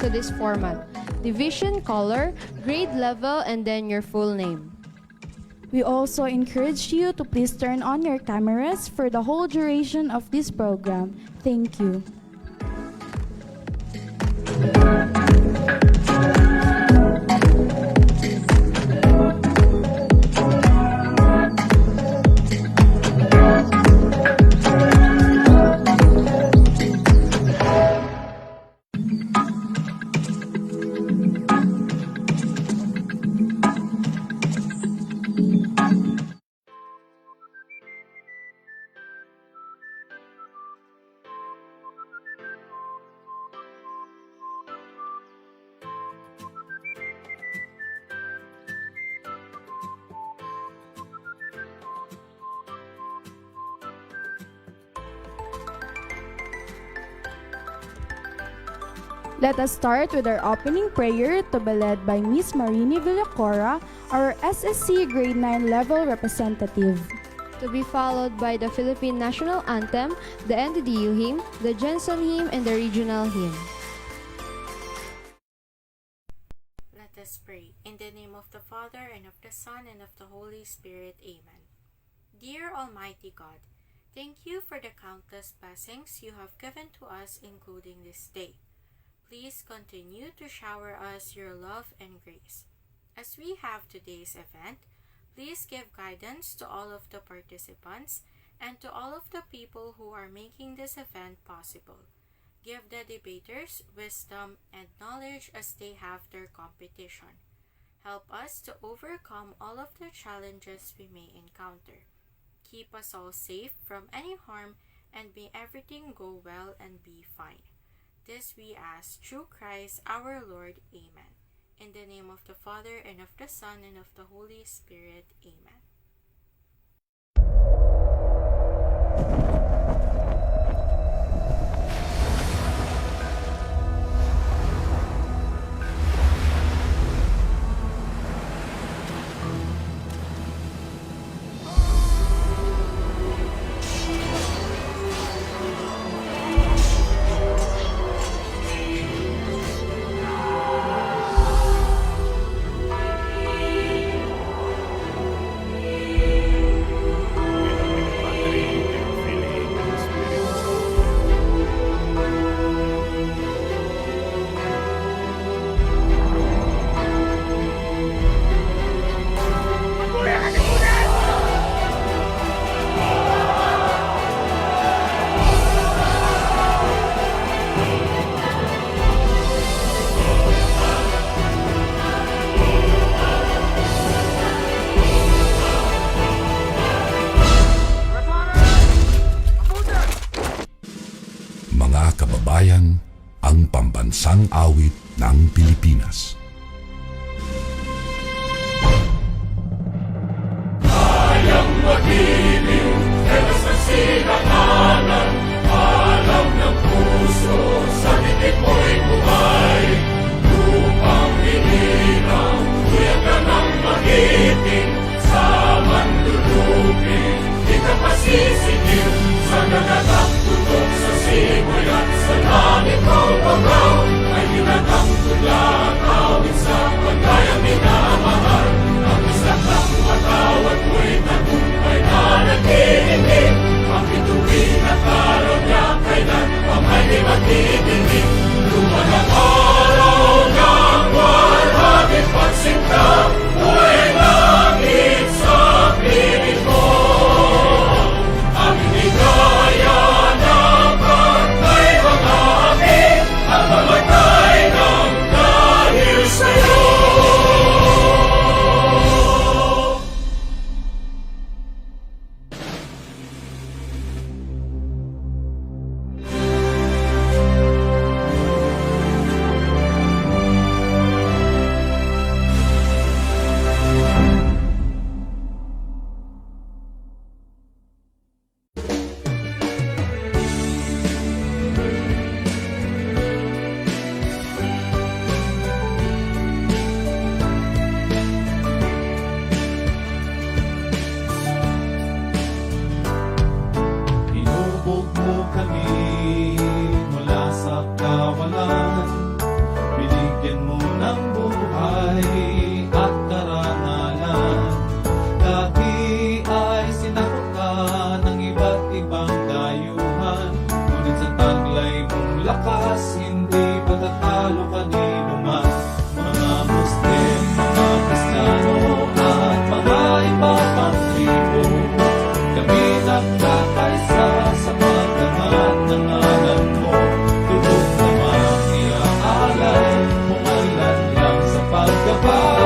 to this format: division, color, grade level, and then your full name. We also encourage you to please turn on your cameras for the whole duration of this program. Thank you. Let us start with our opening prayer to be led by Miss Marini Villacora, our SSC Grade 9 level representative. To be followed by the Philippine National Anthem, the NDDU hymn, the Jensen hymn, and the regional hymn. Let us pray. In the name of the Father, and of the Son, and of the Holy Spirit. Amen. Dear Almighty God, thank you for the countless blessings you have given to us, including this day. Please continue to shower us your love and grace. As we have today's event, please give guidance to all of the participants and to all of the people who are making this event possible. Give the debaters wisdom and knowledge as they have their competition. Help us to overcome all of the challenges we may encounter. Keep us all safe from any harm, and may everything go well and be fine. This we ask through Christ our Lord. Amen. In the name of the Father, and of the Son, and of the Holy Spirit. Amen. Kababayan, ang pambansang awit ng Pilipinas. Kayang mag-ibig, elas na silanganan, alam ng puso, sa titik mo'y buhay. Lupang hinirang, kuya ka ng mag-ibig, sa manlulupin, di ka pasisigil, sa nagagang tutok sa Sibol at sa langit ko pagaw, ay ginatang tulakaw. bigyan mo ng buhay at karangalan. Dati ay sinakop ka ng iba't ibang dayuhan, ngunit sa taglay mong lakas, hindi patatalo kanino man. Mga Muslim, mga Kristiyano, at mga iba pang tribo, kami nagkakaisa sa pagdangat ng ngalan mo. Tubog na mang iaalay, kung kailan lang sa pagkabay.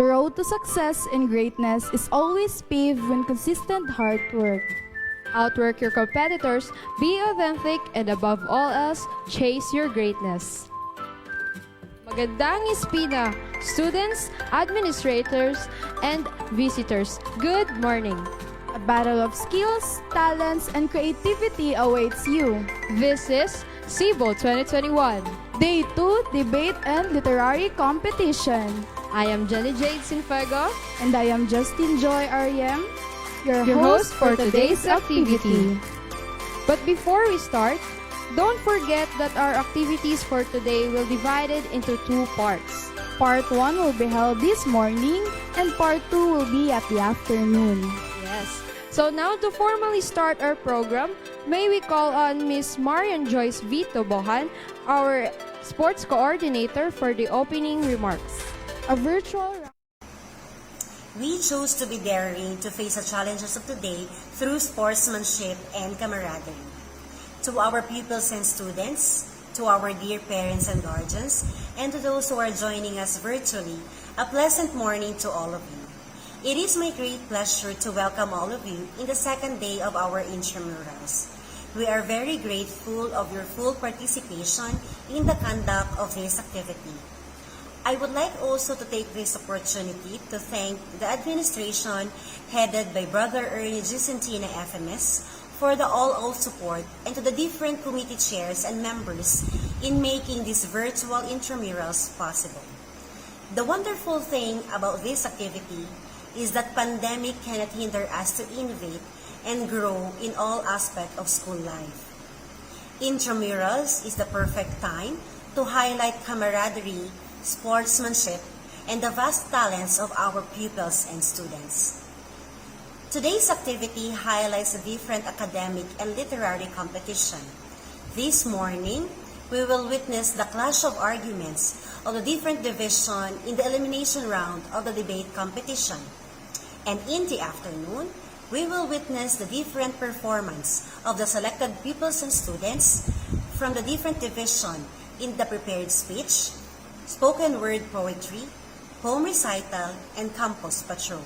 The road to success and greatness is always paved when consistent hard work. Outwork your competitors, be authentic, and above all else, chase your greatness. Magandang Ispina, students, administrators, and visitors. Good morning. A battle of skills, talents, and creativity awaits you. This is Sibol 2021. Day 2, Debate and Literary Competition. I am Jenny Jade Sinfego, And I am Justin Joy R.M., your your host host for today's activity. But before we start, don't forget that our activities for today will be divided into 2 parts. Part 1 will be held this morning and Part 2 will be at the afternoon. Yes. So now to formally start our program, may we call on Miss Marian Joyce Vito Bohan, our sports coordinator, for the opening remarks. A virtual We chose to be daring to face the challenges of today through sportsmanship and camaraderie. To our pupils and students, to our dear parents and guardians, and to those who are joining us virtually, a pleasant morning to all of you. It is my great pleasure to welcome all of you in the second day of our intramurals. We are very grateful of your full participation in the conduct of this activity. I would like also to take this opportunity to thank the administration headed by Brother Ernie Gicentina FMS for the all-out support and to the different committee chairs and members in making these virtual intramurals possible. The wonderful thing about this activity is that pandemic cannot hinder us to innovate and grow in all aspects of school life. Intramurals is the perfect time to highlight camaraderie, sportsmanship, and the vast talents of our pupils and students. Today's activity highlights the different academic and literary competition. This morning, we will witness the clash of arguments of the different division in the elimination round of the debate competition. And in the afternoon, we will witness the different performance of the selected pupils and students from the different division in the prepared speech, spoken word poetry, poem recital, and campus patrol.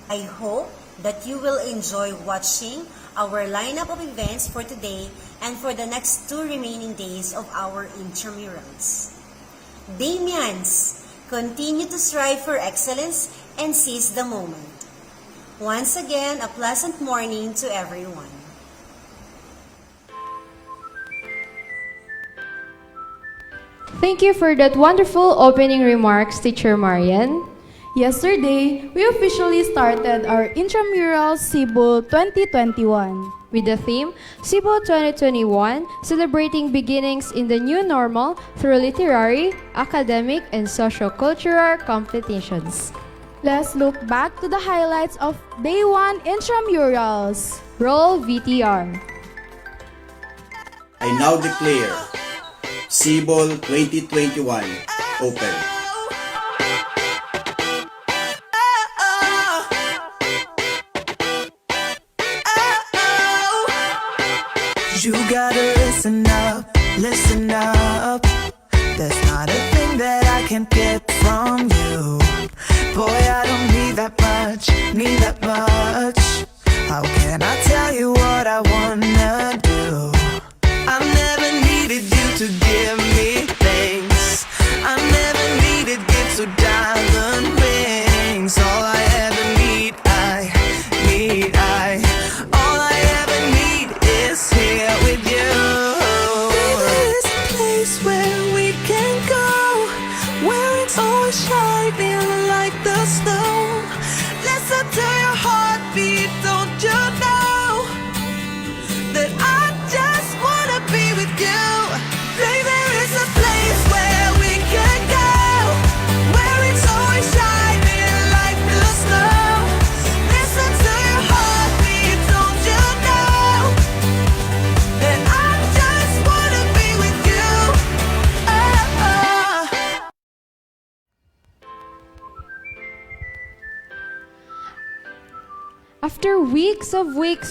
I hope that you will enjoy watching our lineup of events for today and for the next 2 remaining days of our intramurals. Damians, continue to strive for excellence and seize the moment. Once again, a pleasant morning to everyone. Thank you for that wonderful opening remarks, Teacher Marian. Yesterday, we officially started our intramural Sibol 2021. With the theme, Sibol 2021, celebrating beginnings in the new normal through literary, academic, and socio-cultural competitions. Let's look back to the highlights of Day 1 intramurals. Roll VTR. I now declare Sibol 2021 open. You gotta listen up. There's not a thing that I can't get from you. Boy, I don't need that much. How can I tell you what I wanna do? I've never needed you to give me things. I never needed gifts or diamond rings. All I ever need, all I ever need is here with you. There's a place where we can go, where it's always shining like the snow. Listen to your heartbeat, don't you know that I just wanna be with you? Baby, there is a place where we can go, where it's always shining like the snow. Listen to your heartbeat, don't you know that I just wanna be with you? After weeks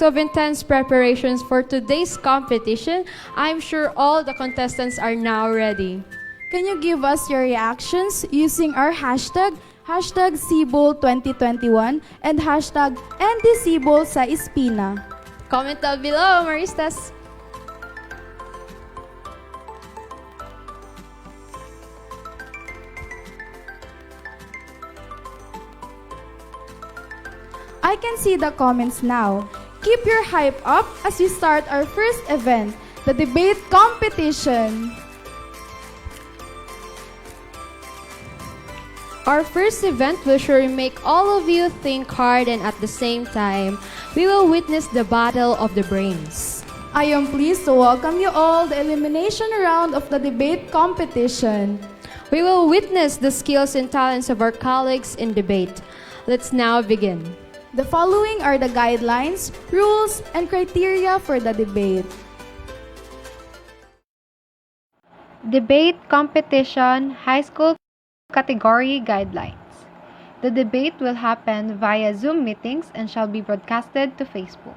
of intense preparations for today's competition, I'm sure all the contestants are now ready. Can you give us your reactions using our hashtag hashtag Sibol 2021, and hashtag NDDU-IBED sa Espina. Comment down below, Maristas. I can see the comments now. Keep your hype up as we start our first event, the debate competition. Our first event will surely make all of you think hard, and at the same time, we will witness the battle of the brains. I am pleased to welcome you all the elimination round of the debate competition. We will witness the skills and talents of our colleagues in debate. Let's now begin. The following are the guidelines, rules, and criteria for the debate. Debate competition high school category guidelines. The debate will happen via Zoom meetings and shall be broadcasted to Facebook.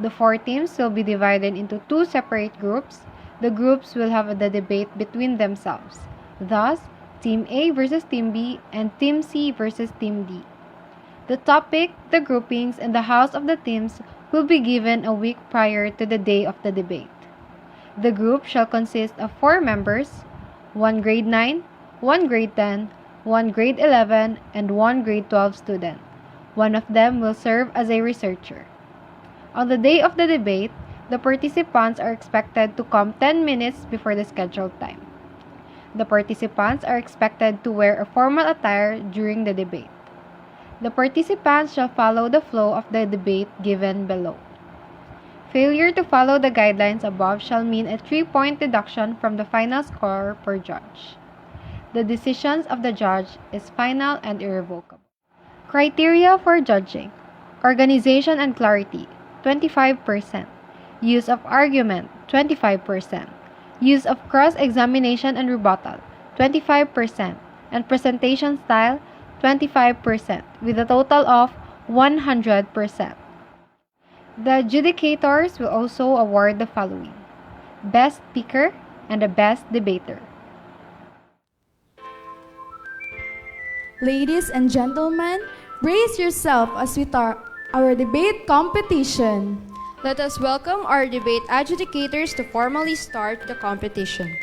The 4 teams will be divided into 2 separate groups. The groups will have the debate between themselves. Thus, Team A versus Team B and Team C versus Team D. The topic, the groupings, and the house of the teams will be given a week prior to the day of the debate. The group shall consist of 4 members, 1 grade 9, 1 grade 10, 1 grade 11, and 1 grade 12 student. One of them will serve as a researcher. On the day of the debate, the participants are expected to come 10 minutes before the scheduled time. The participants are expected to wear a formal attire during the debate. The participants shall follow the flow of the debate given below. Failure to follow the guidelines above shall mean a 3-point deduction from the final score per judge. The decisions of the judge is final and irrevocable. Criteria for judging: organization and clarity, 25%. Use of argument, 25%. Use of cross-examination and rebuttal, 25%. And presentation style, 25%, with a total of 100%. The adjudicators will also award the following: Best Speaker and the Best Debater. Ladies and gentlemen, brace yourself as we start our debate competition. Let us welcome our debate adjudicators to formally start the competition.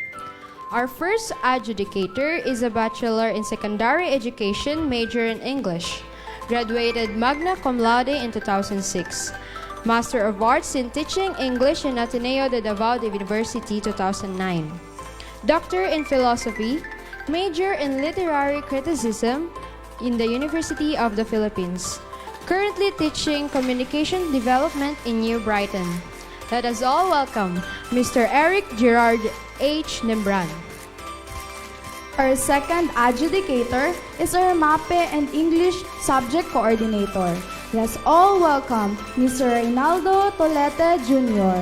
Our first adjudicator is a Bachelor in Secondary Education, major in English, graduated magna cum laude in 2006, Master of Arts in Teaching English in Ateneo de Davao University 2009, Doctor in Philosophy, major in Literary Criticism in the University of the Philippines, currently teaching Communication Development in New Brighton. Let us all welcome Mr. Eric Gerard H. Nembran. Our second adjudicator is our MAPE and English Subject Coordinator. Let's all welcome Mr. Reynaldo Tolete Jr.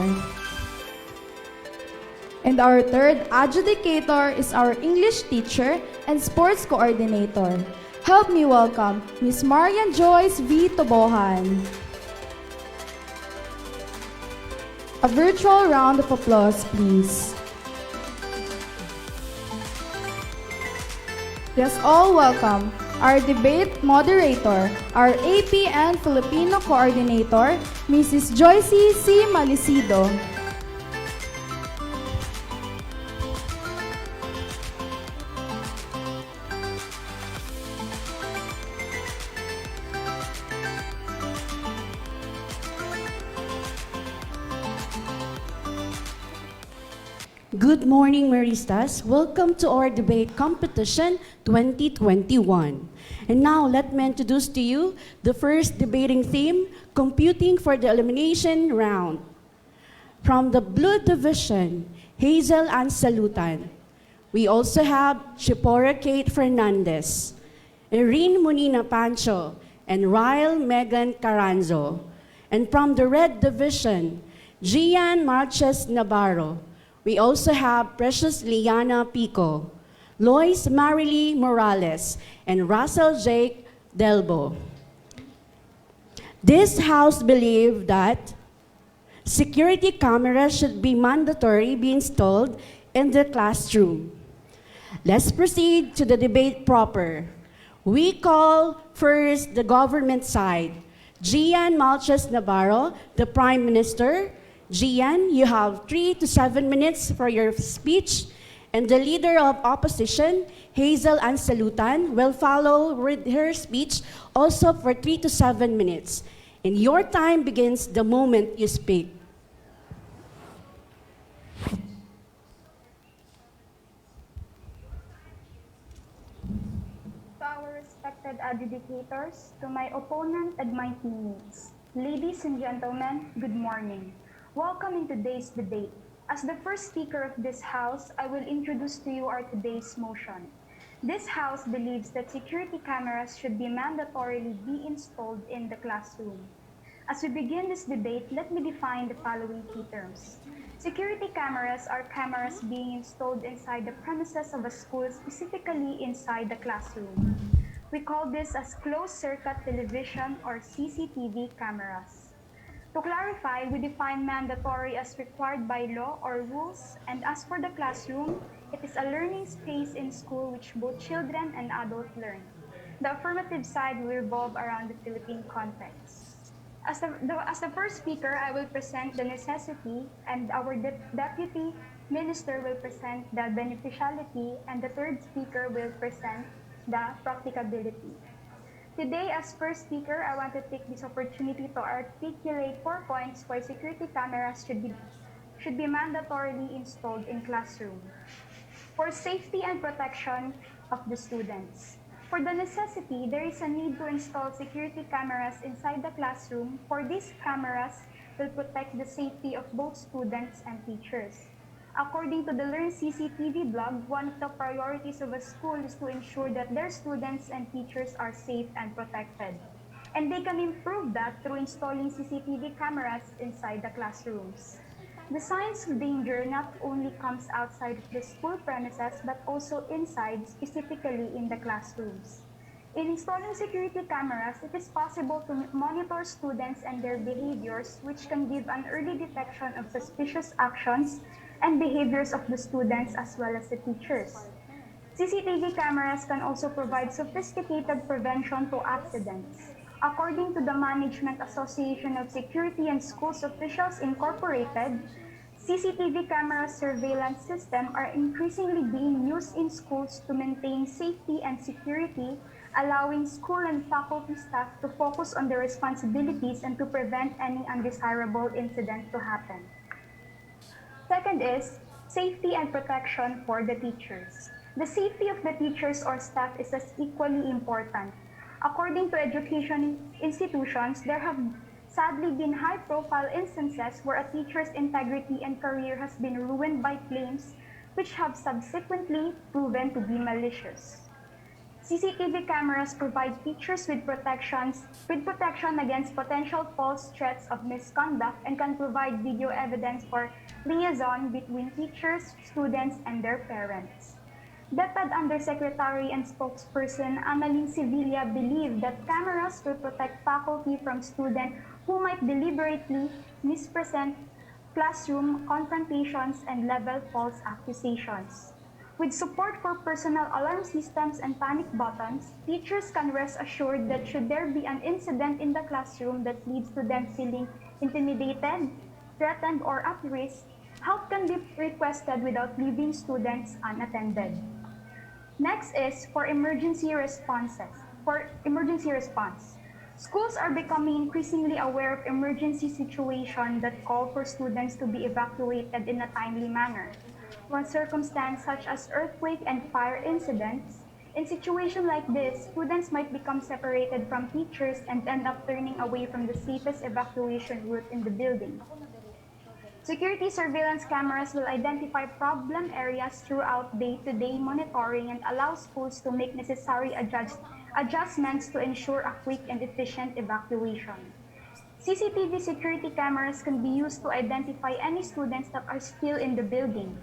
And our third adjudicator is our English teacher and sports coordinator. Help me welcome Miss Marian Joyce V. Tobohan. A virtual round of applause, please. Let's all welcome our debate moderator, our AP and Filipino coordinator, Mrs. Joycey C. Malisido. Good morning, Maristas. Welcome to our debate competition 2021. And now let me introduce to you the first debating theme, computing for the elimination round. From the Blue Division, Hazel Ann Salutan. We also have Shipora Kate Fernandez, Irene Munina Pancho, and Ryle Megan Caranzo. And from the Red Division, Gian Marches Navarro. We also have Precious Liana Pico, Lois Marily Morales, and Russell Jake Delbo. This House believes that security cameras should be mandatory be installed in the classroom. Let's proceed to the debate proper. We call first the government side. Gian Malches Navarro, the Prime Minister. Gian, you have 3 to 7 minutes for your speech. And the Leader of Opposition, Hazel Ansalutan, will follow with her speech also for 3 to 7 minutes. And your time begins the moment you speak. To our respected adjudicators, to my opponent and my teammates, ladies and gentlemen, good morning. Welcome in today's debate. As the first speaker of this House, I will introduce to you our today's motion. This House believes that security cameras should be mandatorily be installed in the classroom. As we begin this debate, let me define the following key terms. Security cameras are cameras being installed inside the premises of a school, specifically inside the classroom. We call this as closed-circuit television or CCTV cameras. To clarify, we define mandatory as required by law or rules, and as for the classroom, it is a learning space in school which both children and adults learn. The affirmative side will revolve around the Philippine context. As the first speaker, I will present the necessity, and our Deputy Minister will present the beneficiality, and the third speaker will present the practicability. Today, as first speaker, I want to take this opportunity to articulate 4 points why security cameras should be mandatorily installed in classroom. For safety and protection of the students. For the necessity, there is a need to install security cameras inside the classroom, for these cameras will protect the safety of both students and teachers. According to the Learn CCTV blog, one of the priorities of a school is to ensure that their students and teachers are safe and protected. And they can improve that through installing CCTV cameras inside the classrooms. The signs of danger not only comes outside of the school premises, but also inside, specifically in the classrooms. In installing security cameras, it is possible to monitor students and their behaviors, which can give an early detection of suspicious actions and behaviors of the students as well as the teachers. CCTV cameras can also provide sophisticated prevention to accidents. According to the Management Association of Security and Schools Officials Incorporated, CCTV camera surveillance systems are increasingly being used in schools to maintain safety and security, allowing school and faculty staff to focus on their responsibilities and to prevent any undesirable incident to happen. Second is safety and protection for the teachers. The safety of the teachers or staff is as equally important. According to education institutions, there have sadly been high-profile instances where a teacher's integrity and career has been ruined by claims which have subsequently proven to be malicious. CCTV cameras provide teachers with protection against potential false threats of misconduct and can provide video evidence for liaison between teachers, students, and their parents. DepEd Undersecretary and spokesperson Annalyn Sevilla believed that cameras will protect faculty from students who might deliberately mispresent classroom confrontations and level false accusations. With support for personal alarm systems and panic buttons, teachers can rest assured that should there be an incident in the classroom that leads to them feeling intimidated, threatened, or at risk, help can be requested without leaving students unattended. Next is for emergency response. Schools are becoming increasingly aware of emergency situations that call for students to be evacuated in a timely manner. One circumstance such as earthquake and fire incidents, in situations like this, students might become separated from teachers and end up turning away from the safest evacuation route in the building. Security surveillance cameras will identify problem areas throughout day-to-day monitoring and allow schools to make necessary adjustments to ensure a quick and efficient evacuation. CCTV security cameras can be used to identify any students that are still in the building,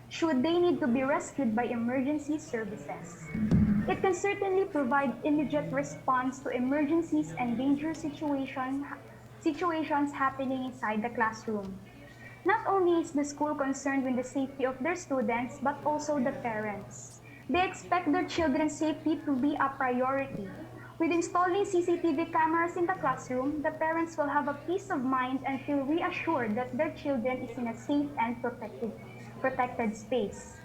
should they need to be rescued by emergency services. It can certainly provide immediate response to emergencies and dangerous situations happening inside the classroom. Not only is the school concerned with the safety of their students, but also the parents. They expect their children's safety to be a priority. With installing CCTV cameras in the classroom, the parents will have a peace of mind and feel reassured that their children is in a safe and protected space.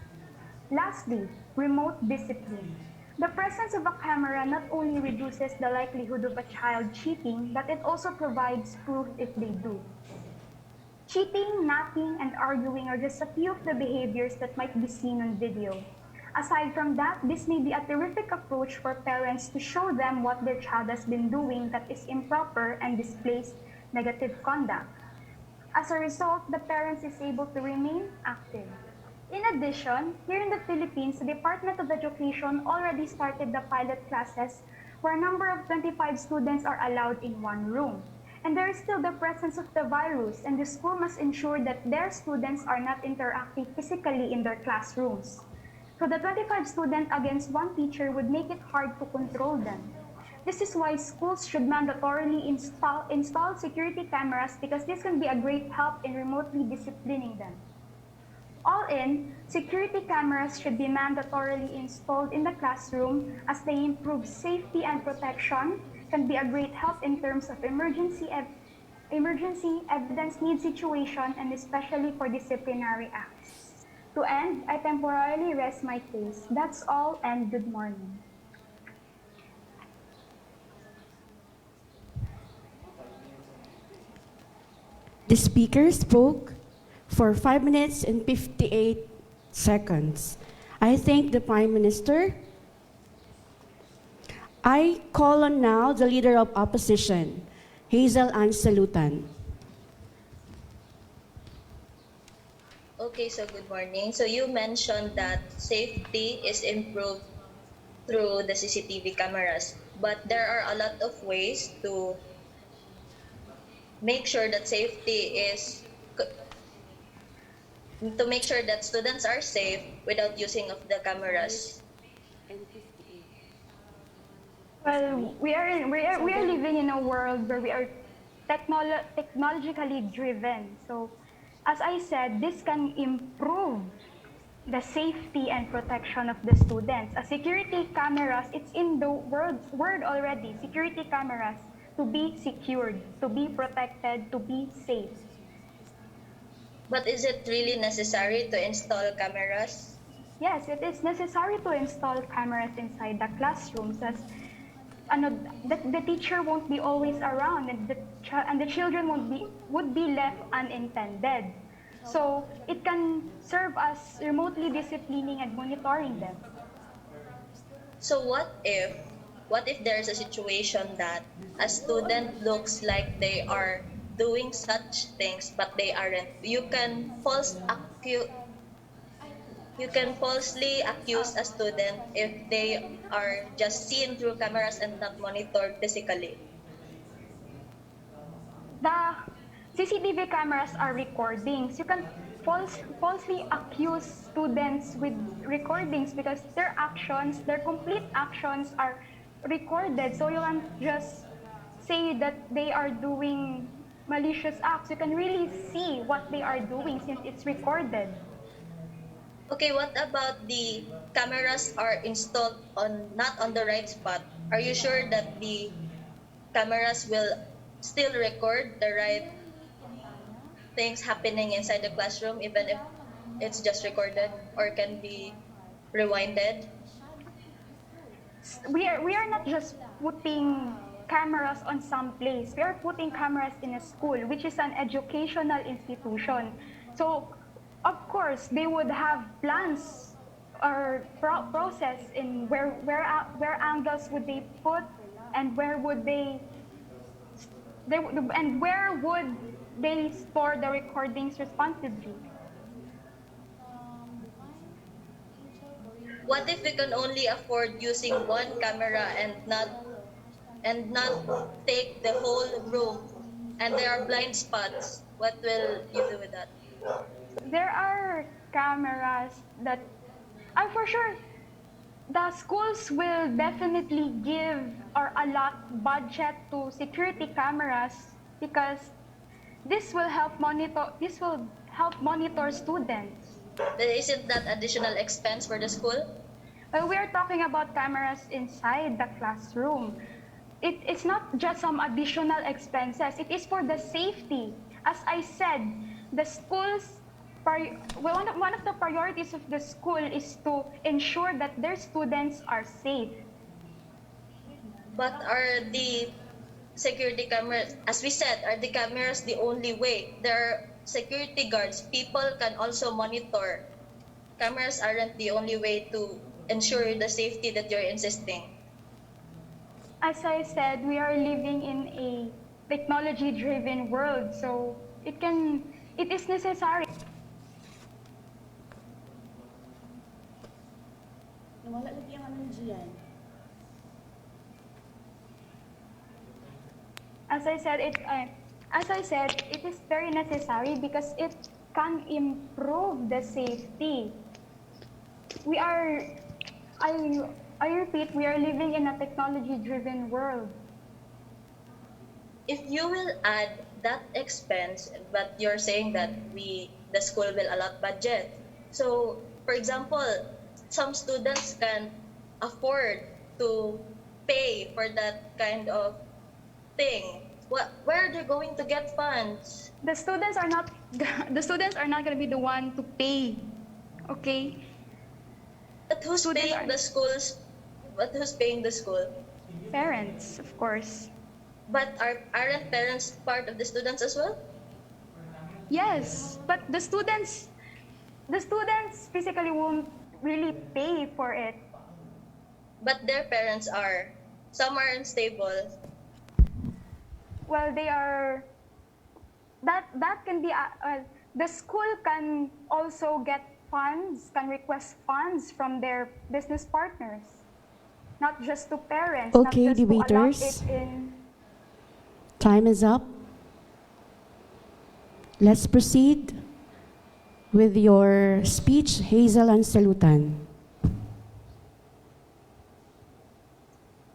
Lastly, remote discipline. The presence of a camera not only reduces the likelihood of a child cheating, but it also provides proof if they do. Cheating, napping, and arguing are just a few of the behaviors that might be seen on video. Aside from that, this may be a terrific approach for parents to show them what their child has been doing that is improper and displays negative conduct. As a result, the parents is able to remain active. In addition, here in the Philippines, the Department of Education already started the pilot classes where a number of 25 students are allowed in one room. And there is still the presence of the virus, and the school must ensure that their students are not interacting physically in their classrooms. So the 25 students against one teacher would make it hard to control them. This is why schools should mandatorily install security cameras because this can be a great help in remotely disciplining them. All in, security cameras should be mandatorily installed in the classroom as they improve safety and protection, can be a great help in terms of emergency evidence need situation, and especially for disciplinary acts. To end, I temporarily rest my case. That's all, and good morning. The speaker spoke for 5 minutes and 58 seconds. I thank the Prime Minister. I call on now the Leader of Opposition, Hazel Ann Salutan. Okay, so good morning. So you mentioned that safety is improved through the CCTV cameras, but there are a lot of ways to make sure that students are safe without using of the cameras. Well, we are living in a world where we are technologically driven. So, as I said, this can improve the safety and protection of the students. A security cameras, it's in the word already. Security cameras to be secured, to be protected, to be safe. But is it really necessary to install cameras? Yes, it is necessary to install cameras inside the classrooms as the teacher won't be always around, and the children would be left unintended. So it can serve as remotely disciplining and monitoring them. So what if there's a situation that a student looks like they are doing such things but they aren't? You can falsely accuse a student if they are just seen through cameras and not monitored physically. The CCTV cameras are recordings. You can falsely accuse students with recordings because their complete actions are recorded. So you can't just say that they are doing malicious acts. You can really see what they are doing since it's recorded. Okay, what about the cameras are installed not on the right spot? Are you sure that the cameras will still record the right things happening inside the classroom even if it's just recorded or can be rewinded? We are not just putting cameras on some place. We are putting cameras in a school, which is an educational institution. So of course, they would have plans or process in where angles would they put, and where would they store the recordings responsibly. What if we can only afford using one camera and not take the whole room, and there are blind spots? What will you do with that? There are cameras that, for sure, the schools will definitely give or allot budget to security cameras because this will help monitor students. Isn't that additional expense for the school? We are talking about cameras inside the classroom. It's not just some additional expenses. It is for the safety. As I said, the schools, one of the priorities of the school is to ensure that their students are safe. But are the security cameras, as we said, are the cameras the only way? There are security guards. People can also monitor. Cameras aren't the only way to ensure the safety that you're insisting. As I said, we are living in a technology-driven world, so it is necessary. Nawala lagi ang anong diyan. As I said, it is very necessary because it can improve the safety. I repeat, we are living in a technology-driven world. If you will add that expense, but you're saying that the school will allot budget. So, for example, some students can afford to pay for that kind of thing. Where are they going to get funds? The students are not going to be the one to pay. Okay? But who's paying the schools? But who's paying the school? Parents, of course. But aren't parents part of the students as well? Yes, but the students physically won't really pay for it. But their parents are. Some are unstable. Well, they are. That can be. The school can also get funds, can request funds from their business partners, not just to parents. Okay, not just debaters. To allot it in. Time is up. Let's proceed with your speech, Hazel Ansalutan.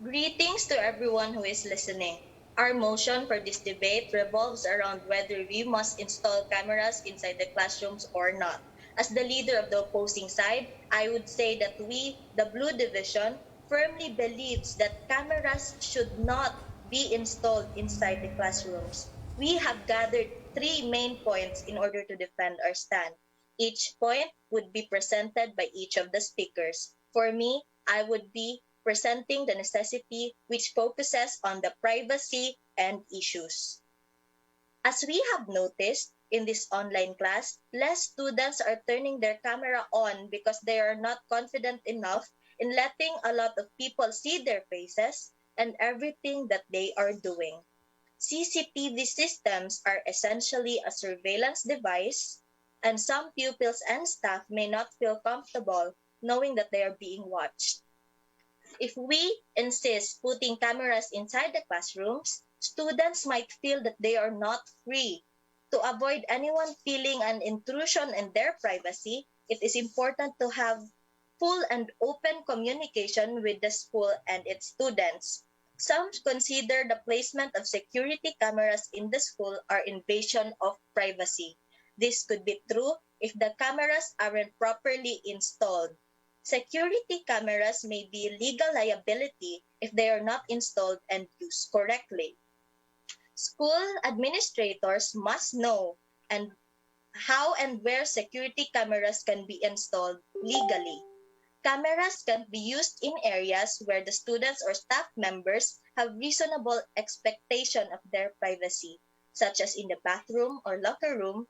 Greetings to everyone who is listening. Our motion for this debate revolves around whether we must install cameras inside the classrooms or not. As the leader of the opposing side, I would say that we, the Blue Division, firmly believes that cameras should not be installed inside the classrooms. We have gathered 3 main points in order to defend our stand. Each point would be presented by each of the speakers. For me, I would be presenting the necessity which focuses on the privacy and issues. As we have noticed in this online class, less students are turning their camera on because they are not confident enough in letting a lot of people see their faces and everything that they are doing. CCTV systems are essentially a surveillance device, and some pupils and staff may not feel comfortable knowing that they are being watched. If we insist putting cameras inside the classrooms, students might feel that they are not free. To avoid anyone feeling an intrusion in their privacy, it is important to have full and open communication with the school and its students. Some consider the placement of security cameras in the school are invasion of privacy. This could be true if the cameras aren't properly installed. Security cameras may be legal liability if they are not installed and used correctly. School administrators must know how and where security cameras can be installed legally. Cameras can be used in areas where the students or staff members have reasonable expectation of their privacy, such as in the bathroom or locker room.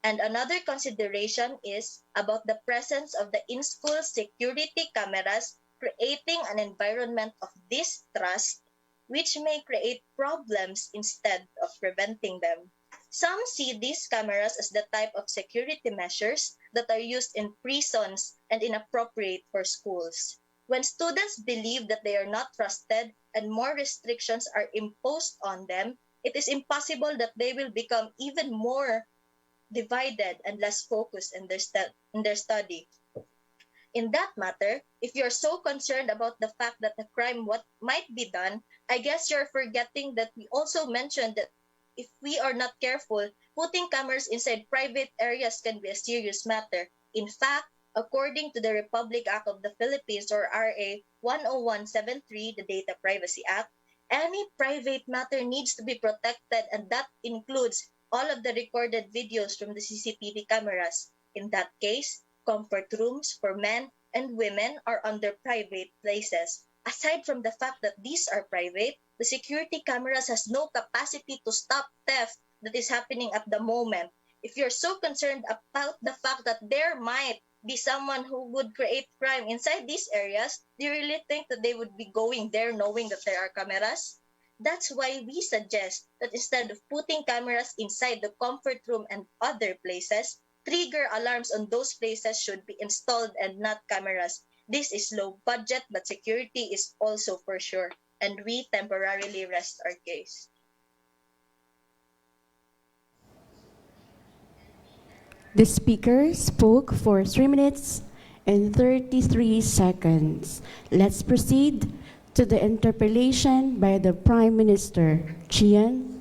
And another consideration is about the presence of the in-school security cameras creating an environment of distrust, which may create problems instead of preventing them. Some see these cameras as the type of security measures that are used in prisons and inappropriate for schools. When students believe that they are not trusted and more restrictions are imposed on them, it is impossible that they will become even more divided and less focused in their study. In that matter, if you're so concerned about the fact that a crime might be done, I guess you're forgetting that we also mentioned that if we are not careful, putting cameras inside private areas can be a serious matter. In fact, according to the Republic Act of the Philippines, or RA 10173, the Data Privacy Act, any private matter needs to be protected, and that includes all of the recorded videos from the CCTV cameras. In that case, comfort rooms for men and women are under private places. Aside from the fact that these are private, the security cameras has no capacity to stop theft that is happening at the moment. If you're so concerned about the fact that there might be someone who would create crime inside these areas, do you really think that they would be going there knowing that there are cameras? That's why we suggest that instead of putting cameras inside the comfort room and other places, trigger alarms on those places should be installed and not cameras. This is low budget, but security is also for sure, and we temporarily rest our case. The speaker spoke for 3 minutes and 33 seconds. Let's proceed to the interpellation by the Prime Minister. Chian.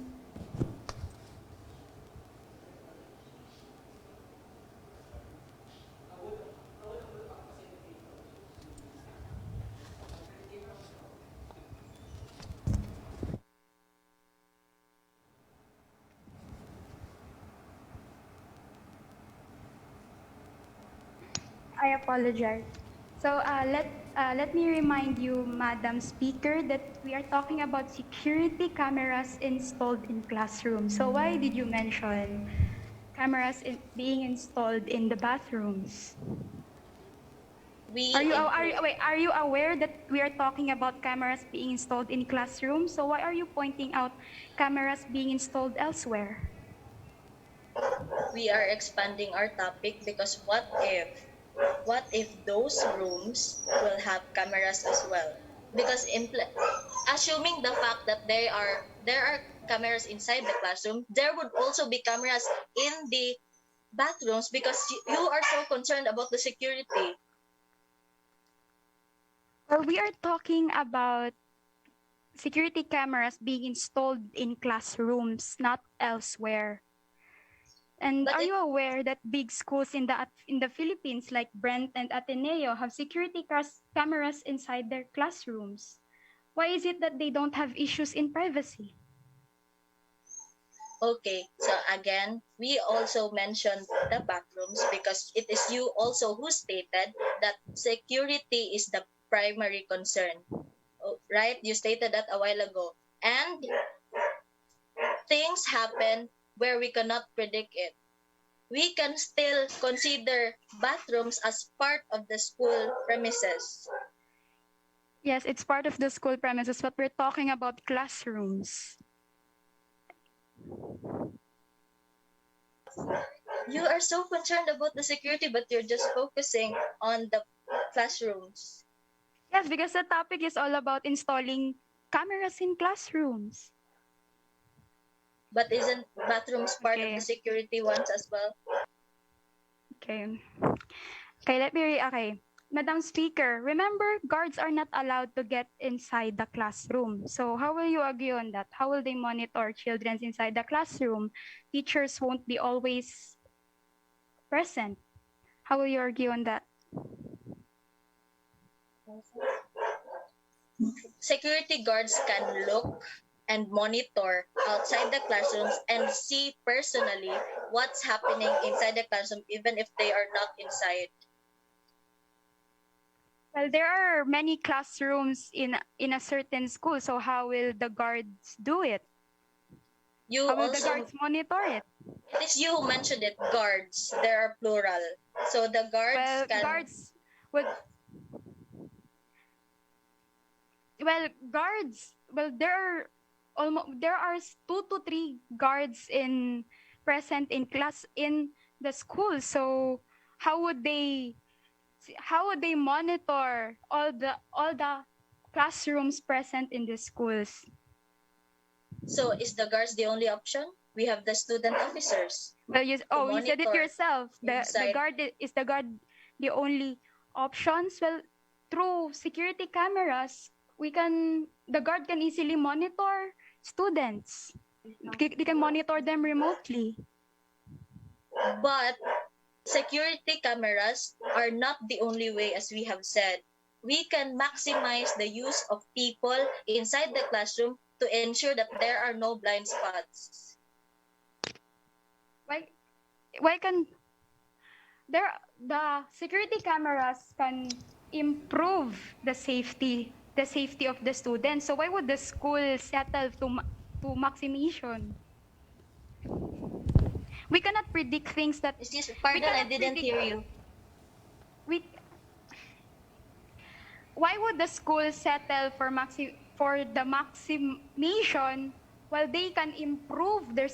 I apologize. So let me remind you, Madam Speaker, that we are talking about security cameras installed in classrooms. So why did you mention cameras being installed in the bathrooms? Are you aware that we are talking about cameras being installed in classrooms? So why are you pointing out cameras being installed elsewhere? We are expanding our topic because what if those rooms will have cameras as well? Because assuming the fact that there are cameras inside the classroom, there would also be cameras in the bathrooms because you are so concerned about the security. Well, we are talking about security cameras being installed in classrooms, not elsewhere. And are you aware that big schools in the Philippines, like Brent and Ateneo, have security cameras inside their classrooms? Why is it that they don't have issues in privacy? Okay, so again, we also mentioned the bathrooms because it is you also who stated that security is the primary concern. Right? You stated that a while ago. And things happen where we cannot predict it. We can still consider bathrooms as part of the school premises. Yes, it's part of the school premises, but we're talking about classrooms. You are so concerned about the security, but you're just focusing on the classrooms. Yes, because the topic is all about installing cameras in classrooms. But isn't bathrooms part of the security ones as well? Okay. Okay. Madam Speaker, remember, guards are not allowed to get inside the classroom. So how will you argue on that? How will they monitor children inside the classroom? Teachers won't be always present. How will you argue on that? Security guards can look and monitor outside the classrooms and see personally what's happening inside the classroom, even if they are not inside. Well, there are many classrooms in a certain school, so how will the guards do it? How will the guards monitor it? It is you who mentioned it, guards. There are plural. So the guards can... Guards would... Well, guards... Well, there are 2 to 3 guards present in class in the school. So how would they monitor all the classrooms present in the schools? So is the guards the only option? We have the student officers. Well, you said it yourself. The guard is the only options. Well, through security cameras, the guard can easily monitor students. They can monitor them remotely. But Security cameras are not the only way, as we have said. We can maximize the use of people inside the classroom to ensure that there are no blind spots. Why can there the security cameras can improve the safety of the students? So why would the school settle to maximization? We cannot predict things that Excuse me, we pardon, I cannot didn't predict hear you. we why would the school settle for the maximization while they can improve the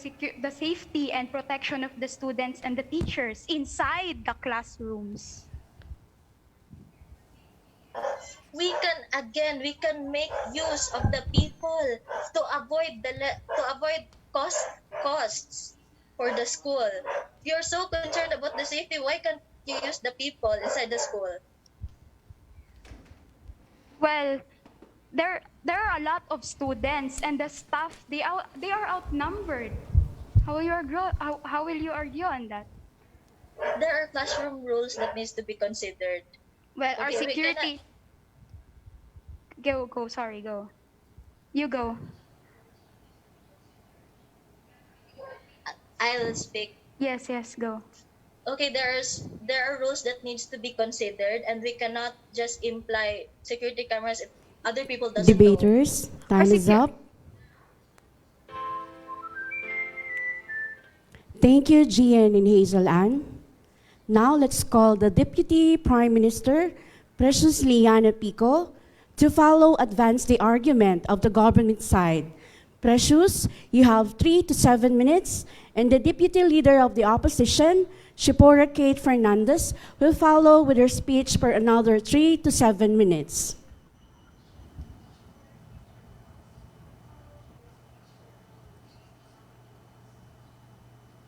safety and protection of the students and the teachers inside the classrooms? We can make use of the people to avoid costs for the school. If you're so concerned about the safety, why can't you use the people inside the school? Well, there are a lot of students and the staff they are outnumbered. How will you argue on that? There are classroom rules that needs to be considered. Well, our Okay, we cannot. security go sorry go. You go. I'll speak. Yes, go. Okay, there are rules that needs to be considered, and we cannot just imply security cameras if other people doesn't know. Debaters, Our time is up. Thank you, Gian and Hazel Ann. Now let's call the Deputy Prime Minister, Precious Liana Pico, to advance the argument of the government side. Precious, you have 3 to 7 minutes, and the Deputy Leader of the Opposition, Shipora Kate Fernandez, will follow with her speech for another 3 to 7 minutes.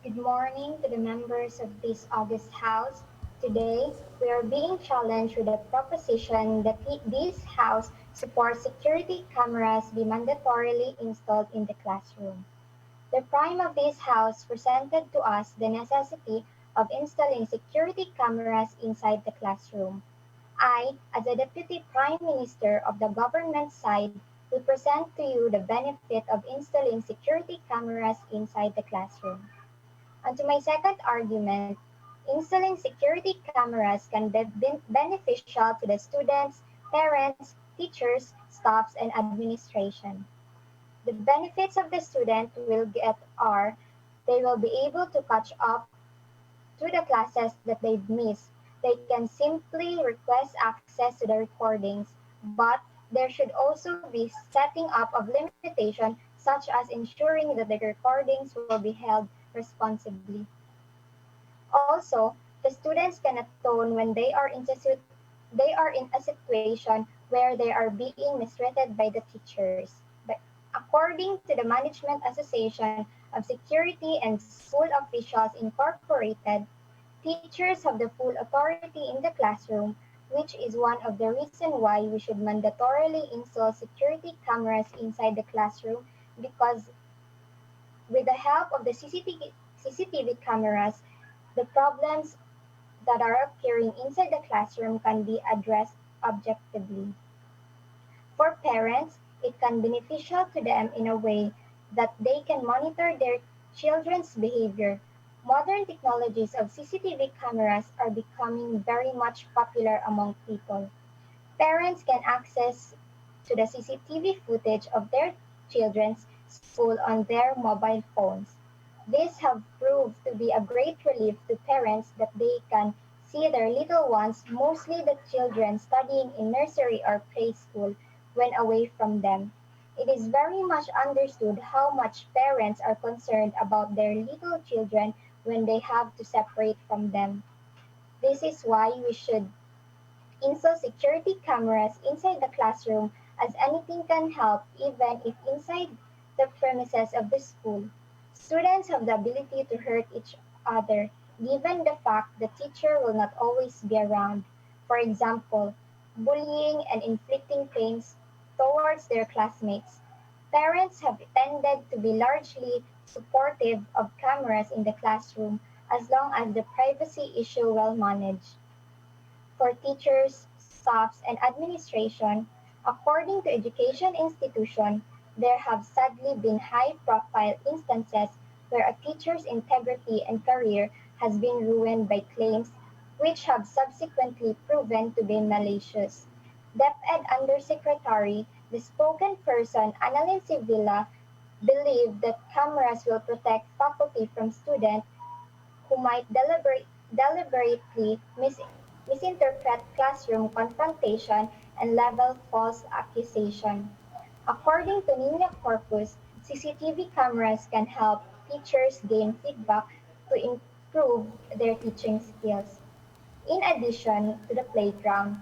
Good morning to the members of this August House. Today, we are being challenged with a proposition that this House supports security cameras be mandatorily installed in the classroom. The Prime of this House presented to us the necessity of installing security cameras inside the classroom. I, as a Deputy Prime Minister of the government side, will present to you the benefit of installing security cameras inside the classroom. And to my second argument, installing security cameras can be beneficial to the students, parents, teachers, staffs, and administration. The benefits of the student will get are they will be able to catch up to the classes that they've missed. They can simply request access to the recordings, but there should also be setting up of limitation such as ensuring that the recordings will be held responsibly. Also, the students can atone when they are in a situation where they are being mistreated by the teachers. But according to the Management Association of Security and School Officials Incorporated, teachers have the full authority in the classroom, which is one of the reasons why we should mandatorily install security cameras inside the classroom because with the help of the CCTV cameras, the problems that are occurring inside the classroom can be addressed objectively. For parents, it can be beneficial to them in a way that they can monitor their children's behavior. Modern technologies of CCTV cameras are becoming very much popular among people. Parents can access to the CCTV footage of their children's school on their mobile phones. These have proved to be a great relief to parents that they can see their little ones, mostly the children studying in nursery or preschool, when away from them. It is very much understood how much parents are concerned about their little children when they have to separate from them. This is why we should install security cameras inside the classroom as anything can help even if inside the premises of the school. Students have the ability to hurt each other given the fact the teacher will not always be around. For example, bullying and inflicting pains towards their classmates. Parents have tended to be largely supportive of cameras in the classroom as long as the privacy issue well managed. For teachers, staffs, and administration, according to education institution, there have sadly been high-profile instances where a teacher's integrity and career has been ruined by claims which have subsequently proven to be malicious. DepEd Undersecretary, the spoken person Annalyn Sevilla, believed that cameras will protect faculty from students who might deliberately misinterpret classroom confrontation and level false accusation. According to Nina Corpus, CCTV cameras can help teachers gain feedback to improve their teaching skills. In addition to the playground,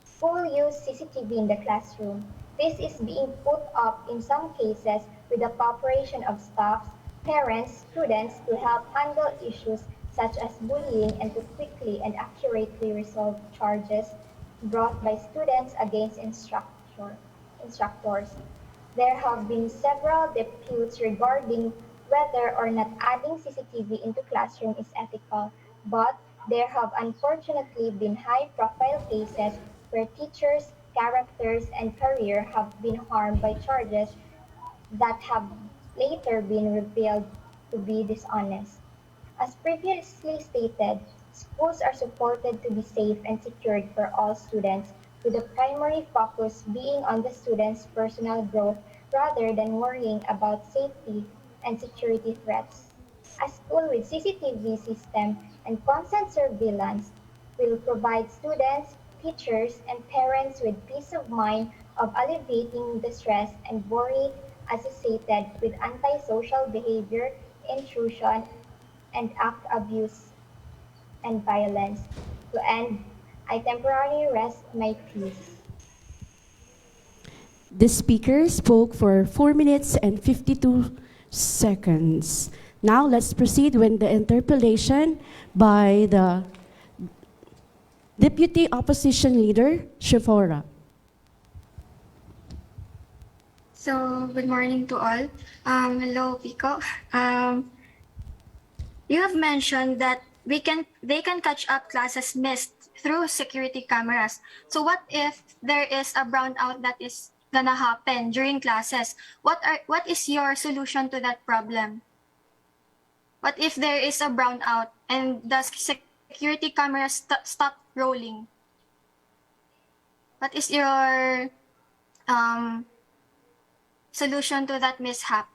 school use CCTV in the classroom. This is being put up in some cases with the cooperation of staffs, parents, students to help handle issues such as bullying and to quickly and accurately resolve charges brought by students against instructors. There have been several disputes regarding whether or not adding CCTV into classroom is ethical, but there have unfortunately been high-profile cases where teachers' characters and career have been harmed by charges that have later been revealed to be dishonest. As previously stated, schools are supported to be safe and secured for all students, with the primary focus being on the students' personal growth rather than worrying about safety and security threats. A school with CCTV system and constant surveillance will provide students, teachers, and parents with peace of mind of alleviating the stress and worry associated with antisocial behavior, intrusion, and act abuse and violence. To end, I temporarily rest my peace. The speaker spoke for 4 minutes and 52 seconds. Now let's proceed with the interpellation by the Deputy Opposition Leader, Shivora. So, good morning to all. Hello, Pico. You have mentioned that they can catch up classes missed through security cameras. So, what if there is a brownout that is gonna happen during classes? What is your solution to that problem? What if there is a brownout and the security cameras stop rolling? What is your um, solution to that mishap?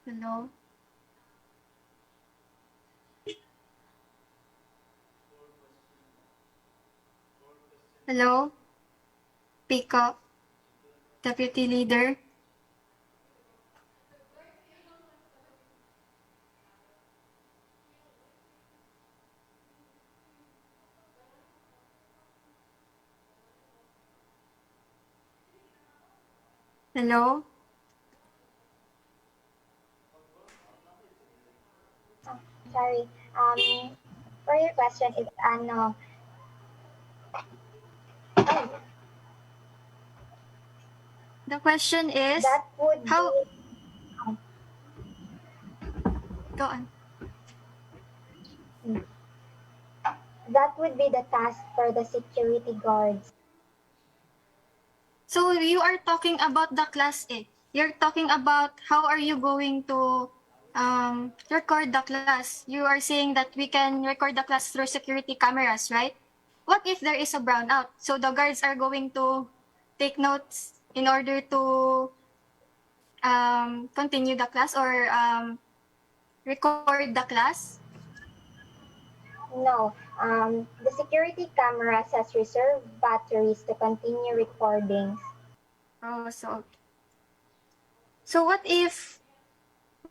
Hello? Hello? Pick up, Deputy Leader. Hello? Sorry. For your question is oh, The question is, that would how, be um, go on. that would be the task for the security guards. So you are talking about the class A. You're talking about how are you going to record the class. You are saying that we can record the class through security cameras, right? What if there is a brownout? So the guards are going to take notes in order to continue the class or record the class? No, the security cameras has reserved batteries to continue recordings. Oh, so what if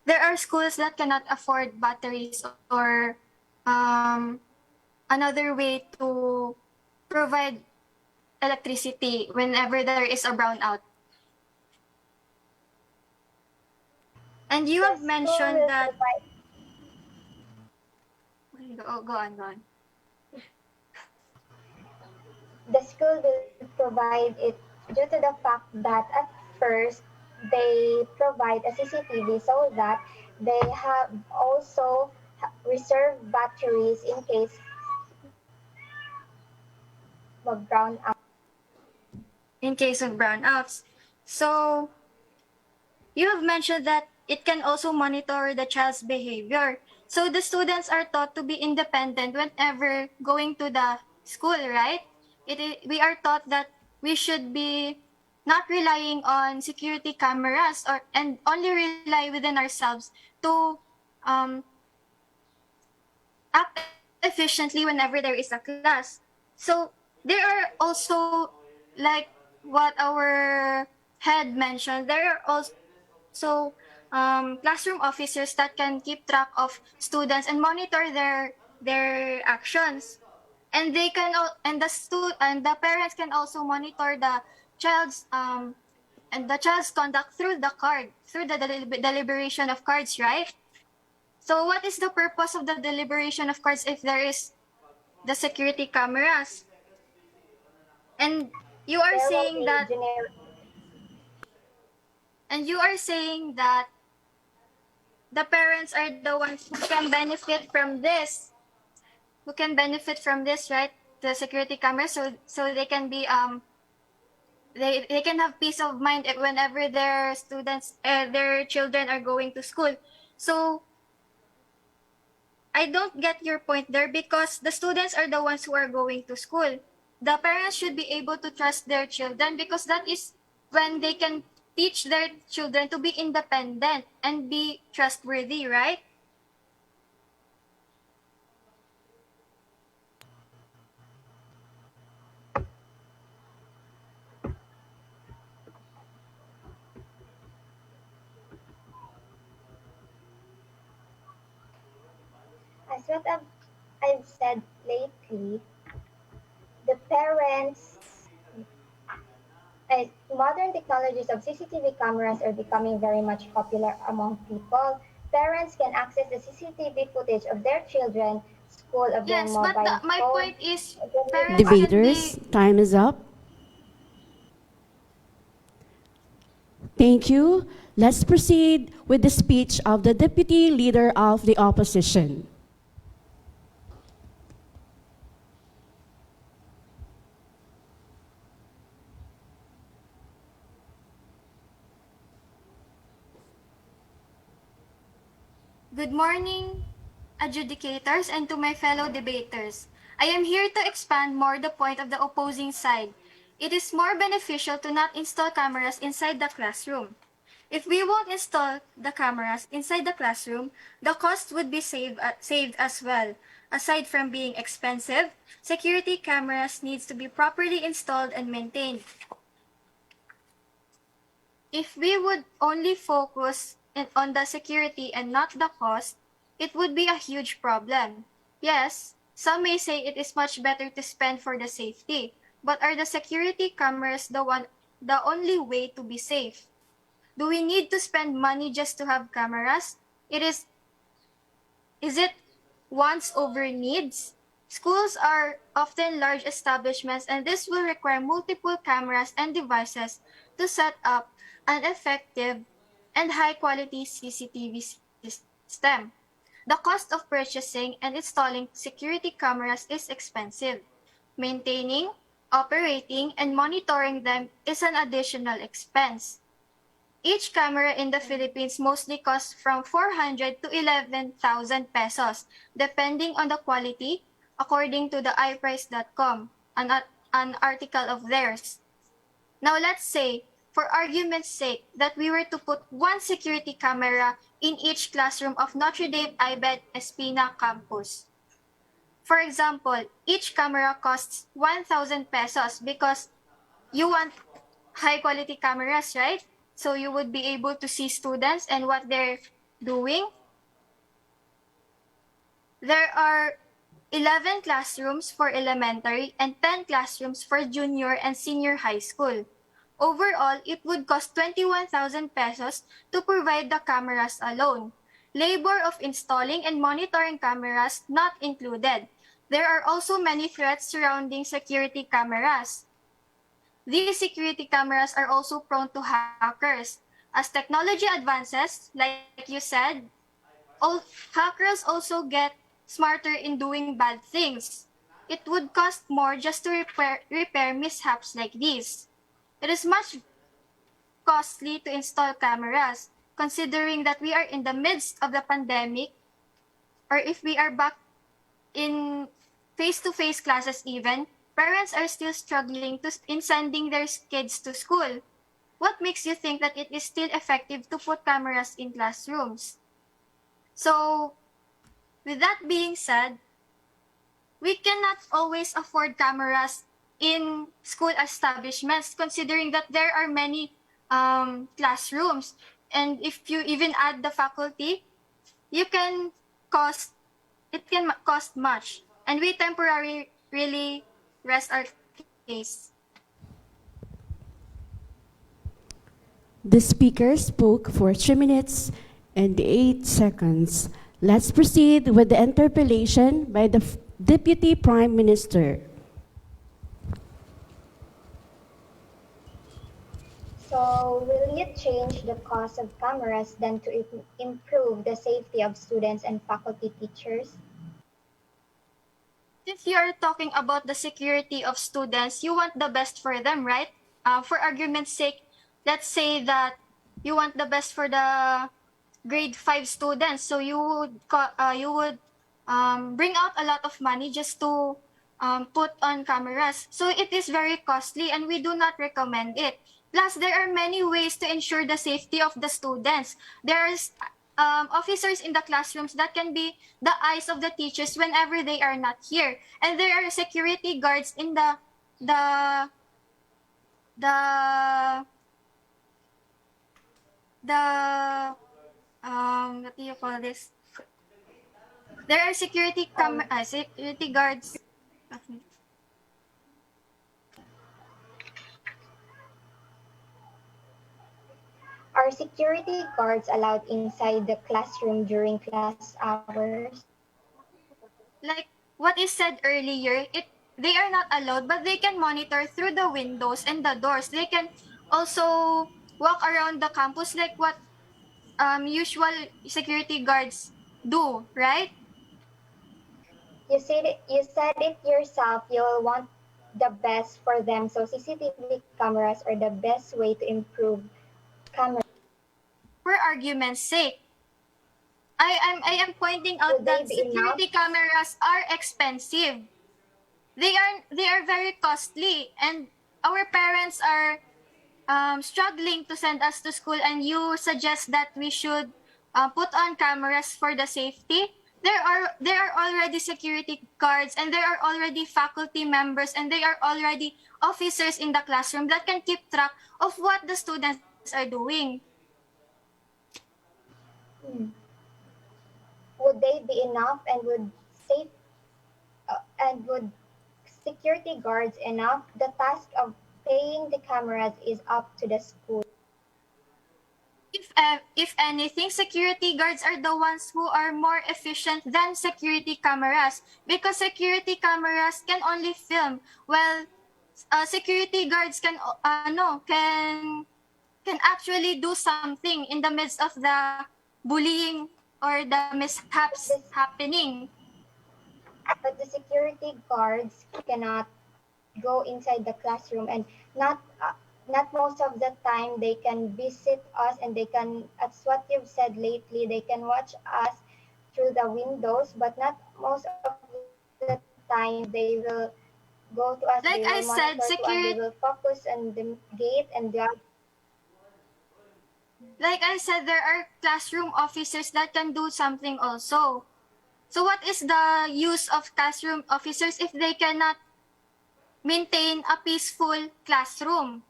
there are schools that cannot afford batteries or um, another way to provide electricity whenever there is a brownout? And you The have school mentioned will that. provide Go on, go on. the school will provide it due to the fact that at first they provide a CCTV so that they have also reserved batteries in case of brown out. in case of brownouts. So you have mentioned that it can also monitor the child's behavior. So the students are taught to be independent whenever going to the school, right? We are taught that we should be not relying on security cameras or and only rely within ourselves to um, act efficiently whenever there is a class. So there are also, like what our head mentioned, there are also classroom officers that can keep track of students and monitor their actions. And they can and the parents can also monitor the child's and the child's conduct through the deliberation of cards, right? So what is the purpose of the deliberation of cards if there is the security cameras? And you are There will saying be that the parents are the ones who can benefit from this, right? The security cameras, so they can be they can have peace of mind whenever their students their children are going to school. So I don't get your point there because the students are the ones who are going to school. The parents should be able to trust their children because that is when they can teach their children to be independent and be trustworthy, right? As what I've said lately, the parents modern technologies of CCTV cameras are becoming very much popular among people. Parents can access the CCTV footage of their children, school of their Yes, but mobile my phone. point is It will be parents can Debaters, be time is up. Thank you. Let's proceed with the speech of the Deputy Leader of the Opposition. Good morning, adjudicators, and to my fellow debaters. I am here to expand more the point of the opposing side. It is more beneficial to not install cameras inside the classroom. If we won't install the cameras inside the classroom, the cost would be saved as well. Aside from being expensive, security cameras needs to be properly installed and maintained. If we would only focus on the security and not the cost, it would be a huge problem. Yes, some may say it is much better to spend for the safety, but are the security cameras the only way to be safe? Do we need to spend money just to have cameras? Is it wants over needs? Schools are often large establishments and this will require multiple cameras and devices to set up an effective and high quality CCTV system. The cost of purchasing and installing security cameras is expensive. Maintaining, operating, and monitoring them is an additional expense. Each camera in the Philippines mostly costs from 400 to 11,000 pesos, depending on the quality, according to the iPrice.com, an article of theirs. Now let's say, for argument's sake, that we were to put one security camera in each classroom of Notre Dame IBED Espina campus. For example, each camera costs 1,000 pesos because you want high quality cameras, right? So you would be able to see students and what they're doing. There are 11 classrooms for elementary and 10 classrooms for junior and senior high school. Overall, it would cost 21,000 pesos to provide the cameras alone. Labor of installing and monitoring cameras not included. There are also many threats surrounding security cameras. these security cameras are also prone to hackers. As technology advances, like you said, hackers also get smarter in doing bad things. It would cost more just to repair mishaps like these. It is much costly to install cameras, considering that we are in the midst of the pandemic, or if we are back in face-to-face classes even, parents are still struggling in sending their kids to school. What makes you think that it is still effective to put cameras in classrooms? So, with that being said, we cannot always afford cameras in school establishments, considering that there are many classrooms. And if you even add the faculty, you can cost, it can cost much. And we temporarily really rest our case. The speaker spoke for 3 minutes and 8 seconds. Let's proceed with the interpellation by the Deputy Prime Minister. So, will you change the cost of cameras then to improve the safety of students and faculty teachers? Since you are talking about the security of students, you want the best for them, right? For argument's sake, let's say that you want the best for the grade 5 students. So you would bring out a lot of money just to put on cameras. So it is very costly and we do not recommend it. Plus, there are many ways to ensure the safety of the students. There's officers in the classrooms that can be the eyes of the teachers whenever they are not here. And there are security guards in the the the what do you call this? There are security guards. Are security guards allowed inside the classroom during class hours? Like what is said earlier, they are not allowed, but they can monitor through the windows and the doors. They can also walk around the campus like what usual security guards do, right? You said it yourself, you'll want the best for them. So CCTV cameras are the best way to improve cameras. For argument's sake, I am pointing out Would they that be enough? security cameras are expensive. They are very costly, and our parents are struggling to send us to school, and you suggest that we should put on cameras for the safety. There are already security guards, and there are already faculty members, and there are already officers in the classroom that can keep track of what the students are doing. Hmm. Would they be enough, and would security guards enough? The task of paying the cameras is up to the school. If anything, security guards are the ones who are more efficient than security cameras, because security cameras can only film, while security guards can can actually do something in the midst of the bullying or the mishaps But the, happening. but the security guards cannot go inside the classroom, and not most of the time they can visit us, and they can, as what you've said lately, they can watch us through the windows, but not most of the time they will go to us, they will monitor Like to I us, they will said, focus security on the gate and the like I said, there are classroom officers that can do something also. So what is the use of classroom officers if they cannot maintain a peaceful classroom?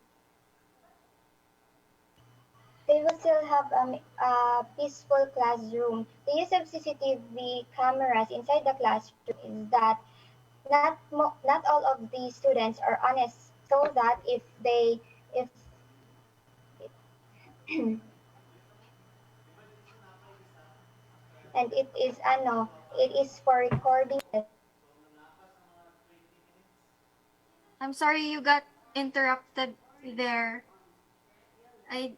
they will still have a peaceful classroom. The use of CCTV cameras inside the classroom is that not all of the students are honest, so that if and it is for recording. I'm sorry you got interrupted there. I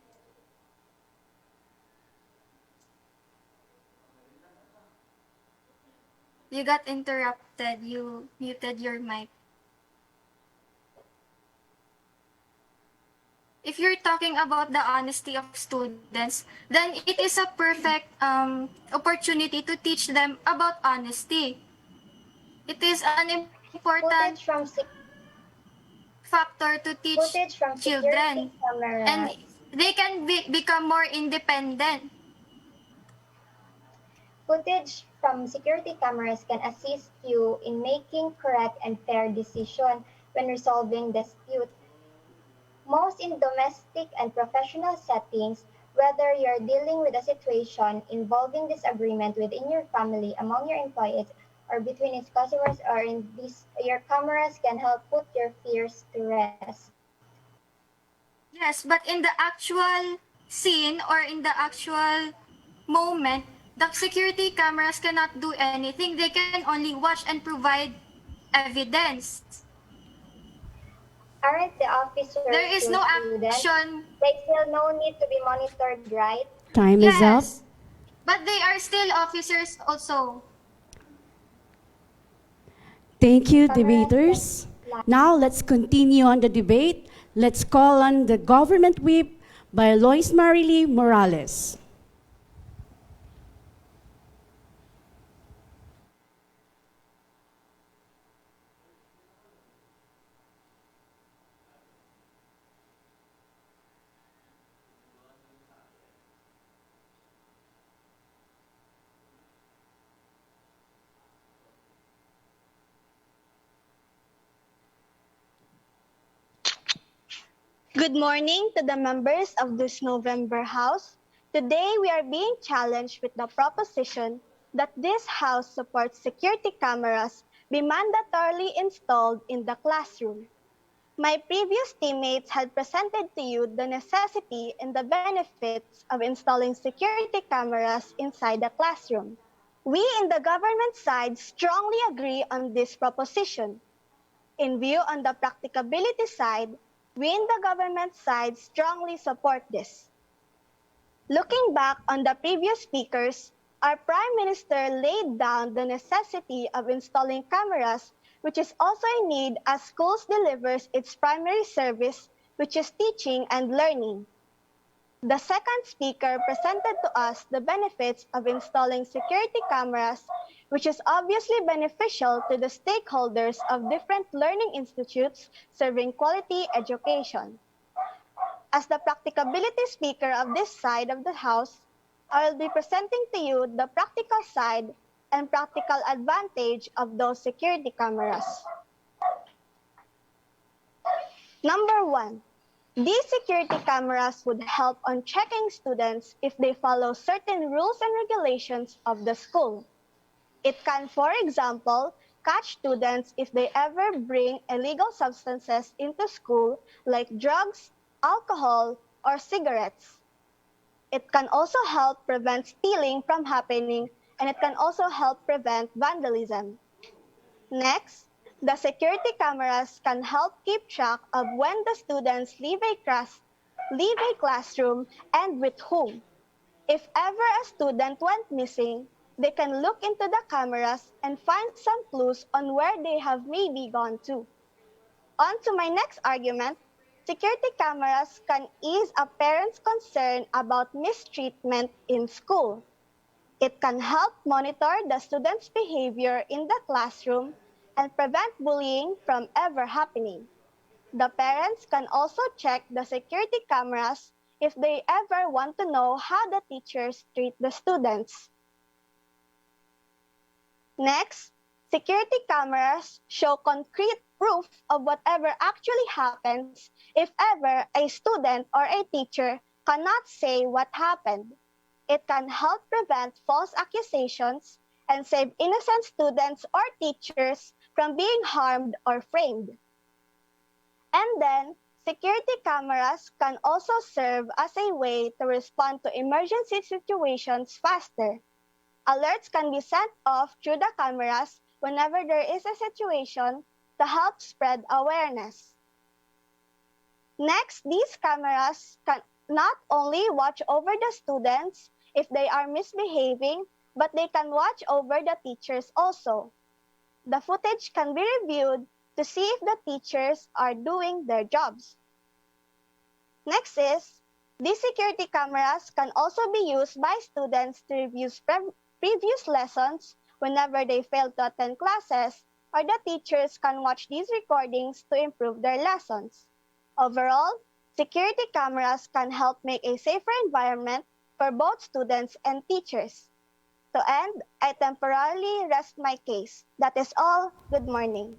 You got interrupted. You muted your mic. If you're talking about the honesty of students, then it is a perfect opportunity to teach them about honesty. It is an important Footage from factor to teach footage from children, security and cameras. they can become more independent. Footage from security cameras can assist you in making correct and fair decisions when resolving disputes. Most in domestic and professional settings, whether you're dealing with a situation involving disagreement within your family, among your employees, or between its customers, or in this, your cameras can help put your fears to rest. Yes, but in the actual scene or in the actual moment, the security cameras cannot do anything. They can only watch and provide evidence. Aren't the officers There is still no students? action. They still no need to be monitored, right? Time is up. Yes, but they are still officers also. Thank you, Cameras can debaters. flash. Now let's continue on the debate. Let's call on the government whip by Lois Marily Morales. Good morning to the members of this November House. Today we are being challenged with the proposition that this House supports security cameras be mandatorily installed in the classroom. My previous teammates had presented to you the necessity and the benefits of installing security cameras inside the classroom. We in the government side strongly agree on this proposition. In view on the practicability side, we in the government side strongly support this. Looking back on the previous speakers, our Prime Minister laid down the necessity of installing cameras, which is also a need as schools delivers its primary service, which is teaching and learning. The second speaker presented to us the benefits of installing security cameras, which is obviously beneficial to the stakeholders of different learning institutes serving quality education. As the practicability speaker of this side of the House, I will be presenting to you the practical side and practical advantage of those security cameras. Number 1. These security cameras would help on checking students if they follow certain rules and regulations of the school. It can, for example, catch students if they ever bring illegal substances into school like drugs, alcohol, or cigarettes. It can also help prevent stealing from happening, and it can also help prevent vandalism. Next, the security cameras can help keep track of when the students leave a classroom and with whom. If ever a student went missing, they can look into the cameras and find some clues on where they have maybe gone to. On to my next argument, security cameras can ease a parent's concern about mistreatment in school. It can help monitor the student's behavior in the classroom and prevent bullying from ever happening. The parents can also check the security cameras if they ever want to know how the teachers treat the students. Next, security cameras show concrete proof of whatever actually happens if ever a student or a teacher cannot say what happened. It can help prevent false accusations and save innocent students or teachers from being harmed or framed. And then, security cameras can also serve as a way to respond to emergency situations faster. Alerts can be sent off through the cameras whenever there is a situation to help spread awareness. Next, these cameras can not only watch over the students if they are misbehaving, but they can watch over the teachers also. The footage can be reviewed to see if the teachers are doing their jobs. Next is, these security cameras can also be used by students to review previous lessons whenever they fail to attend classes, or the teachers can watch these recordings to improve their lessons. Overall, security cameras can help make a safer environment for both students and teachers. To end, I temporarily rest my case. That is all. Good morning.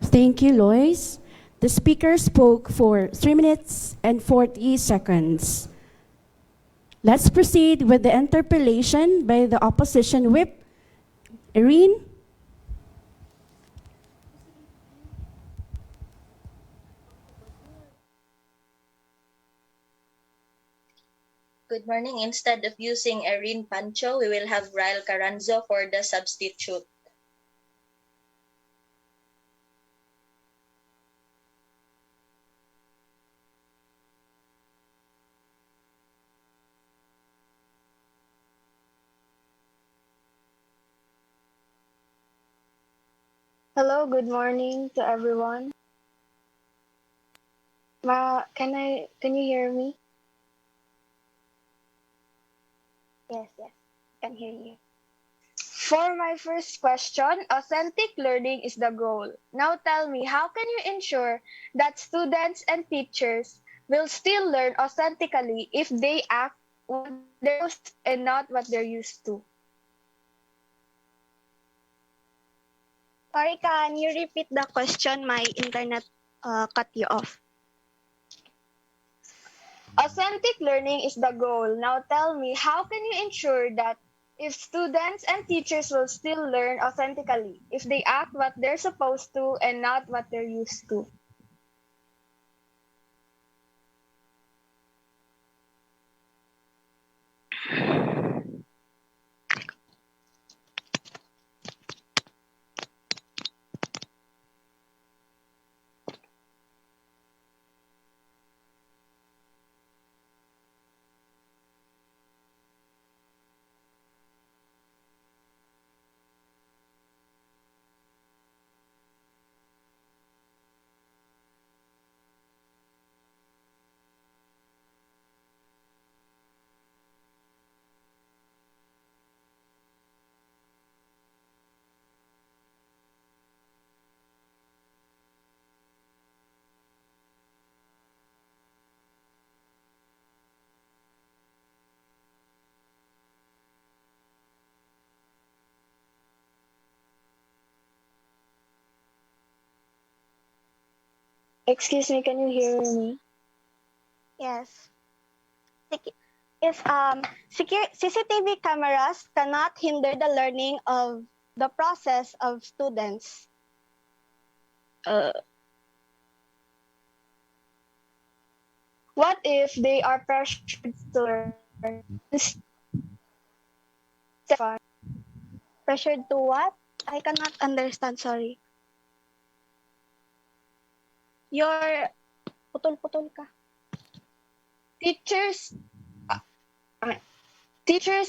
Thank you, Lois. The speaker spoke for 3 minutes and 40 seconds. Let's proceed with the interpellation by the opposition whip. Irene? Good morning. Instead of using Erin Pancho, we will have Ryle Caranzo for the substitute. Hello, good morning to everyone. Can you hear me? Yes, I can hear you. For my first question, authentic learning is the goal. Now tell me, how can you ensure that students and teachers will still learn authentically if they act what they're used to and not what they're used to? Sorry, can you repeat the question? My internet cut you off. Authentic learning is the goal. Now tell me, how can you ensure that if students and teachers will still learn authentically if they act what they're supposed to and not what they're used to? Excuse me, can you hear me? Yes. If CCTV cameras cannot hinder the learning of the process of students. What if they are pressured to learn? Pressured to what? I cannot understand, sorry. Your putol-putol ka. Teachers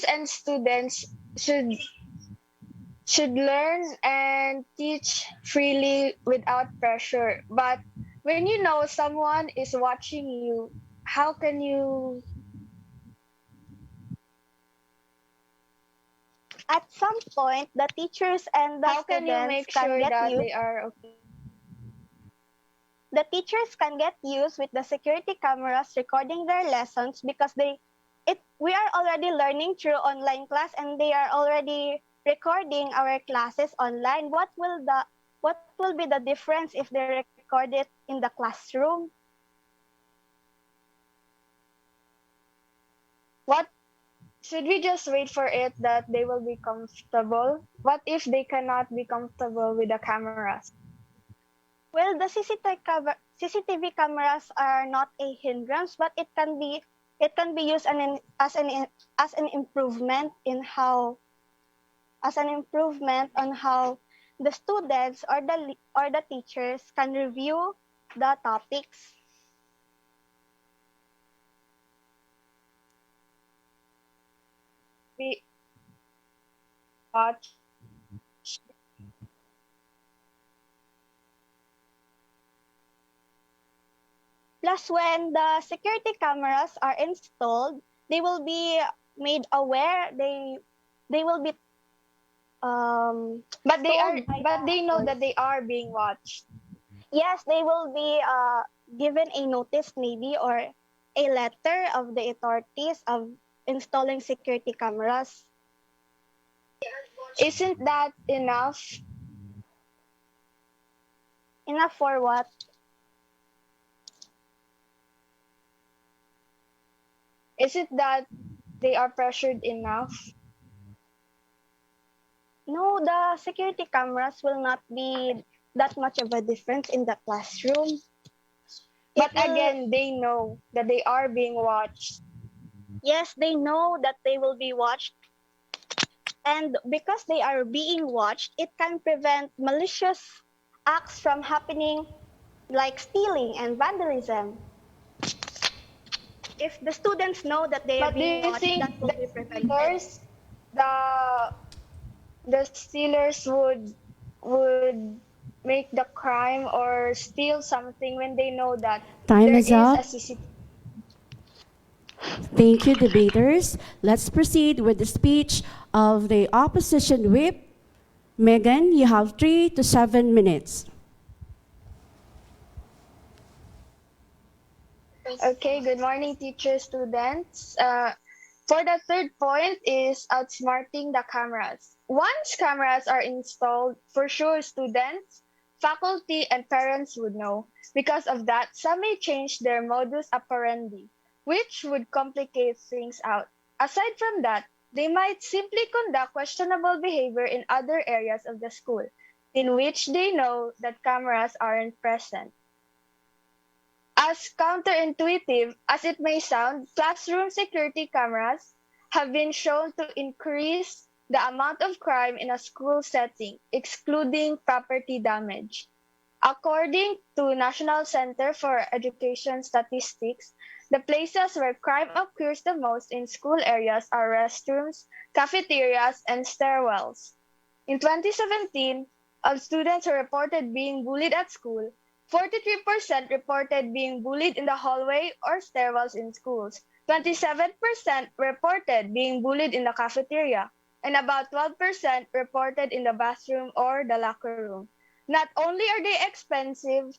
and students should learn and teach freely without pressure. But when you know someone is watching you, how can you? At some point, the teachers and the How can you students make can sure get that used. they are okay? The teachers can get used with the security cameras recording their lessons because we are already learning through online class and they are already recording our classes online. What will be the difference if they record it in the classroom? What should we just wait for it that they will be comfortable? What if they cannot be comfortable with the cameras? Well, the CCTV cameras are not a hindrance, but it can be used as an improvement in how as an improvement on how the students or the teachers can review the topics. We watch. Plus, when the security cameras are installed, they will be made aware. They will be But told by they know the that they are being watched. yes, they will be given a notice maybe or a letter of the authorities of installing security cameras. Isn't that enough? Enough for what? Isn't that they are pressured enough? No, the security cameras will not be that much of a difference in the classroom. But again, they know that they are being watched. Yes, they know that they will be watched. And because they are being watched, it can prevent malicious acts from happening, like stealing and vandalism. If the students know that they are But do being you watched, think that will the be prevented. stealers, the stealers would make the crime or steal something when they know that Time there is is up. a CCTV? Thank you, debaters. Let's proceed with the speech of the opposition whip. Megan, you have 3 to 7 minutes. Okay, good morning, teachers, students. For the third point is outsmarting the cameras. Once cameras are installed, for sure students, faculty, and parents would know. Because of that, some may change their modus operandi, which would complicate things out. Aside from that, they might simply conduct questionable behavior in other areas of the school, in which they know that cameras aren't present. As counterintuitive as it may sound, classroom security cameras have been shown to increase the amount of crime in a school setting, excluding property damage. According to National Center for Education Statistics, the places where crime occurs the most in school areas are restrooms, cafeterias, and stairwells. In 2017, of students who reported being bullied at school, 43% reported being bullied in the hallway or stairwells in schools. 27% reported being bullied in the cafeteria, and about 12% reported in the bathroom or the locker room. Not only are they expensive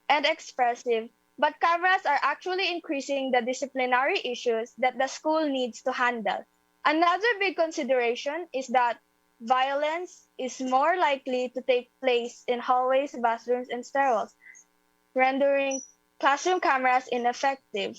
and expressive, but cameras are actually increasing the disciplinary issues that the school needs to handle. Another big consideration is that violence is more likely to take place in hallways, bathrooms, and stairwells, rendering classroom cameras ineffective.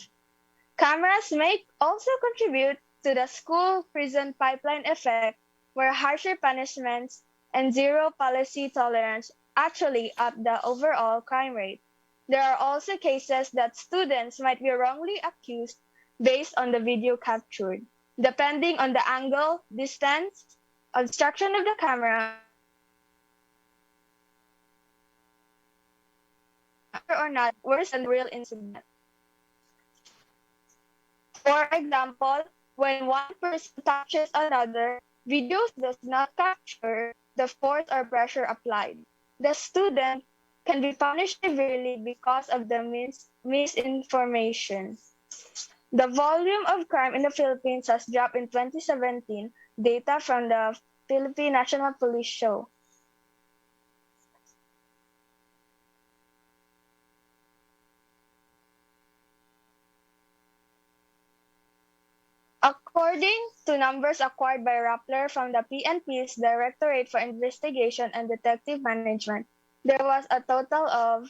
Cameras may also contribute to the school prison pipeline effect, where harsher punishments and zero policy tolerance actually up the overall crime rate. There are also cases that students might be wrongly accused based on the video captured. Depending on the angle, distance, obstruction of the camera, or not worse than the real incident. For example, when one person touches another, videos does not capture the force or pressure applied. The student can be punished severely because of the misinformation. The volume of crime in the Philippines has dropped in 2017, data from the Philippine National Police show. According to numbers acquired by Rappler from the PNP's Directorate for Investigation and Detective Management, there was a total of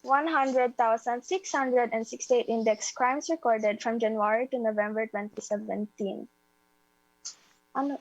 100,668 index crimes recorded from January to November 2017. Ano?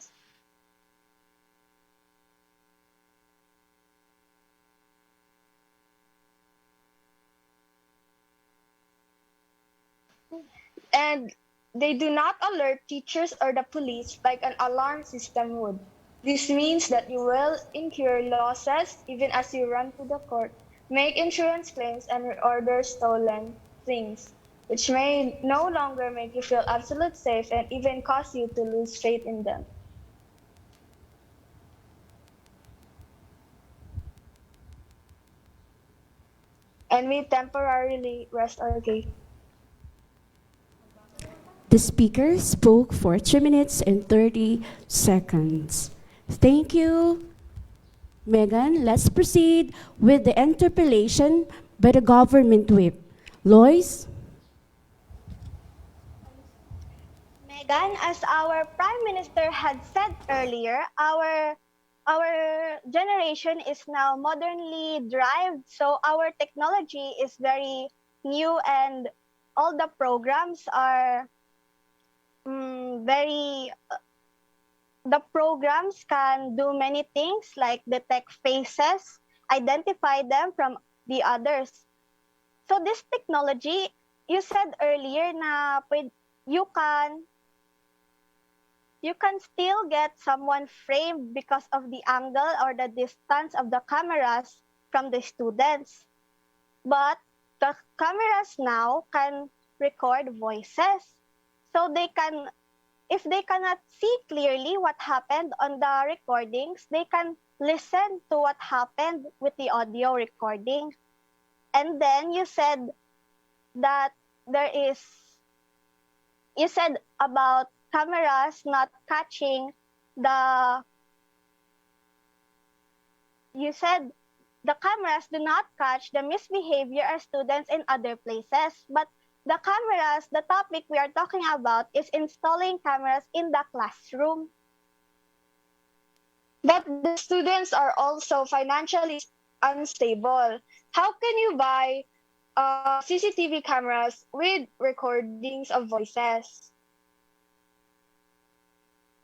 And they do not alert teachers or the police like an alarm system would. This means that you will incur losses even as you run to the court, make insurance claims, and reorder stolen things, which may no longer make you feel absolutely safe and even cause you to lose faith in them. And we temporarily rest our case. The speaker spoke for 3 minutes and 30 seconds. Thank you, Megan. Let's proceed with the interpellation by the government whip. Lois? Megan, as our Prime Minister had said earlier, our generation is now modernly derived, so our technology is very new and all the programs are the programs can do many things like detect faces, identify them from the others. So this technology, you said earlier na you can still get someone framed because of the angle or the distance of the cameras from the students. But the cameras now can record voices. So if they cannot see clearly what happened on the recordings, they can listen to what happened with the audio recording. And then you said that you said about cameras not catching you said the cameras do not catch the misbehavior of students in other places, but the cameras, the topic we are talking about is installing cameras in the classroom. But the students are also financially unstable. How can you buy CCTV cameras with recordings of voices?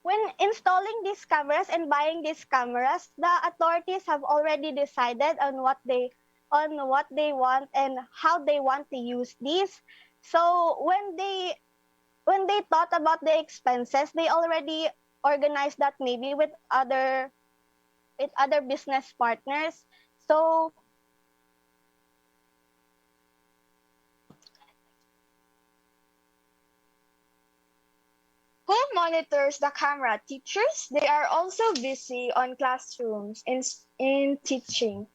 When installing these cameras and buying these cameras, the authorities have already decided on what they want and how they want to use these. So when they thought about the expenses, they already organized that maybe with other business partners. So who monitors the camera? Teachers? They are also busy on classrooms in teaching.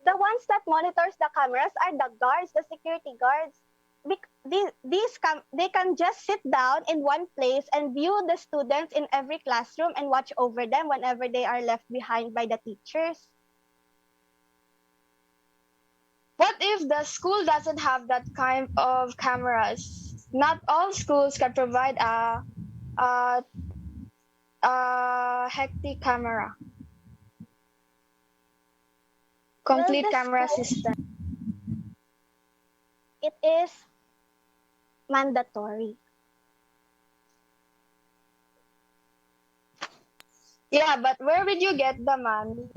The ones that monitors the cameras are the guards, the security guards. They can just sit down in one place and view the students in every classroom and watch over them whenever they are left behind by the teachers. What if the school doesn't have that kind of cameras? Not all schools can provide a hectic camera, complete camera system. It is mandatory. Yeah, but where would you get the money?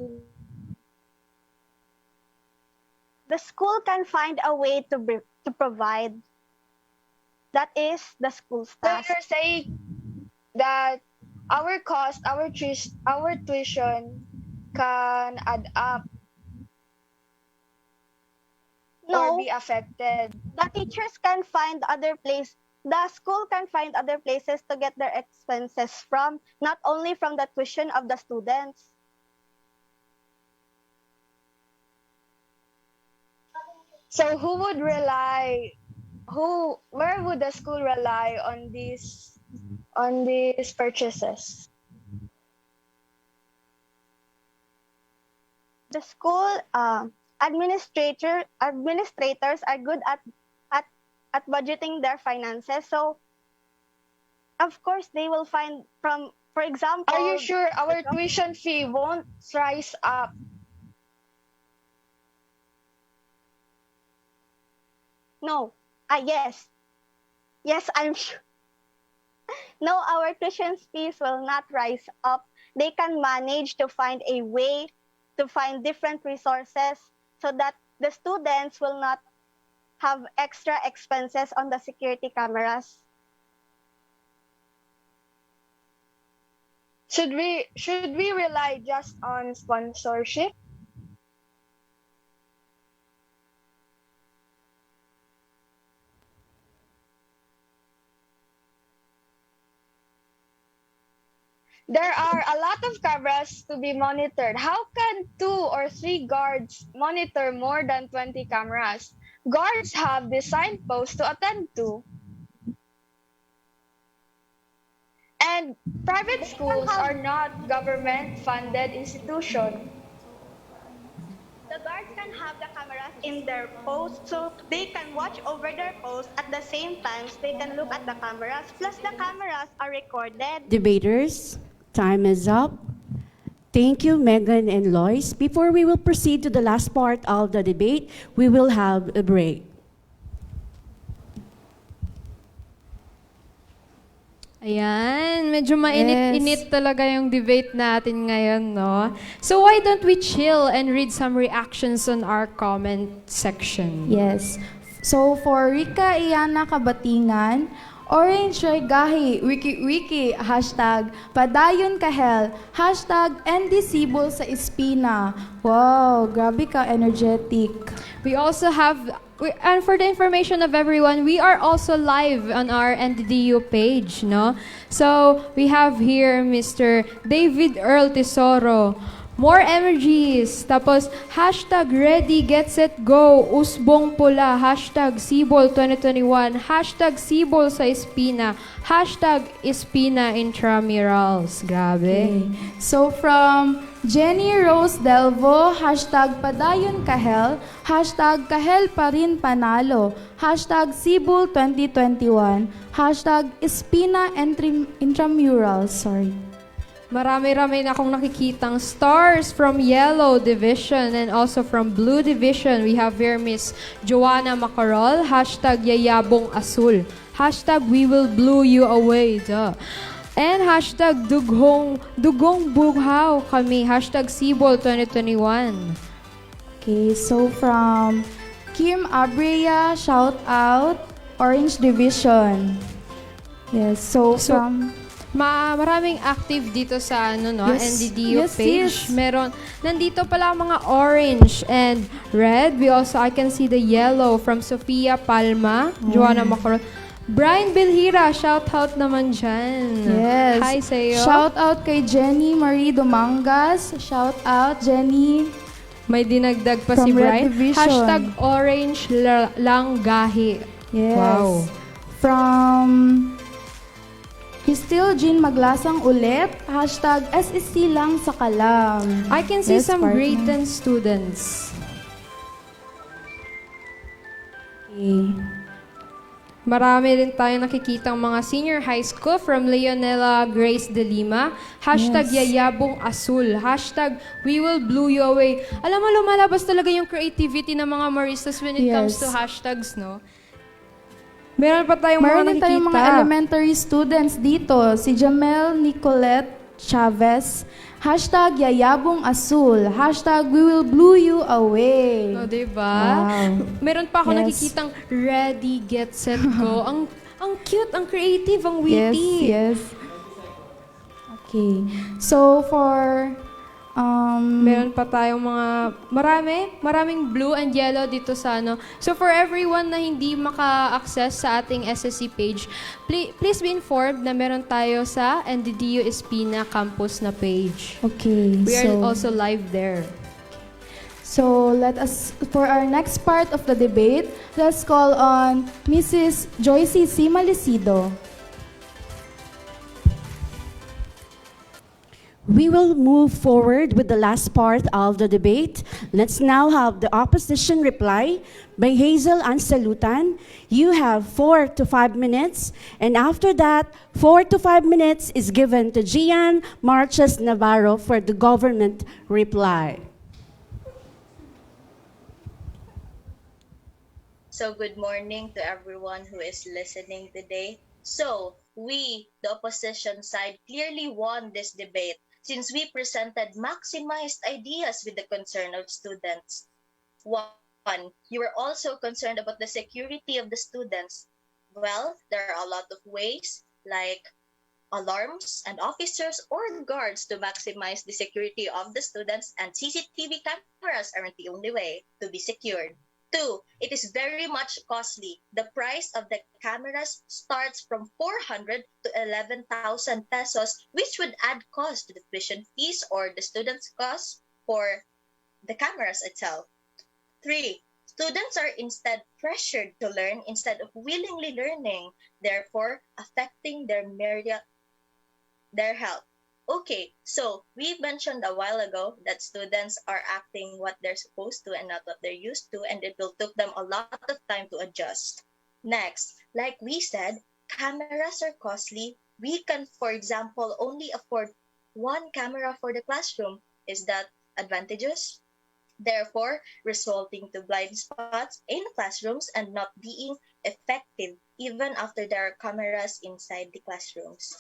The school can find a way to provide. That is the school's task. So you're saying that our cost, our tuition can add up or be affected. The teachers can find other place. The school can find other places to get their expenses from, not only from the tuition of the students. So where would the school rely on these purchases? The school administrators are good at budgeting their finances. So of course they will find from, for example. Are you sure our tuition fee won't rise up? No. Yes. Yes, I'm sure. No, our tuition fees will not rise up. They can manage to find a way to find different resources so that the students will not have extra expenses on the security cameras. Should we rely just on sponsorship? There are a lot of cameras to be monitored. How can 2 or 3 guards monitor more than 20 cameras? Guards have design posts to attend to. And private They can schools have are not government-funded institutions. the guards can have the cameras in their post so they can watch over their post at the same times they can look at the cameras plus the cameras are recorded. Debaters, time is up. Thank you, Megan and Lois. Before we will proceed to the last part of the debate, we will have a break. Ayan, medyo mainit-init talaga yung debate natin ngayon, no? So why don't we chill and read some reactions on our comment section? Yes. So for Rika Iyana Kabatingan, Orange Ray Gahi, Wiki, hashtag Padayon Kahel, hashtag ND Sibol sa Espina. Wow, grabe ka energetic. We also have, and for the information of everyone, we are also live on our NDDU page, no? So, we have here Mr. David Earl Tesoro. More emojis. Tapos, hashtag ready, get set, go. Usbong pula. Hashtag Sibol 2021. Hashtag Sibol sa Espina. Hashtag Espina intramurals. Grabe. Okay. So from Jenny Rose Delvo, hashtag Padayon Kahel, hashtag Kahel pa rin panalo, hashtag Sibol 2021, hashtag Espina intramurals. Sorry. Marami-rami na akong nakikitang stars from Yellow Division and also from Blue Division. We have here Miss Joanna Macarol, hashtag Yayabong Asul, hashtag We Will Blue You Away, duh. And hashtag Dugong Bughaw kami, hashtag Sibol 2021. Okay, so from Kim Abrea, shout out, Orange Division. Yes, so from... Maraming active dito sa NDDU Yes, page. yes. Meron, nandito pala mga orange and red. I can see the yellow from Sofia Palma, Joanna Macaron. Brian Bilhira, shout out naman dyan. Yes. Hi sa'yo. Shout out kay Jenny Marie Domangas. Shout out, Jenny. May dinagdag pa From si Red Brian. Division. Hashtag orange lang gahi. Yes. Wow. From Still Jean Maglasang ulit, hashtag SSC lang sa kalam. I can see Yes, some partner. grade 10 students. Okay. Marami rin tayong nakikitang mga senior high school from Leonela Grace de Lima. Hashtag Yayabong Asul. Hashtag We Will Blue You Away. Alam mo, lumalabas talaga yung creativity ng mga Maristas when it comes to hashtags, no? Meron pa tayong Meron mga din nakikita. tayong mga elementary students dito. Si Jamel Nicolette Chavez, hashtag Yayabong Asul, hashtag We Will Blue You Away. O, diba? Wow. Meron pa ako Yes. nakikitang ready, get, set, go. ang cute, ang creative, ang witty. Yes, yes. Okay. So, for... Meron pa tayong mga maraming blue and yellow dito sa ano. So for everyone na hindi maka-access sa ating SSC page, please be informed na meron tayo sa NDDU Espina campus na page. Okay. We are also live there. So let us, for our next part of the debate, let's call on Mrs. Joycey C. Malisido. We will move forward with the last part of the debate. Let's now have the opposition reply by Hazel Ansalutan. You have 4 to 5 minutes, and after that, 4 to 5 minutes is given to Gian Marches Navarro for the government reply. So good morning to everyone who is listening today. So we, the opposition side, clearly won this debate since we presented maximized ideas with the concern of students. One, you were also concerned about the security of the students. Well, there are a lot of ways, like alarms, and officers or guards to maximize the security of the students, and CCTV cameras aren't the only way to be secured. Two, it is very much costly. The price of the cameras starts from 400 to 11,000 pesos, which would add cost to the tuition fees or the students' cost for the cameras itself. Three, students are instead pressured to learn instead of willingly learning, therefore affecting their health. Okay, so we mentioned a while ago that students are acting what they're supposed to and not what they're used to, and it will take them a lot of time to adjust. Next, like we said, cameras are costly. We can, for example, only afford one camera for the classroom. Is that advantageous? Therefore, resulting to blind spots in classrooms and not being effective even after there are cameras inside the classrooms.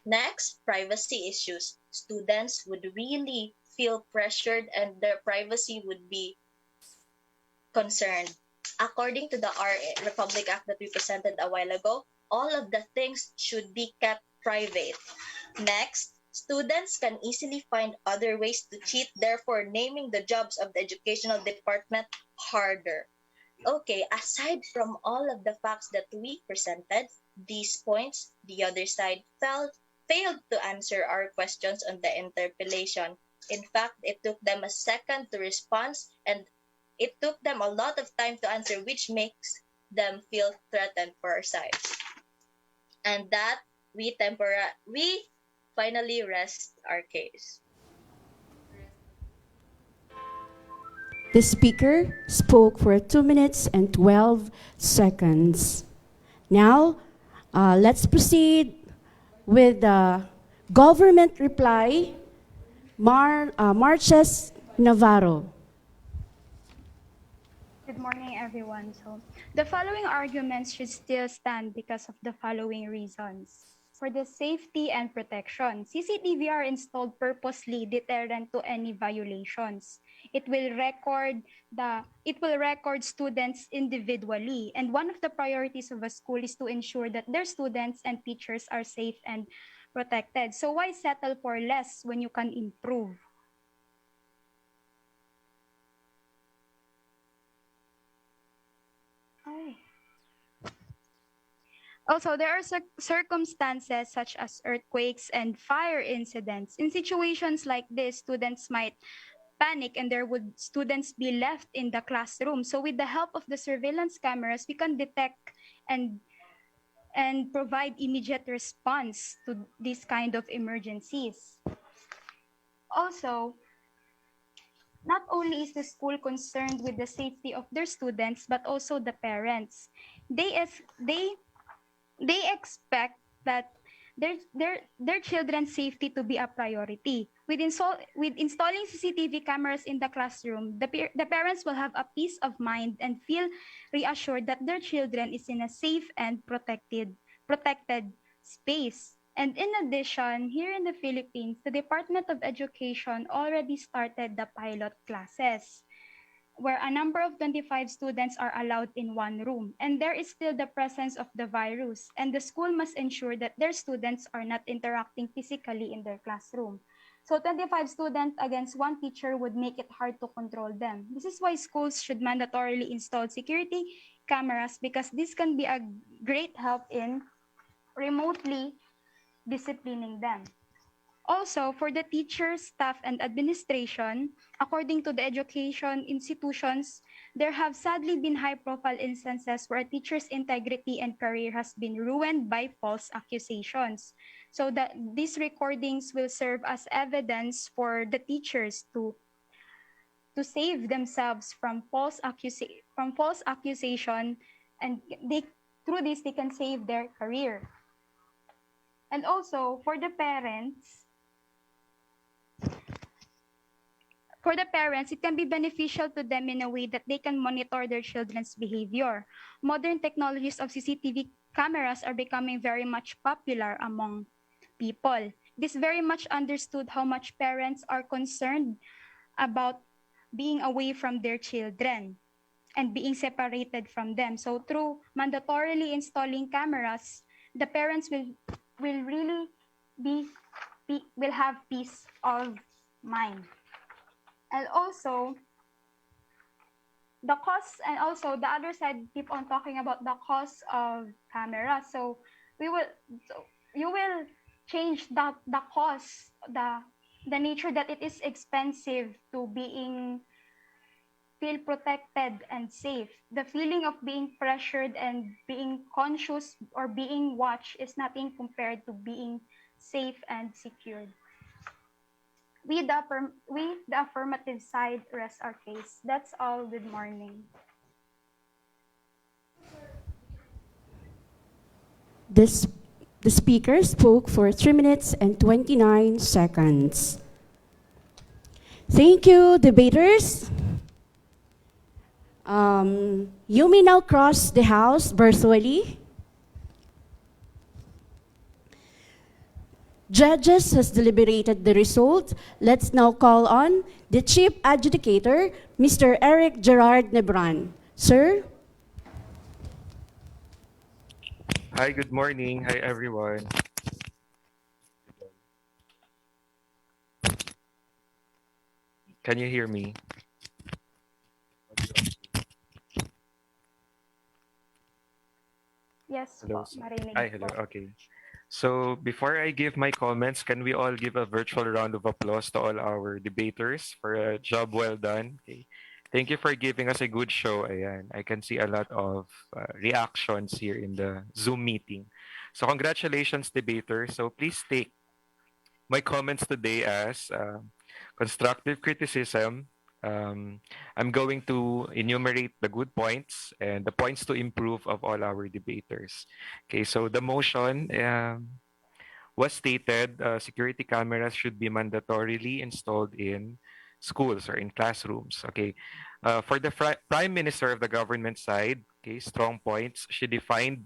Next, privacy issues. Students would really feel pressured and their privacy would be concerned. According to the Republic Act that we presented a while ago, all of the things should be kept private. Next, students can easily find other ways to cheat, therefore naming the jobs of the educational department harder. Okay, aside from all of the facts that we presented, these points, the other side failed to answer our questions on the interpellation. In fact, it took them a second to respond, and it took them a lot of time to answer, which makes them feel threatened for our side. And that we finally rest our case. The speaker spoke for 2 minutes and 12 seconds. Now, let's proceed with the government reply. Marches Navarro. Good morning, everyone. So, the following arguments should still stand because of the following reasons. For the safety and protection, CCTV are installed purposely deterrent to any violations. It will record students individually, and one of the priorities of a school is to ensure that their students and teachers are safe and protected. So why settle for less when you can improve? Also, there are circumstances such as earthquakes and fire incidents. In situations like this, students might panic and students be left in the classroom. So with the help of the surveillance cameras, we can detect and provide immediate response to this kind of emergencies. Also, not only is the school concerned with the safety of their students, but also the parents. They expect that their children's safety to be a priority. With installing CCTV cameras in the classroom, the parents will have a peace of mind and feel reassured that their children is in a safe and protected space. And in addition, here in the Philippines, the Department of Education already started the pilot classes, where a number of 25 students are allowed in one room, and there is still the presence of the virus, and the school must ensure that their students are not interacting physically in their classroom. So 25 students against one teacher would make it hard to control them. This is why schools should mandatorily install security cameras, because this can be a great help in remotely disciplining them. Also, for the teachers, staff, and administration, according to the education institutions, there have sadly been high-profile instances where a teacher's integrity and career has been ruined by false accusations. So that these recordings will serve as evidence for the teachers to save themselves from false accusation, and through this they can save their career. And also, for the parents, it can be beneficial to them in a way that they can monitor their children's behavior. Modern technologies of CCTV cameras are becoming very much popular among people. It is very much understood how much parents are concerned about being away from their children and being separated from them. So through mandatorily installing cameras, the parents will will really will have peace of mind. And also the cost, and also the other side keep on talking about the cost of camera. So we will so you will change the cost, the nature that it is expensive to being feel protected and safe. The feeling of being pressured and being conscious or being watched is nothing compared to being safe and secured. We, the affirmative side, rest our case. That's all. Good morning. This, the speaker spoke for 3 minutes and 29 seconds. Thank you, debaters. You may now cross the house virtually. Judges has deliberated the result. Let's now call on the Chief Adjudicator, Mr. Eric Gerard Nebran. Sir? Hi, good morning. Hi, everyone. Can you hear me? Yes Hello. po, marinig Hi, po. hello. Okay. So before I give my comments, can we all give a virtual round of applause to all our debaters for a job well done? Okay. Thank you for giving us a good show. Ayan. I can see a lot of reactions here in the Zoom meeting. So congratulations, debaters. So please take my comments today as constructive criticism. I'm going to enumerate the good points and the points to improve of all our debaters. Okay, so the motion was stated security cameras should be mandatorily installed in schools or in classrooms. Okay, for the Prime Minister of the government side, okay, strong points. She defined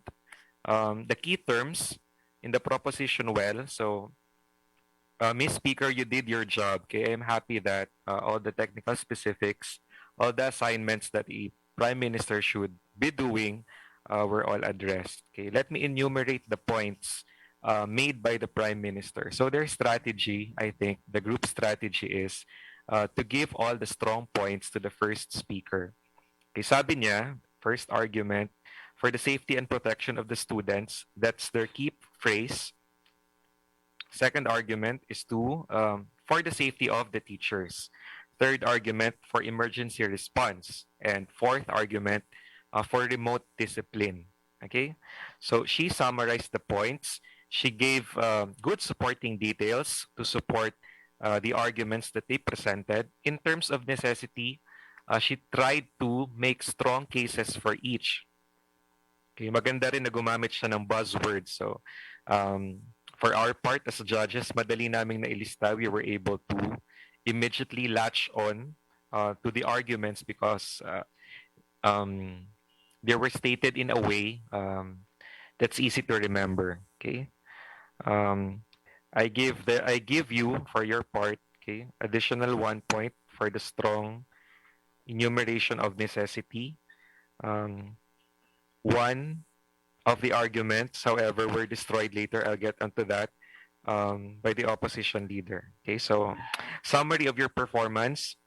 the key terms in the proposition well. So Miss Speaker, you did your job. Okay, I'm happy that all the technical specifics, all the assignments that the Prime Minister should be doing were all addressed. Okay, let me enumerate the points made by the Prime Minister. So their strategy, I think, the group strategy is to give all the strong points to the first speaker. Okay, sabi niya, first argument, for the safety and protection of the students, that's their key phrase. Second argument is for the safety of the teachers. Third argument, for emergency response. And fourth argument, for remote discipline. Okay, so she summarized the points. She gave good supporting details to support the arguments that they presented. In terms of necessity, she tried to make strong cases for each. Okay, maganda rin na gumamit siya ng buzzwords. So, for our part as judges, madali naming nailista. We were able to immediately latch on to the arguments because they were stated in a way that's easy to remember. Okay, I give you for your part. Okay, additional 1 point for the strong enumeration of necessity. One of the arguments, however, were destroyed later. I'll get onto that by the opposition leader. Okay, so summary of your performance.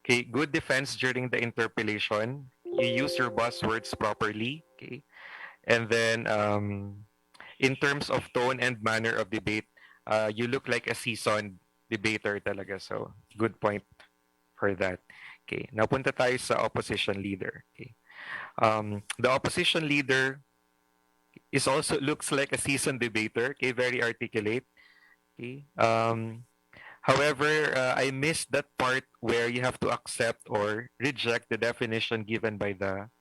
Okay, good defense during the interpellation. You use your buzzwords properly. Okay, and then in terms of tone and manner of debate, you look like a seasoned debater talaga. So good point for that. Okay, napunta tayo sa opposition leader. Okay. The opposition leader is also looks like a seasoned debater, okay, very articulate. Okay. However, I missed that part where you have to accept or reject the definition given by the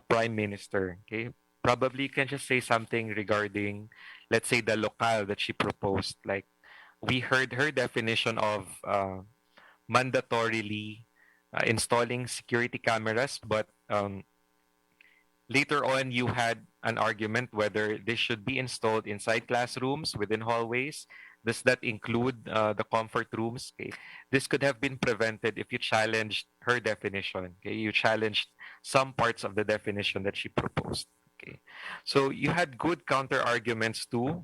Prime Minister. Okay. Probably you can just say something regarding, let's say, the locale that she proposed. Like, we heard her definition of mandatorily installing security cameras, but later on, you had an argument whether this should be installed inside classrooms, within hallways. Does that include the comfort rooms? Okay. This could have been prevented if you challenged her definition. Okay. You challenged some parts of the definition that she proposed. Okay. So you had good counter arguments too.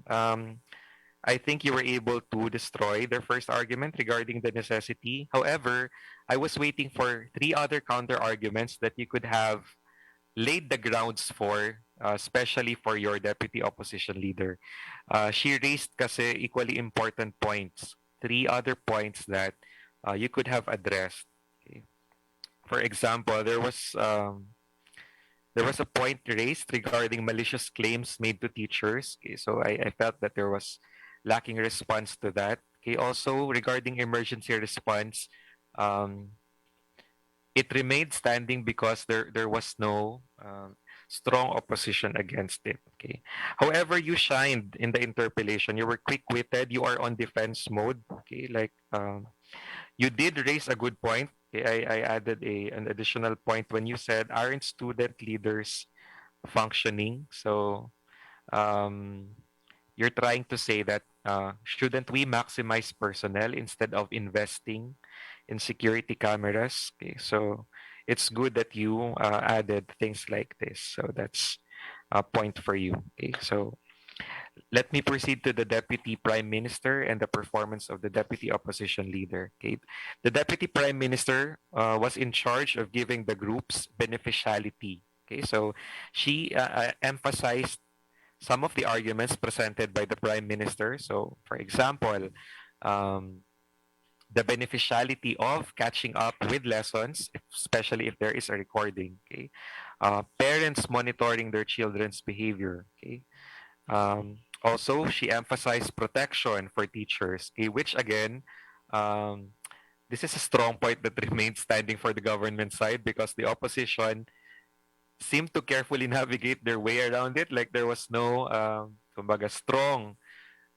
I think you were able to destroy their first argument regarding the necessity. However, I was waiting for three other counter arguments that you could have laid the grounds for, especially for your deputy opposition leader. She raised kasi equally important points, three other points that you could have addressed. Okay. For example, there was a point raised regarding malicious claims made to teachers. Okay, so I felt that there was lacking response to that. Okay, also regarding emergency response, um, it remained standing because there was no strong opposition against it. Okay. However, you shined in the interpellation. You were quick-witted. You are on defense mode. Okay, like you did raise a good point. Okay, I added an additional point when you said, aren't student leaders functioning? So um, you're trying to say that shouldn't we maximize personnel instead of investing in security cameras? Okay, so it's good that you added things like this. So that's a point for you. Okay, so let me proceed to the Deputy Prime Minister and the performance of the Deputy Opposition Leader. Okay. The Deputy Prime Minister was in charge of giving the groups beneficiality. Okay, so she emphasized some of the arguments presented by the Prime Minister. So, for example, um, the beneficiality of catching up with lessons, especially if there is a recording. Okay, parents monitoring their children's behavior. Okay, also, she emphasized protection for teachers, okay, which again, um, this is a strong point that remains standing for the government side because the opposition seemed to carefully navigate their way around it. Like there was no, kumbaga, strong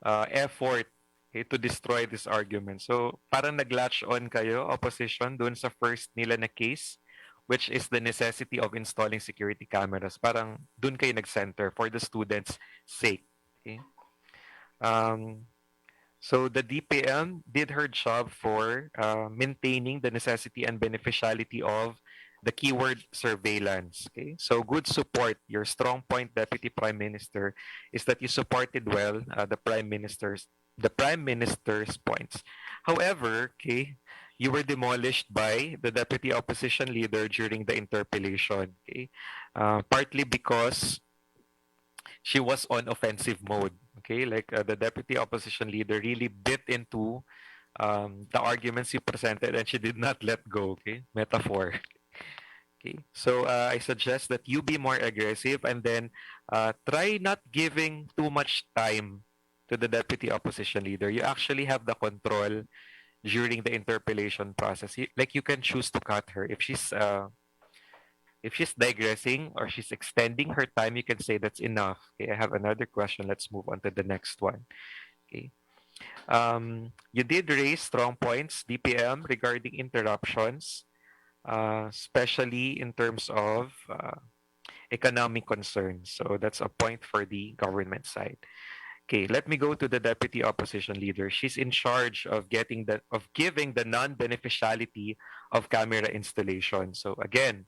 effort okay, to destroy this argument. So parang nag-latch on kayo, opposition, dun sa first nila na case, which is the necessity of installing security cameras. Parang dun kayo nag-center for the students' sake. Okay? Um, so the DPM did her job for maintaining the necessity and beneficiality of the keyword surveillance. Okay, so good support. Your strong point, Deputy Prime Minister, is that you supported well the Prime Minister's points. However, okay, you were demolished by the Deputy Opposition Leader during the interpellation. Okay, partly because she was on offensive mode. Okay, like the deputy opposition leader really bit into the arguments you presented and she did not let go. Okay, metaphor. Okay, so I suggest that you be more aggressive and then try not giving too much time to the deputy opposition leader. You actually have the control during the interpellation process. Like you can choose to cut her if she's digressing or she's extending her time, you can say that's enough. Okay, I have another question. Let's move on to the next one. Okay. You did raise strong points, DPM, regarding interruptions, especially in terms of economic concerns. So that's a point for the government side. Okay, let me go to the deputy opposition leader. She's in charge of giving the non-beneficiality of camera installation. So again,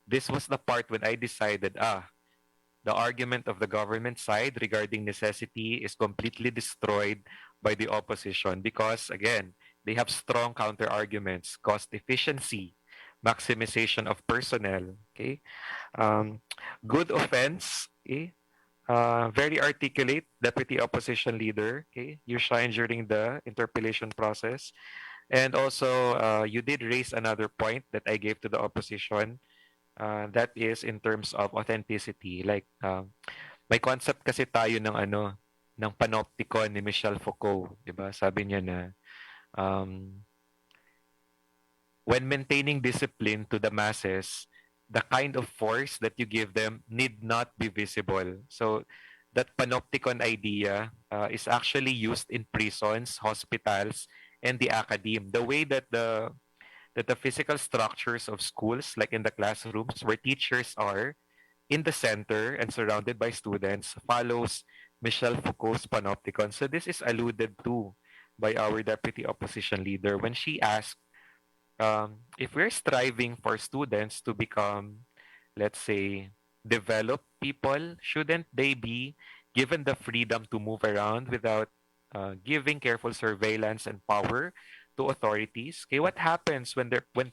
this was the part when I decided, the argument of the government side regarding necessity is completely destroyed by the opposition because again, they have strong counter arguments, cost efficiency, maximization of personnel. Okay, good offense. Okay, very articulate deputy opposition leader. Okay, you shine during the interpellation process, and also you did raise another point that I gave to the opposition. That is in terms of authenticity. Like may concept kasi tayo ng ng panopticon ni Michel Foucault, 'di ba? Sabi niya na um, when maintaining discipline to the masses, the kind of force that you give them need not be visible. So that panopticon idea is actually used in prisons, hospitals, and the academe. The way that the physical structures of schools, like in the classrooms where teachers are in the center and surrounded by students, follows Michel Foucault's panopticon. So this is alluded to by our deputy opposition leader when she asked if we're striving for students to become, let's say, developed people, shouldn't they be given the freedom to move around without giving careful surveillance and power to authorities? Okay, what happens when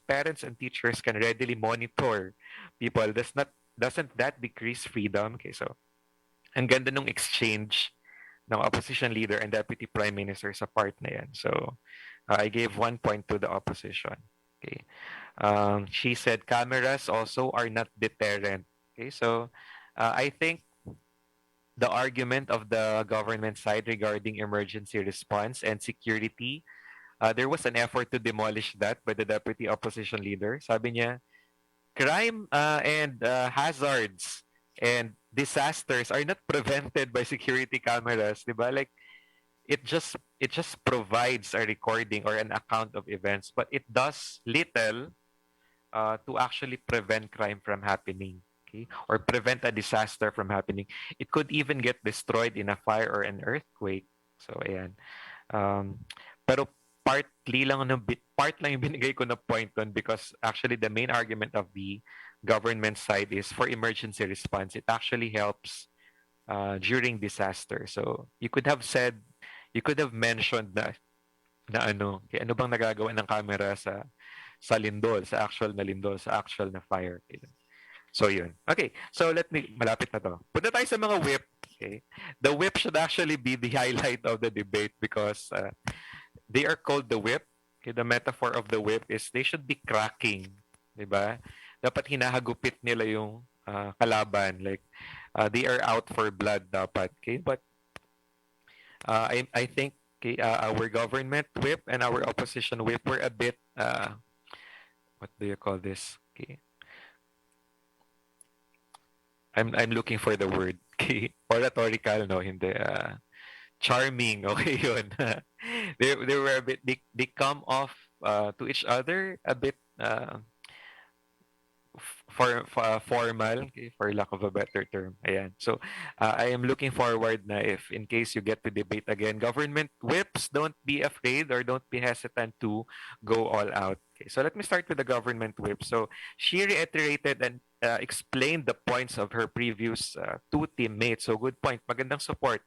parents and teachers can readily monitor people? Doesn't that decrease freedom? Okay, so ang ganda nung exchange ng opposition leader and deputy prime minister sa part na yan. So I gave 1 point to the opposition. Okay. She said cameras also are not deterrent. Okay, so I think the argument of the government side regarding emergency response and security, there was an effort to demolish that by the deputy opposition leader. Sabi niya, crime and hazards and disasters are not prevented by security cameras, di ba? Like it just provides a recording or an account of events, but it does little to actually prevent crime from happening, okay, or prevent a disaster from happening. It could even get destroyed in a fire or an earthquake. So ayan. Pero part lang yung binigay ko na point doon because actually the main argument of the government side is for emergency response. It actually helps during disaster. So you could have mentioned na ano, kaya ano bang nagagawa ng camera sa lindol, sa actual na lindol, sa actual na fire. Okay. So yun. Okay, so malapit na to. Punta tayo sa mga whip. Okay. The whip should actually be the highlight of the debate because they are called the whip. Okay, the metaphor of the whip is they should be cracking. Diba? Dapat hinahagupit nila yung kalaban. Like, they are out for blood dapat. Okay, but I think okay, our government whip and our opposition whip were a bit, what do you call this? Okay. I'm looking for the word. Okay. Oratorical, no? Hindi. Charming. Okay, yun. They were a bit, they come off to each other a bit formal, okay, for lack of a better term. Ayan. So, I am looking forward na if in case you get to debate again, government whips, don't be afraid or don't be hesitant to go all out. Okay, so let me start with the government whip. So, she reiterated and explained the points of her previous two teammates. So, good point. Magandang support.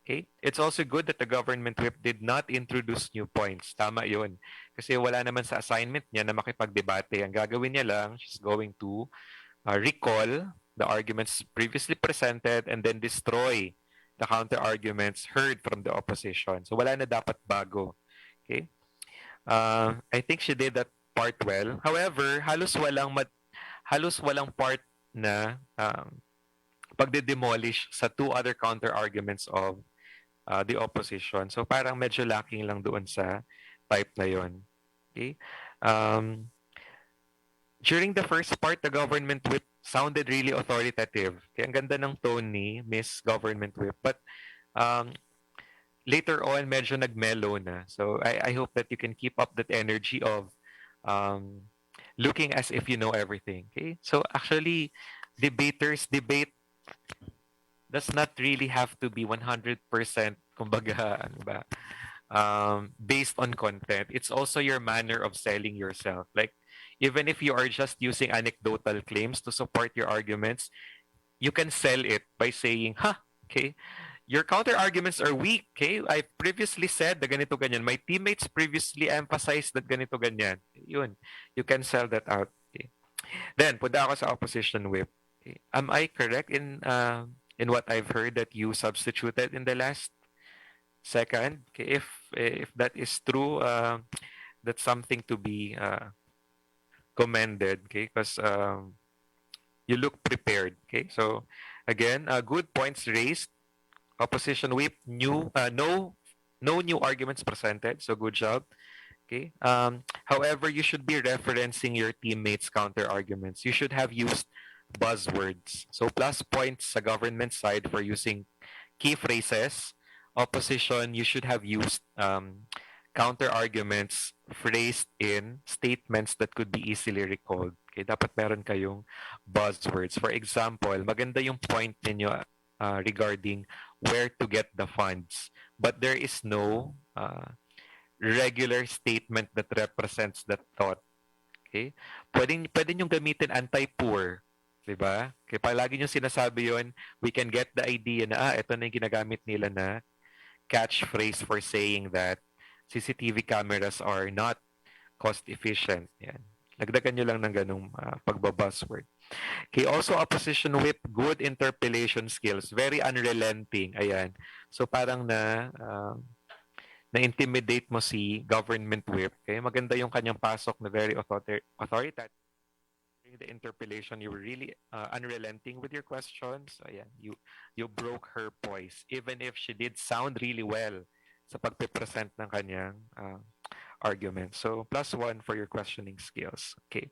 Okay? It's also good that the government whip did not introduce new points. Tama yun. Kasi wala naman sa assignment niya na makipagdebate. Ang gagawin niya lang, she's going to recall the arguments previously presented and then destroy the counter-arguments heard from the opposition. So wala na dapat bago. Okay? I think she did that part well. However, halos walang part na pagde-demolish sa two other counter-arguments of the opposition. So parang medyo lacking lang doon sa type na yon. Okay? During the first part, the government whip sounded really authoritative. Kaya ang ganda ng tone ni Miss Government Whip. But later on, medyo nag-mellow na. So I hope that you can keep up that energy of looking as if you know everything. Okay? So actually, debaters debate does not really have to be 100% kumbaga, ano ba, based on content. It's also your manner of selling yourself. Like, even if you are just using anecdotal claims to support your arguments, you can sell it by saying, okay, your counter arguments are weak, okay? I previously said na ganito ganyan. My teammates previously emphasized that ganito ganyan. Yun, you can sell that out. Okay? Then, punta ako sa opposition whip. Okay. Am I correct in what I've heard that you substituted in the last second? Okay, if that is true, that's something to be commended. Okay, because you look prepared. Okay, so again, good points raised. Opposition whip, no new arguments presented. So good job. Okay. However, you should be referencing your teammates' counter arguments. You should have used buzzwords. So plus points sa government side for using key phrases. Opposition, you should have used counter arguments phrased in statements that could be easily recalled. Okay, dapat meron kayong buzzwords. For example, maganda yung point ninyo regarding where to get the funds. But there is no regular statement that represents that thought. Okay? Pwede nyo gamitin anti-poor. Diba? Kaya palagi nyo sinasabi yon, we can get the idea na, ito na yung ginagamit nila na catchphrase for saying that CCTV cameras are not cost efficient. Yan. Lagdagan nyo lang ng ganung pagbabuzzword. Okay, also opposition whip, good interpellation skills, very unrelenting. Ayan. So parang na-intimidate mo si government whip. Okay, maganda yung kanyang pasok na very authoritative. During the interpellation, you were really unrelenting with your questions. Ayan, you broke her poise, even if she did sound really well sa pagpe-present ng kanyang argument. So +1 for your questioning skills. Okay.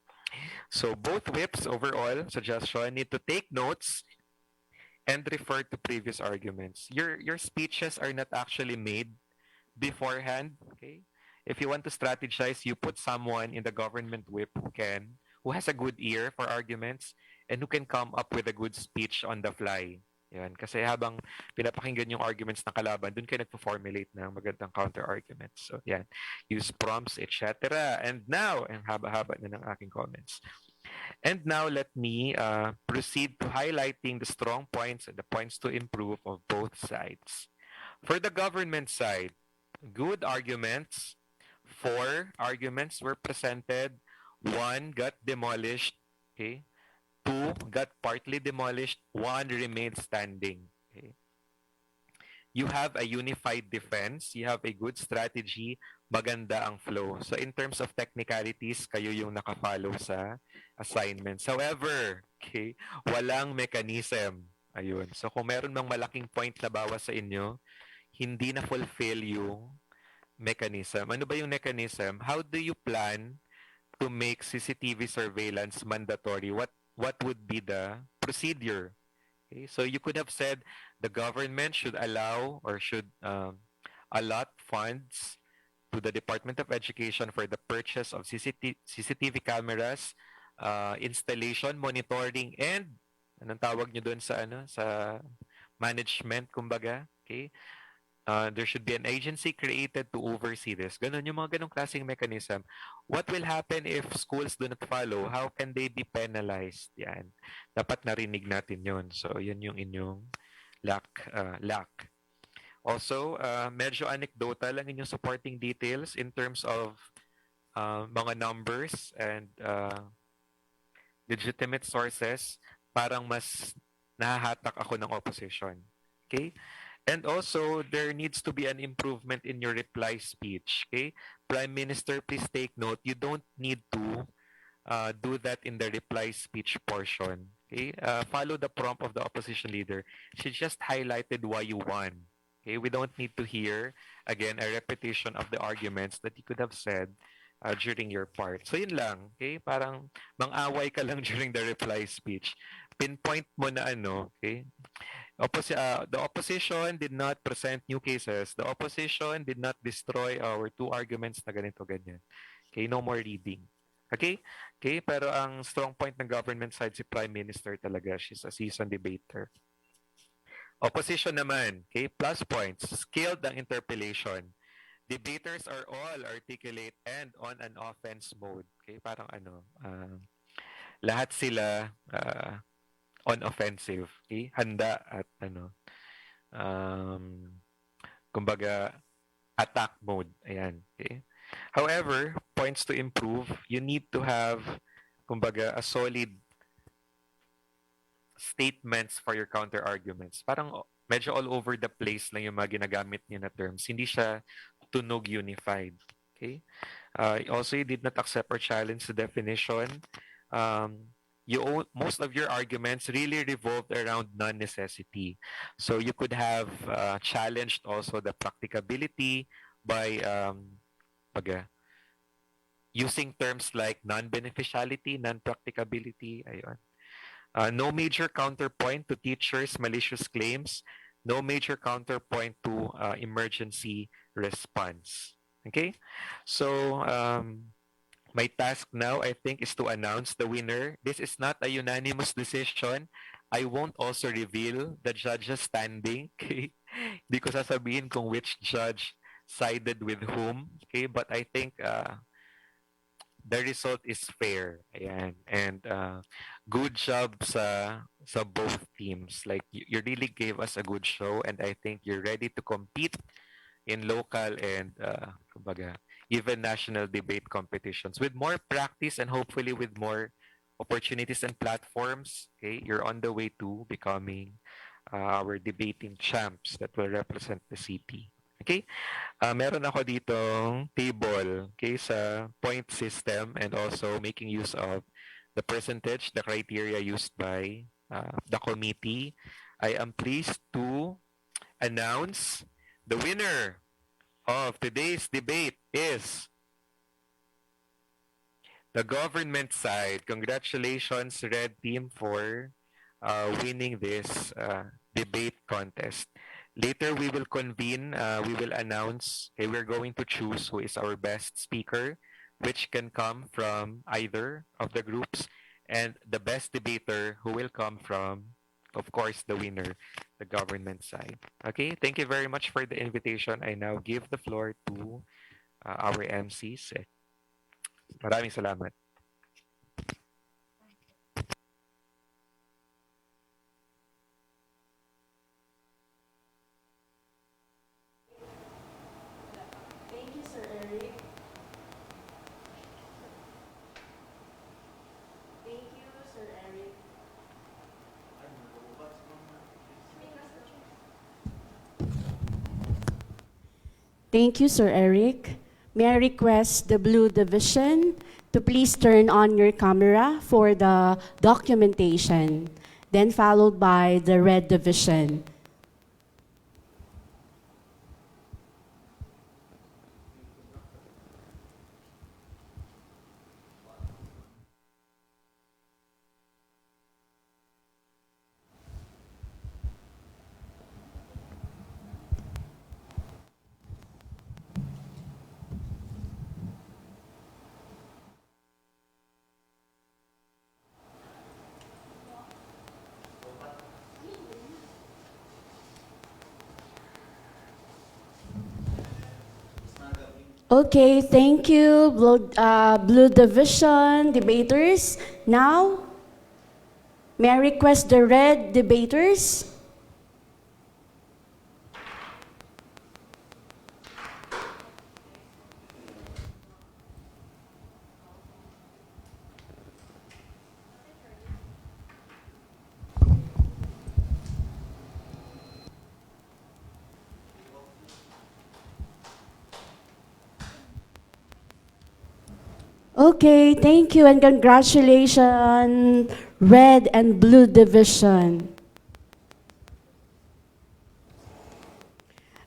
So both whips overall suggestion need to take notes and refer to previous arguments. Your speeches are not actually made beforehand. Okay. If you want to strategize, you put someone in the government whip who has a good ear for arguments and who can come up with a good speech on the fly. Yan. Kasi habang pinapakinggan yung arguments ng kalaban, dun kayo nagpo-formulate ng magandang counter-arguments. So, yan. Use prompts, etc. And now, ang haba-haba na ng aking comments. And now, let me proceed to highlighting the strong points and the points to improve of both sides. For the government side, good arguments. 4 arguments were presented. 1 got demolished. Okay. 2 got partly demolished. 1 remained standing. Okay. You have a unified defense. You have a good strategy. Maganda ang flow. So in terms of technicalities, kayo yung nakafollow sa assignments. However, okay, walang mechanism. Ayun. So kung meron mang malaking point na bawas sa inyo, hindi na fulfill yung mechanism. Ano ba yung mechanism? How do you plan to make CCTV surveillance mandatory? What would be the procedure? Okay, so you could have said the government should allow or should allot funds to the Department of Education for the purchase of CCTV cameras, installation, monitoring, and anong tawag nyo doon sa management, kumbaga. Okay? There should be an agency created to oversee this. Ganon yung mga ganong klaseng mechanism. What will happen if schools do not follow? How can they be penalized? Yan. Dapat narinig natin yun. So, yun yung inyong lack. Also, medyo anecdotal lang inyong supporting details in terms of mga numbers and legitimate sources. Parang mas nahahatak ako ng opposition. Okay? And also, there needs to be an improvement in your reply speech. Okay, Prime Minister, please take note. You don't need to do that in the reply speech portion. Okay, follow the prompt of the opposition leader. She just highlighted why you won. Okay, we don't need to hear again a repetition of the arguments that you could have said during your part. So yun lang. Okay, parang mang-away ka lang during the reply speech. Pinpoint mo na okay. The opposition did not present new cases. The opposition did not destroy our 2 arguments na ganito, ganyan. Okay, no more reading. Okay? Okay, pero ang strong point ng government side si Prime Minister talaga. She's a seasoned debater. Opposition naman, okay, plus points. Skilled ang interpellation. Debaters are all articulate and on an offense mode. Okay, parang lahat sila on offensive. Okay? Handa at kumbaga attack mode. Ayan. Okay? However, points to improve, you need to have kumbaga a solid statements for your counter arguments. Parang medyo all over the place lang yung mga ginagamit niyo na terms. Hindi siya tunog unified. Okay? Also, you did not accept or challenge the definition. Most of your arguments really revolved around non-necessity. So you could have challenged also the practicability by using terms like non-beneficiality, non-practicability. Ayun. No major counterpoint to teachers' malicious claims. No major counterpoint to emergency response. Okay? So, my task now, I think, is to announce the winner. This is not a unanimous decision. I won't also reveal the judge's standing. Okay? Hindi ko sasabihin kung which judge sided with whom. Okay? But I think the result is fair. Ayan. And good job sa both teams. Like you really gave us a good show, and I think you're ready to compete in local and kumbaga, even national debate competitions with more practice and hopefully with more opportunities and platforms. Okay, you're on the way to becoming our debating champs that will represent the city. Okay, meron ako ditong table, okay, sa point system and also making use of the percentage, the criteria used by the committee. I am pleased to announce the winner of today's debate is the government side. Congratulations, Red Team, for winning this debate contest. Later, we will convene. We will announce. Okay, we're going to choose who is our best speaker, which can come from either of the groups, and the best debater who will come from, of course, the winner, the government side. Okay, thank you very much for the invitation. I now give the floor to our MCs. Maraming salamat. Thank you, Sir Eric. Thank you, Sir Eric. Thank you, Sir Eric. May I request the Blue Division to please turn on your camera for the documentation, then followed by the Red Division. Okay, thank you, Blue Division debaters. Now, may I request the Red debaters? Okay, thank you and congratulations, Red and Blue Division.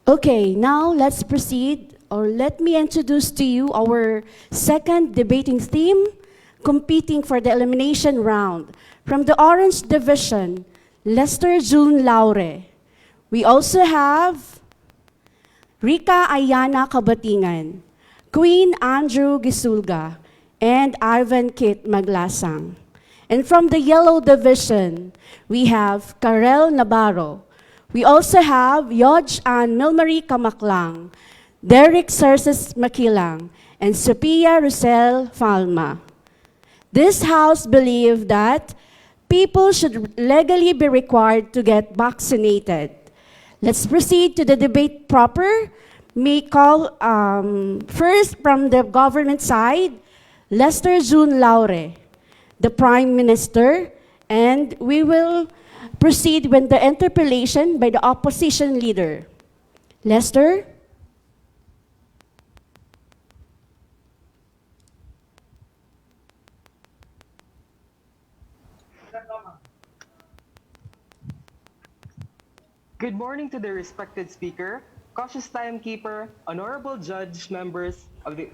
Okay, now let's proceed, or let me introduce to you our second debating theme, competing for the elimination round. From the Orange Division, Lester June Laure. We also have Rika Ayana Kabatingan, Queen Andrew Gisulga, and Ivan Kit Maglasang. And from the Yellow Division, we have Karel Navarro. We also have Yodge Ann Milmarie Kamaklang, Derek Cerces Makilang, and Sophia Rosel Falma. This House believes that people should legally be required to get vaccinated. Let's proceed to the debate proper. May call first from the government side, Lester June Laure, the Prime Minister, and we will proceed with the interpellation by the opposition leader. Lester? Good morning to the respected speaker, cautious timekeeper, honorable judge, members of the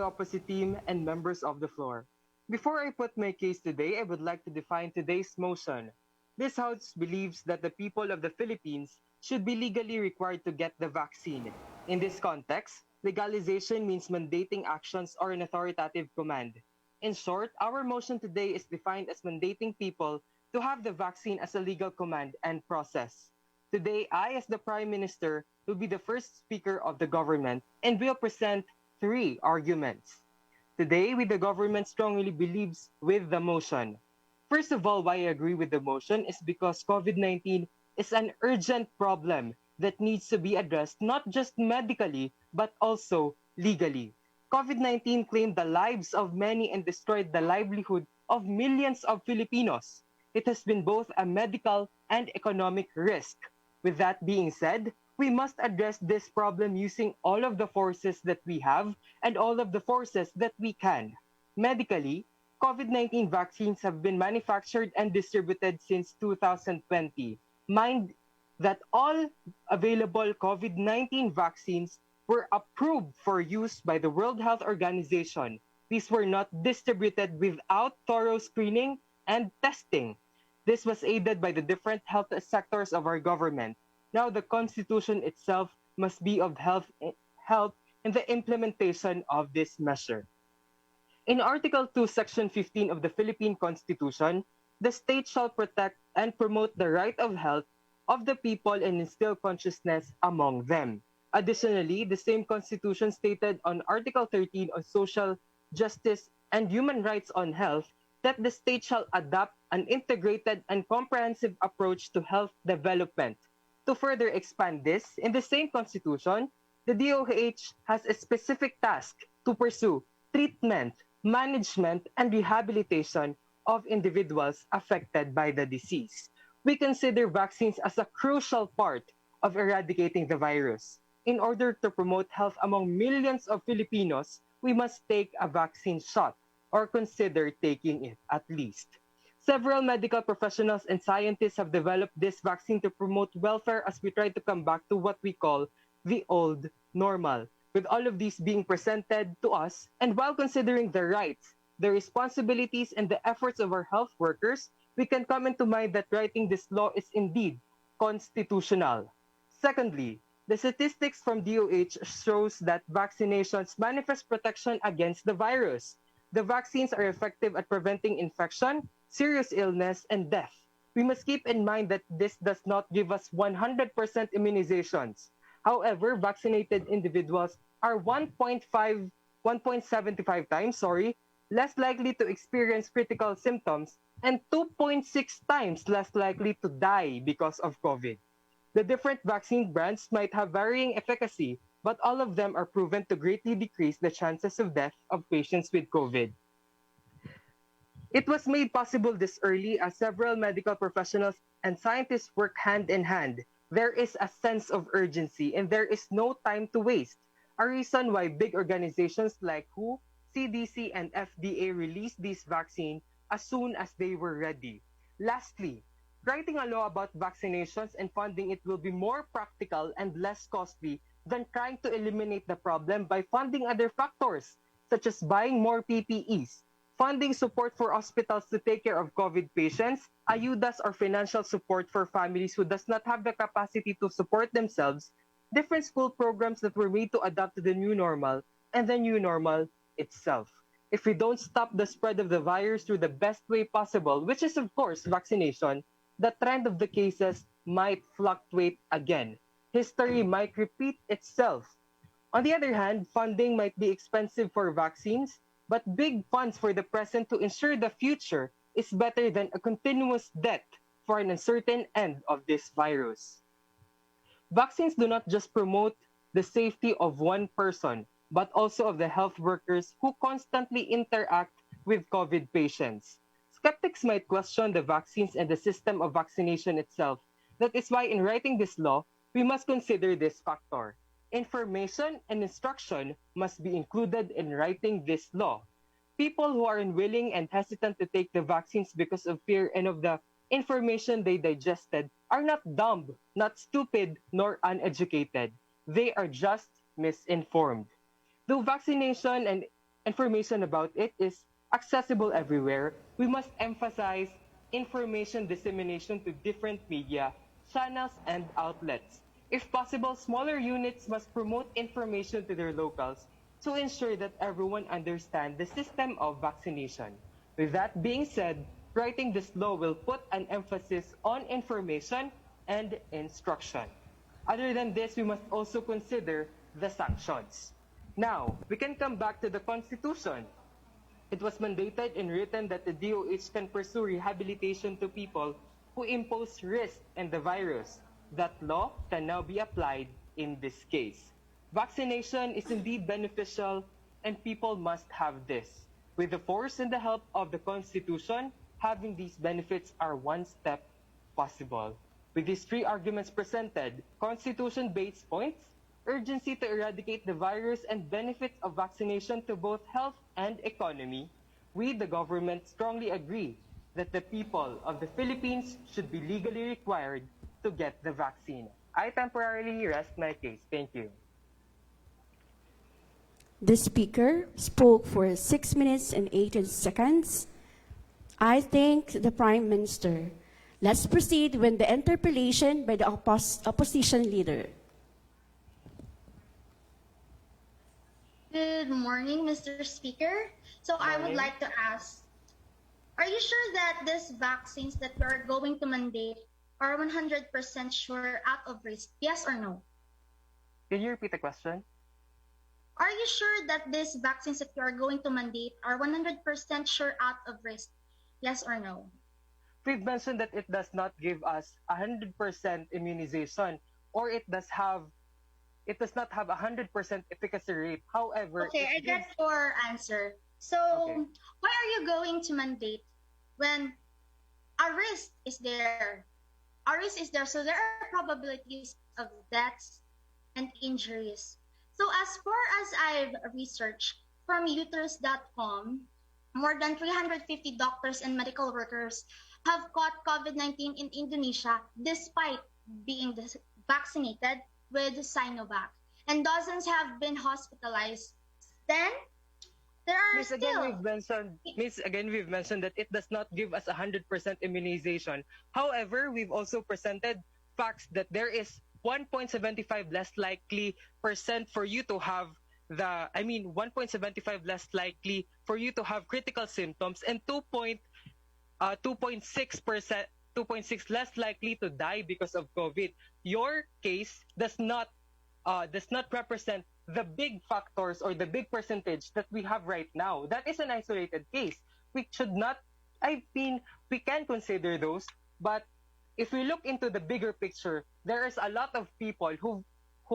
opposite team, and members of the floor. Before I put my case today, I would like to define today's motion. This House believes that the people of the Philippines should be legally required to get the vaccine. In this context, legalization means mandating actions or an authoritative command. In short, our motion today is defined as mandating people to have the vaccine as a legal command and process. Today, I, as the Prime Minister, will be the first speaker of the government and will present three arguments. Today, we the government strongly believes with the motion. First of all, why I agree with the motion is because COVID-19 is an urgent problem that needs to be addressed not just medically, but also legally. COVID-19 claimed the lives of many and destroyed the livelihood of millions of Filipinos. It has been both a medical and economic risk. With that being said, we must address this problem using all of the forces that we have and all of the forces that we can. Medically, COVID-19 vaccines have been manufactured and distributed since 2020. Mind that all available COVID-19 vaccines were approved for use by the World Health Organization. These were not distributed without thorough screening and testing. This was aided by the different health sectors of our government. Now the Constitution itself must be of help in the implementation of this measure. In Article 2, Section 15 of the Philippine Constitution, the state shall protect and promote the right of health of the people and instill consciousness among them. Additionally, the same Constitution stated on Article 13 on social justice and human rights on health that the state shall adopt an integrated and comprehensive approach to health development. To further expand this, in the same Constitution, the DOH has a specific task to pursue treatment, management, and rehabilitation of individuals affected by the disease. We consider vaccines as a crucial part of eradicating the virus. In order to promote health among millions of Filipinos, we must take a vaccine shot or consider taking it at least. Several medical professionals and scientists have developed this vaccine to promote welfare as we try to come back to what we call the old normal. With all of these being presented to us, and while considering the rights, the responsibilities, and the efforts of our health workers, we can come into mind that writing this law is indeed constitutional. Secondly, the statistics from DOH shows that vaccinations manifest protection against the virus. The vaccines are effective at preventing infection, serious illness, and death. We must keep in mind that this does not give us 100% immunizations. However, vaccinated individuals are 1.75 times, less likely to experience critical symptoms and 2.6 times less likely to die because of COVID. The different vaccine brands might have varying efficacy, but all of them are proven to greatly decrease the chances of death of patients with COVID. It was made possible this early as several medical professionals and scientists work hand in hand. There is a sense of urgency and there is no time to waste. A reason why big organizations like WHO, CDC, and FDA released these vaccines as soon as they were ready. Lastly, writing a law about vaccinations and funding it will be more practical and less costly than trying to eliminate the problem by funding other factors, such as buying more PPEs, funding support for hospitals to take care of COVID patients, ayudas or financial support for families who does not have the capacity to support themselves, different school programs that were made to adapt to the new normal, and the new normal itself. If we don't stop the spread of the virus through the best way possible, which is of course vaccination, the trend of the cases might fluctuate again. History might repeat itself. On the other hand, funding might be expensive for vaccines, but big funds for the present to ensure the future is better than a continuous debt for an uncertain end of this virus. Vaccines do not just promote the safety of one person, but also of the health workers who constantly interact with COVID patients. Skeptics might question the vaccines and the system of vaccination itself. That is why in writing this law, we must consider this factor. Information and instruction must be included in writing this law. People who are unwilling and hesitant to take the vaccines because of fear and of the information they digested are not dumb, not stupid, nor uneducated. They are just misinformed. Though vaccination and information about it is accessible everywhere, we must emphasize information dissemination to different media, channels, and outlets. If possible, smaller units must promote information to their locals to ensure that everyone understands the system of vaccination. With that being said, writing this law will put an emphasis on information and instruction. Other than this, we must also consider the sanctions. Now, we can come back to the Constitution. It was mandated and written that the DOH can pursue rehabilitation to people who impose risk in the virus. That law can now be applied in this case. Vaccination is indeed beneficial, and people must have this. With the force and the help of the Constitution, having these benefits are one step possible. With these three arguments presented, Constitution-based points, urgency to eradicate the virus, and benefits of vaccination to both health and economy, we, the government, strongly agree that the people of the Philippines should be legally required to get the vaccine. I temporarily rest my case. Thank you. The speaker spoke for 6 minutes and 18 seconds. I thank the Prime Minister. Let's proceed with the interpellation by the opposition leader. Good morning, Mr. Speaker. So I would like to ask, are you sure that these vaccines that you are going to mandate are 100% sure out of risk? Yes or no? Can you repeat the question? Are you sure that these vaccines that you are going to mandate are 100% sure out of risk? Yes or no? We've mentioned that it does not give us 100% immunization, or it does not have 100% efficacy rate. However, okay, I get your answer. So why are you going to mandate when a risk is there? A risk is there, so there are probabilities of deaths and injuries. So as far as I've researched from uterus.com, more than 350 doctors and medical workers have caught COVID-19 in Indonesia despite being vaccinated with Sinovac, and dozens have been hospitalized. Then there are we've mentioned that it does not give us 100% immunization. However, we've also presented facts that there is 1.75 less likely percent for you to have 1.75 less likely for you to have critical symptoms, and 2.6 less likely to die because of COVID. Your case does not represent the big factors or the big percentage that we have right now. That is an isolated case. We can consider those, but if we look into the bigger picture, there is a lot of people who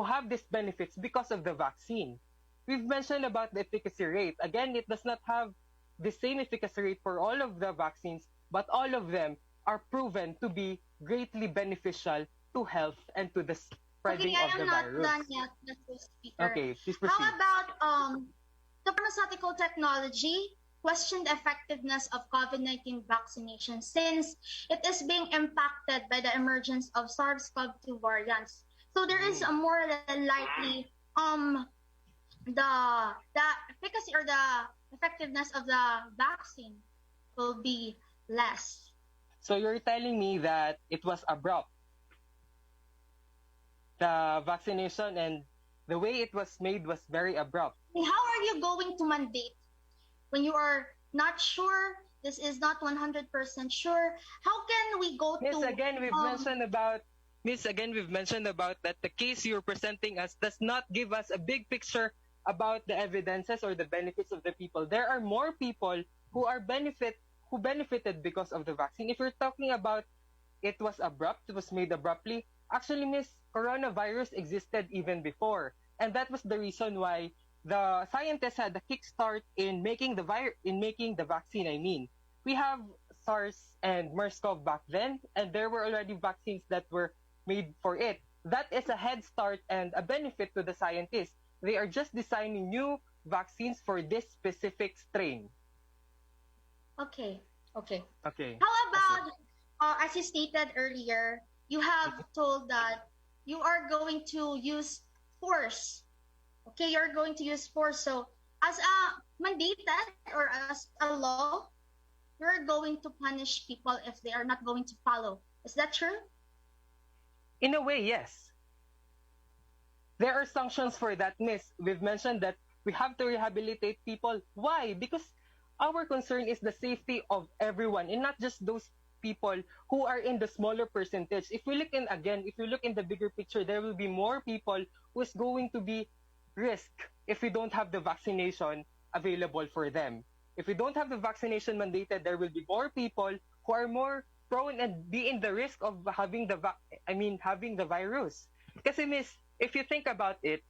have these benefits because of the vaccine. We've mentioned about the efficacy rate. Again, it does not have the same efficacy rate for all of the vaccines, but all of them are proven to be greatly beneficial to health and to the spreading of the virus. Okay, I am not done yet, Mr. Speaker. Okay, please proceed. How about the pharmaceutical technology questioned the effectiveness of COVID-19 vaccination since it is being impacted by the emergence of SARS-CoV-2 variants. So there is a more likely the efficacy or the effectiveness of the vaccine will be less. So you're telling me that it was abrupt, the vaccination, and the way it was made was very abrupt. How are you going to mandate when you are not sure, this is not 100% sure? How can we go Miss, again, we've mentioned about that the case you're presenting us does not give us a big picture about the evidences or the benefits of the people. There are more people who benefited because of the vaccine. If you're talking about it was abrupt, it was made abruptly, actually, Miss, coronavirus existed even before. And that was the reason why the scientists had a kickstart in making the vaccine. We have SARS and MERS-CoV back then, and there were already vaccines that were made for it. That is a head start and a benefit to the scientists. They are just designing new vaccines for this specific strain. Okay. How about, as you stated earlier, you have told that you are going to use force. Okay, you're going to use force. So, as a mandated or as a law, you're going to punish people if they are not going to follow. Is that true? In a way, yes. There are sanctions for that, Miss. We've mentioned that we have to rehabilitate people. Why? Because our concern is the safety of everyone, and not just those people who are in the smaller percentage. If we look in the bigger picture, there will be more people who is going to be risk if we don't have the vaccination available for them. If we don't have the vaccination mandated, there will be more people who are more prone and be in the risk of having having the virus. Kasi miss, if you think about it,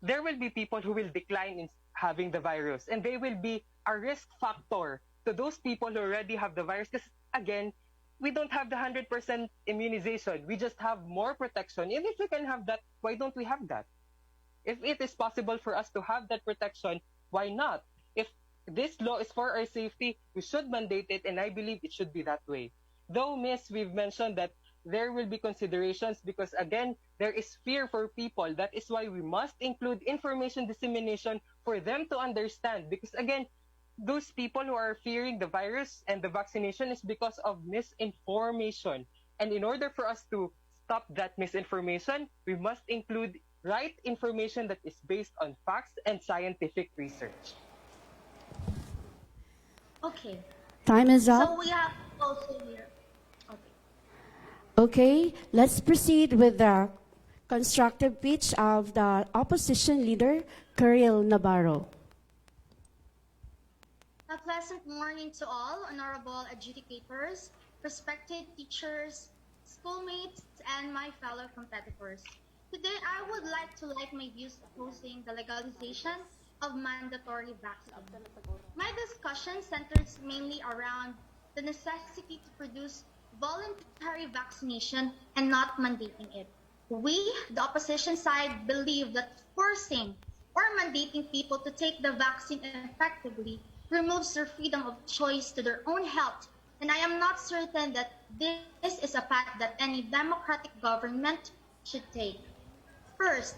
there will be people who will decline in having the virus, and they will be a risk factor to those people who already have the virus. Because again, we don't have the 100% immunization. We just have more protection. And if we can have that, why don't we have that? If it is possible for us to have that protection, why not? If this law is for our safety, we should mandate it, and I believe it should be that way. Though, miss, we've mentioned that there will be considerations because, again, there is fear for people. That is why we must include information dissemination for them to understand. Because, again, those people who are fearing the virus and the vaccination is because of misinformation. And in order for us to stop that misinformation, we must include right information that is based on facts and scientific research. Okay. Time is up. So we have also here. Okay, let's proceed with the constructive pitch of the opposition leader, Kirill Navarro. A pleasant morning to all honorable adjudicators, respected teachers, schoolmates, and my fellow competitors. Today, I would like to light my views opposing the legalization of mandatory vaccine. My discussion centers mainly around the necessity to produce voluntary vaccination and not mandating it. We, the opposition side, believe that forcing or mandating people to take the vaccine effectively removes their freedom of choice to their own health, and I am not certain that this is a path that any democratic government should take. First,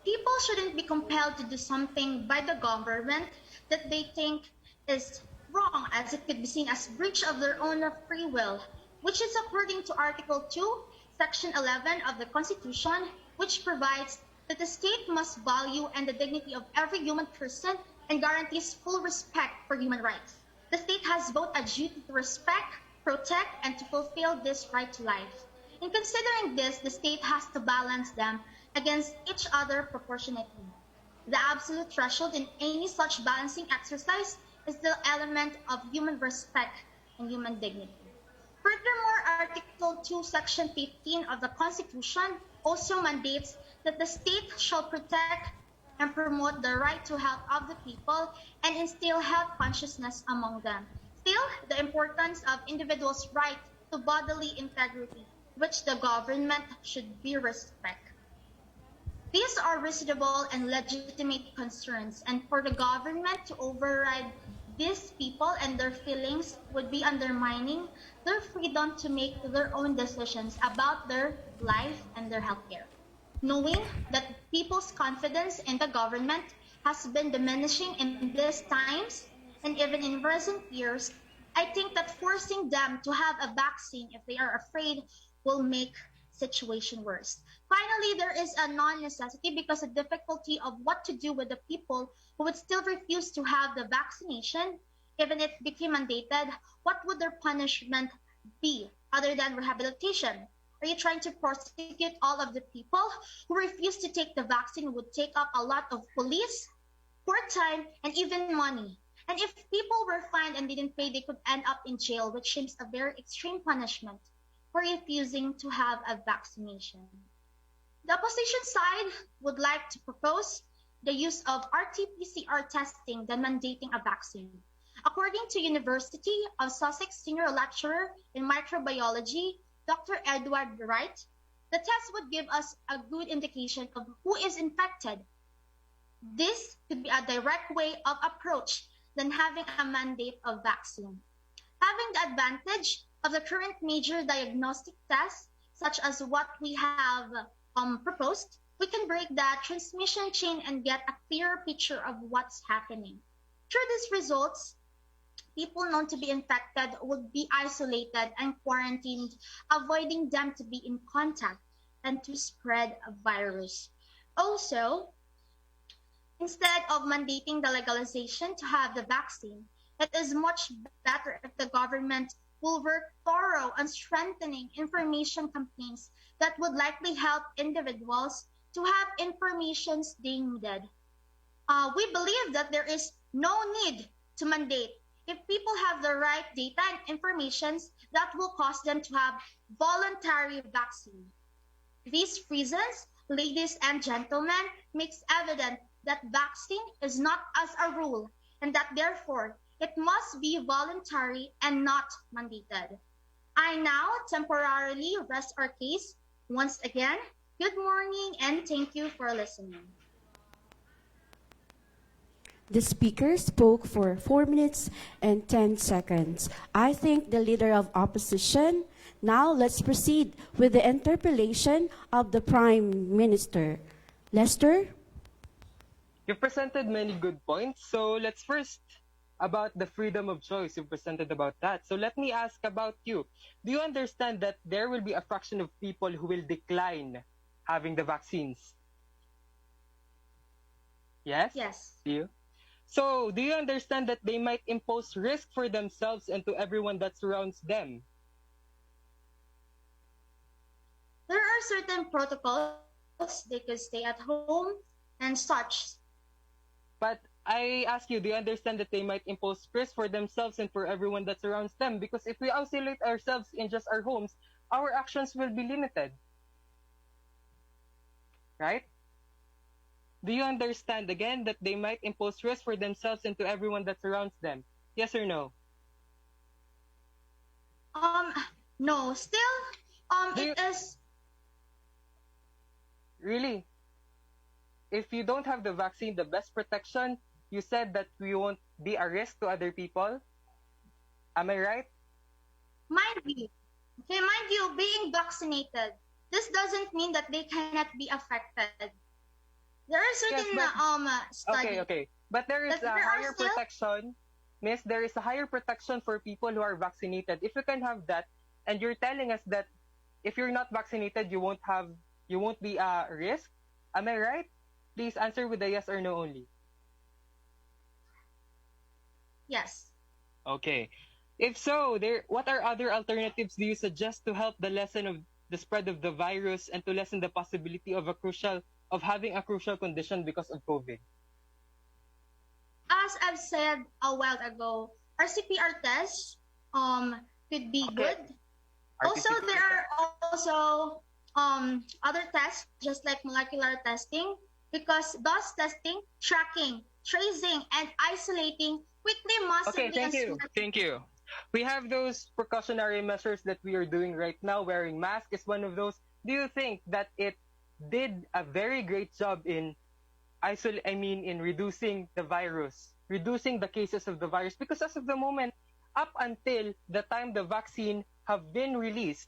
people shouldn't be compelled to do something by the government that they think is wrong, as it could be seen as breach of their own free will, which is according to Article 2, Section 11 of the Constitution, which provides that the state must value and the dignity of every human person and guarantees full respect for human rights. The state has both a duty to respect, protect, and to fulfill this right to life. In considering this, the state has to balance them against each other proportionately. The absolute threshold in any such balancing exercise is the element of human respect and human dignity. Furthermore, Article 2, Section 15 of the Constitution also mandates that the state shall protect and promote the right to health of the people and instill health consciousness among them. Still, the importance of individuals' right to bodily integrity, which the government should be respect. These are reasonable and legitimate concerns, and for the government to override these people and their feelings would be undermining their freedom to make their own decisions about their life and their healthcare. Knowing that people's confidence in the government has been diminishing in these times and even in recent years, I think that forcing them to have a vaccine if they are afraid will make situation worse. Finally, there is a non-necessity because of difficulty of what to do with the people who would still refuse to have the vaccination, even if it became mandated. What would their punishment be other than rehabilitation? Are you trying to prosecute all of the people who refuse to take the vaccine would take up a lot of police, court time, and even money? And if people were fined and didn't pay, they could end up in jail, which seems a very extreme punishment for refusing to have a vaccination. The opposition side would like to propose the use of RT-PCR testing than mandating a vaccine. According to University of Sussex Senior Lecturer in Microbiology, Dr. Edward Wright, the test would give us a good indication of who is infected. This could be a direct way of approach than having a mandate of vaccine. Having the advantage of the current major diagnostic tests, such as what we have proposed, we can break the transmission chain and get a clearer picture of what's happening. Through these results, people known to be infected would be isolated and quarantined, avoiding them to be in contact and to spread a virus. Also, instead of mandating the legalization to have the vaccine, it is much better if the government will work thorough on strengthening information campaigns that would likely help individuals to have information they needed. We believe that there is no need to mandate if people have the right data and informations, that will cause them to have voluntary vaccine. These reasons, ladies and gentlemen, makes evident that vaccine is not as a rule and that therefore it must be voluntary and not mandated. I now temporarily rest our case. Once again, good morning and thank you for listening. The speaker spoke for 4 minutes and 10 seconds. I thank the leader of opposition. Now let's proceed with the interpellation of the Prime Minister. Lester? You've presented many good points, so let's first about the freedom of choice. You've presented about that. So let me ask about you. Do you understand that there will be a fraction of people who will decline having the vaccines? Yes? Yes. Do you? So, do you understand that they might impose risk for themselves and to everyone that surrounds them? There are certain protocols. They could stay at home and such. But I ask you, do you understand that they might impose risk for themselves and for everyone that surrounds them? Because if we isolate ourselves in just our homes, our actions will be limited. Right? Do you understand again that they might impose risk for themselves and to everyone that surrounds them? Yes or no? No. Still, it is. Really? If you don't have the vaccine, the best protection, you said that we won't be a risk to other people. Am I right? Mind you, being vaccinated, this doesn't mean that they cannot be affected. There are certain studies. Okay. But there is a higher protection. Miss, there is a higher protection for people who are vaccinated. If you can have that, and you're telling us that if you're not vaccinated, you won't be a risk. Am I right? Please answer with a yes or no only. Yes. Okay. If so, what are other alternatives do you suggest to help the lessen of the spread of the virus and to lessen the possibility of having a crucial condition because of COVID? As I've said a while ago, RCPR tests could be good. Also, there are also other tests just like molecular testing, because those testing, tracking, tracing, and isolating quickly massively. Okay, thank you. We have those precautionary measures that we are doing right now. Wearing mask is one of those. Do you think that it did a very great job in reducing the virus, reducing the cases of the virus? Because as of the moment, up until the time the vaccine have been released,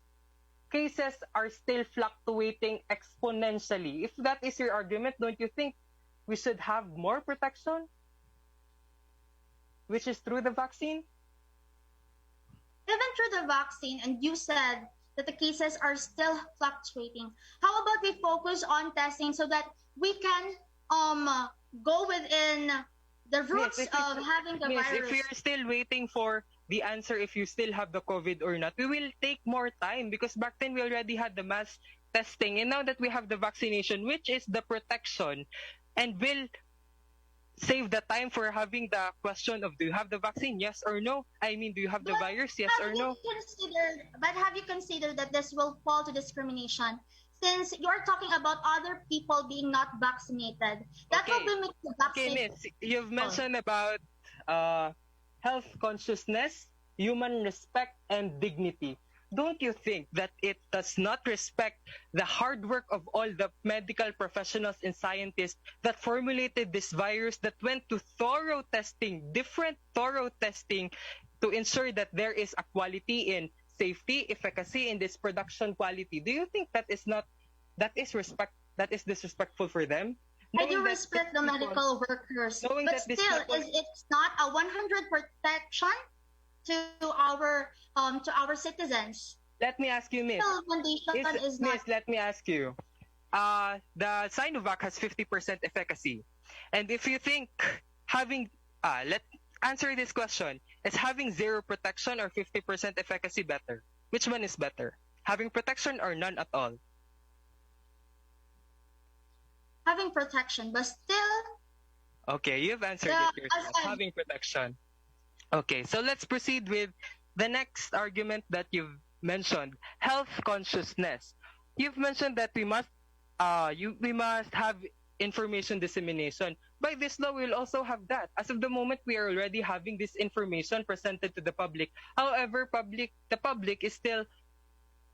cases are still fluctuating exponentially. If that is your argument, don't you think we should have more protection, which is through the vaccine? Even through the vaccine, and you said that the cases are still fluctuating. How about we focus on testing so that we can go within the roots of having the virus? If you're still waiting for the answer if you still have the COVID or not, we will take more time, because back then we already had the mass testing, and now that we have the vaccination, which is the protection, and will save the time for having the question of do you have the vaccine, yes or no? Do you have the virus, yes or no? But have you considered that this will fall to discrimination? Since you're talking about other people being not vaccinated, that will be make the vaccine. Okay, Miss, you've mentioned about health consciousness, human respect, and dignity. Don't you think that it does not respect the hard work of all the medical professionals and scientists that formulated this virus, that went to different thorough testing to ensure that there is a quality in safety, efficacy, in this production quality? Do you think that is disrespectful for them? I do respect the medical workers, but still, it's not a 100% protection to our citizens. Let me ask you, Miss. Let me ask you. The Sinovac has 50% efficacy, and if you think let's answer this question: is having zero protection or 50% efficacy better? Which one is better? Having protection or none at all? Having protection, but still. Okay, you've answered it yourself. Having protection. Okay, so let's proceed with the next argument that you've mentioned, health consciousness. You've mentioned that we must have information dissemination. By this law, we'll also have that. As of the moment, we are already having this information presented to the public. However, the public is still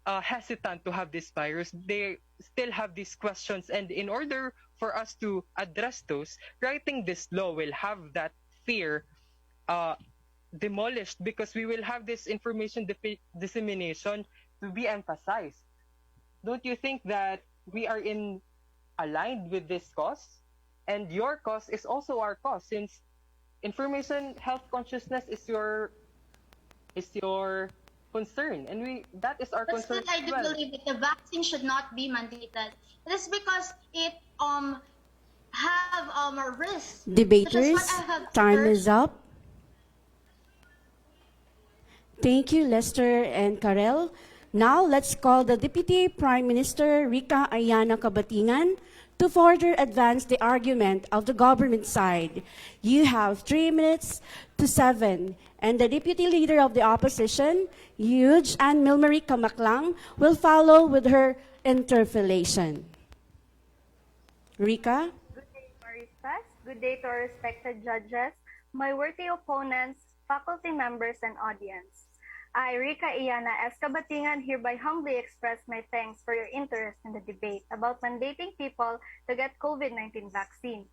hesitant to have this virus. They still have these questions, and in order for us to address those, writing this law will have that fear uh, demolished, because we will have this information dissemination to be emphasized. Don't you think that we are in aligned with this cause? And your cause is also our cause, since information health consciousness is your concern, and we that is our But still, concern I as do well. believe that the vaccine should not be mandated. It is because it have a risk, such as what I Debaters, have time heard. is up. Thank you, Lester and Karel. Now, let's call the Deputy Prime Minister, Rika Ayana Kabatingan, to further advance the argument of the government side. You have 3 minutes to 7, and the Deputy Leader of the Opposition, Huge Ann Milmarie Kamaklang, will follow with her interpellation. Rika? Good day, Maristas. Good day to our respected judges, my worthy opponents, faculty members, and audience. I, Rika Iana Escabatingan, hereby humbly express my thanks for your interest in the debate about mandating people to get COVID-19 vaccine.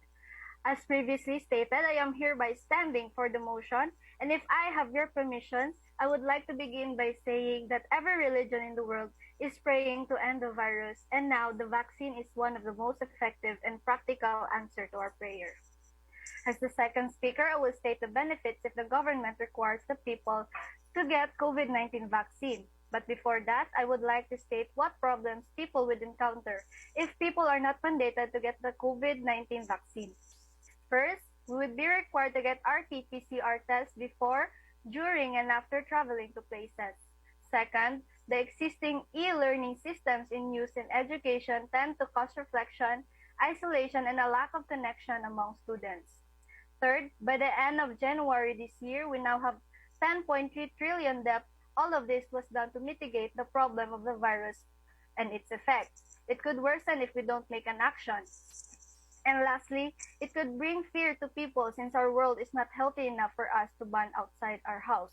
As previously stated, I am hereby standing for the motion, and if I have your permission, I would like to begin by saying that every religion in the world is praying to end the virus, and now the vaccine is one of the most effective and practical answer to our prayer. As the second speaker, I will state the benefits if the government requires the people to get COVID-19 vaccine. But before that, I would like to state what problems people would encounter if people are not mandated to get the COVID-19 vaccine. First, we would be required to get RT-PCR tests before, during, and after traveling to places. Second, the existing e-learning systems in use in education tend to cause reflection, isolation, and a lack of connection among students. Third, by the end of January this year, we now have 10.3 trillion debt. All of this was done to mitigate the problem of the virus and its effects. It could worsen if we don't make an action. And lastly, it could bring fear to people since our world is not healthy enough for us to ban outside our house.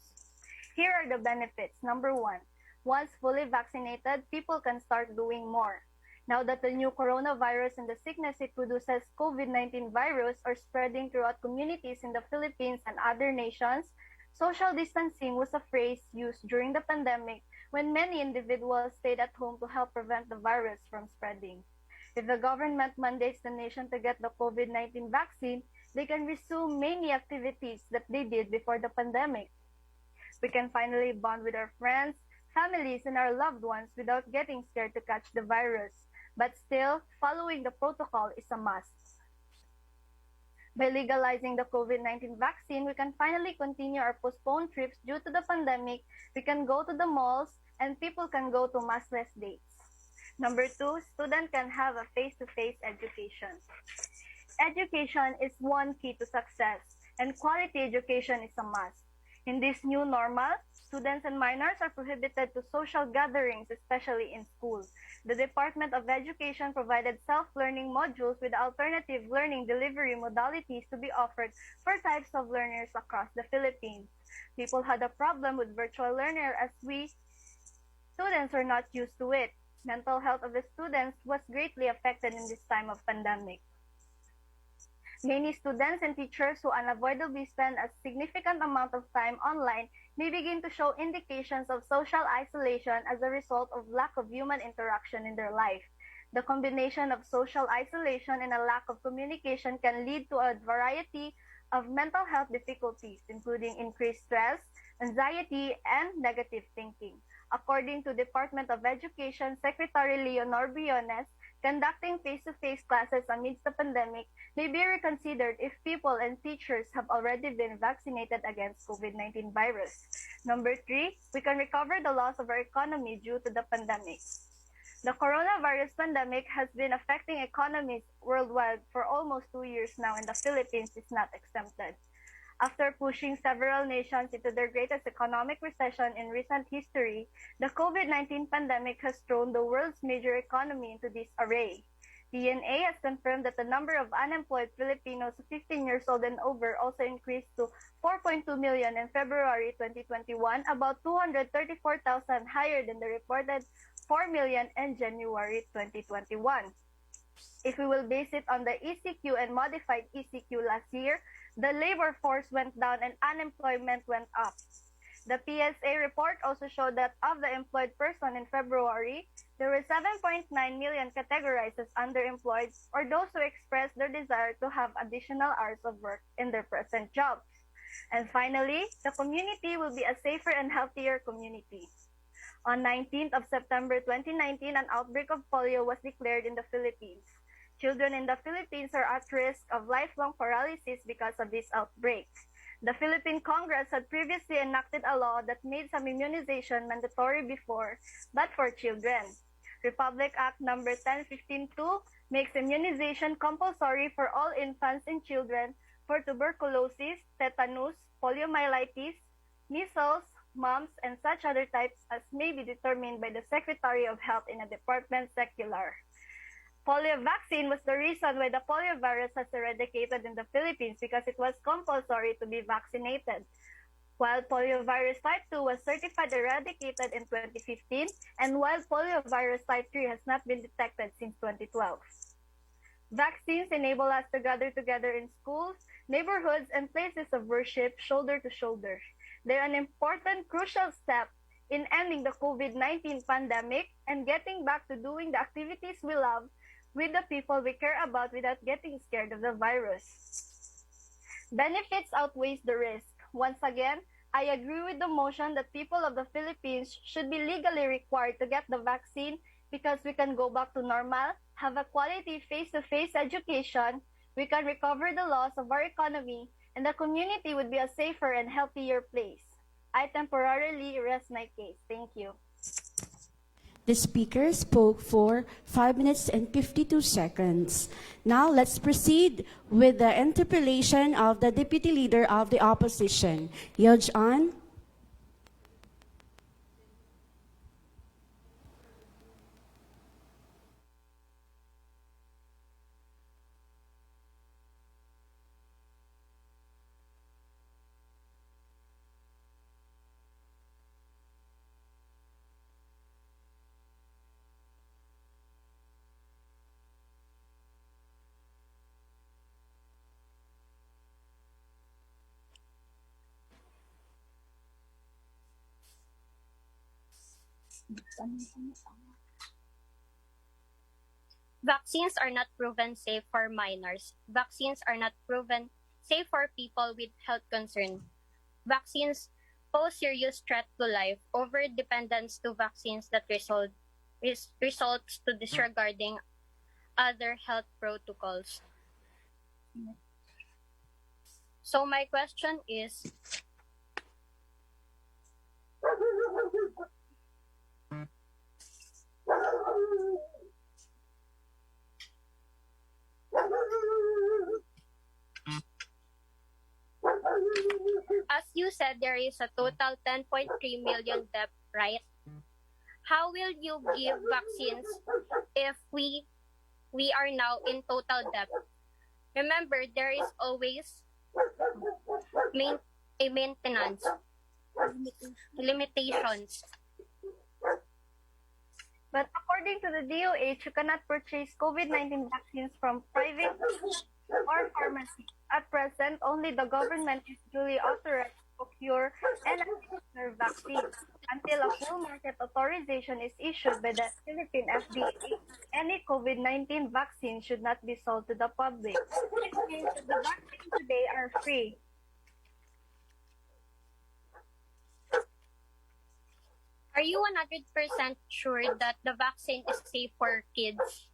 Here are the benefits. Number one, once fully vaccinated, people can start doing more. Now that the new coronavirus and the sickness it produces, COVID-19 virus, are spreading throughout communities in the Philippines and other nations, social distancing was a phrase used during the pandemic when many individuals stayed at home to help prevent the virus from spreading. If the government mandates the nation to get the COVID-19 vaccine, they can resume many activities that they did before the pandemic. We can finally bond with our friends, families, and our loved ones without getting scared to catch the virus. But still, following the protocol is a must. By legalizing the COVID-19 vaccine, we can finally continue our postponed trips due to the pandemic. We can go to the malls, and people can go to massless dates. Number two, students can have a face-to-face education. Education is one key to success, and quality education is a must. In this new normal, students and minors are prohibited to social gatherings, especially in school. The Department of Education provided self-learning modules with alternative learning delivery modalities to be offered for types of learners across the Philippines. People had a problem with virtual learning as we students were not used to it. Mental health of the students was greatly affected in this time of pandemic. Many students and teachers who unavoidably spend a significant amount of time online may begin to show indications of social isolation as a result of lack of human interaction in their life. The combination of social isolation and a lack of communication can lead to a variety of mental health difficulties, including increased stress, anxiety, and negative thinking. According to Department of Education Secretary Leonor Briones, conducting face-to-face classes amidst the pandemic may be reconsidered if people and teachers have already been vaccinated against COVID-19 virus. Number three, we can recover the loss of our economy due to the pandemic. The coronavirus pandemic has been affecting economies worldwide for almost 2 years now, and the Philippines is not exempted. After pushing several nations into their greatest economic recession in recent history, the COVID-19 pandemic has thrown the world's major economy into disarray. DNA has confirmed that the number of unemployed Filipinos 15 years old and over also increased to 4.2 million in February 2021, about 234,000 higher than the reported 4 million in January 2021. If we will base it on the ECQ and modified ECQ last year, the labor force went down and unemployment went up. The PSA report also showed that of the employed person in February, there were 7.9 million categorized as underemployed or those who expressed their desire to have additional hours of work in their present jobs. And finally, the community will be a safer and healthier community. On 19th of September 2019, an outbreak of polio was declared in the Philippines. Children in the Philippines are at risk of lifelong paralysis because of this outbreak. The Philippine Congress had previously enacted a law that made some immunization mandatory before, but for children. Republic Act No. 1015-2 makes immunization compulsory for all infants and children for tuberculosis, tetanus, poliomyelitis, measles, mumps, and such other types as may be determined by the Secretary of Health in a department circular. Polio vaccine was the reason why the polio virus has eradicated in the Philippines because it was compulsory to be vaccinated. While poliovirus type 2 was certified eradicated in 2015, and while poliovirus type 3 has not been detected since 2012. Vaccines enable us to gather together in schools, neighborhoods, and places of worship shoulder to shoulder. They're an important, crucial step in ending the COVID-19 pandemic and getting back to doing the activities we love with the people we care about without getting scared of the virus. Benefits outweighs the risk. Once again, I agree with the motion that people of the Philippines should be legally required to get the vaccine because we can go back to normal, have a quality face-to-face education, we can recover the loss of our economy, and the community would be a safer and healthier place. I temporarily rest my case. Thank you. The speaker spoke for 5 minutes and 52 seconds. Now let's proceed with the interpellation of the Deputy Leader of the Opposition. Yield on. Vaccines are not proven safe for minors. Vaccines are not proven safe for people with health concerns. Vaccines pose serious threat to life. Over-dependence to vaccines that results to disregarding other health protocols. So my question is, as you said, there is a total 10.3 million debt, right? How will you give vaccines if we are now in total debt? Remember, there is always a maintenance limitations. But according to the DOH, you cannot purchase COVID-19 vaccines from private or pharmacies. At present, only the government is duly authorized to procure and administer vaccines. Until a full market authorization is issued by the Philippine FDA, any COVID-19 vaccine should not be sold to the public. This means that the vaccines today are free. Are you 100% sure that the vaccine is safe for kids?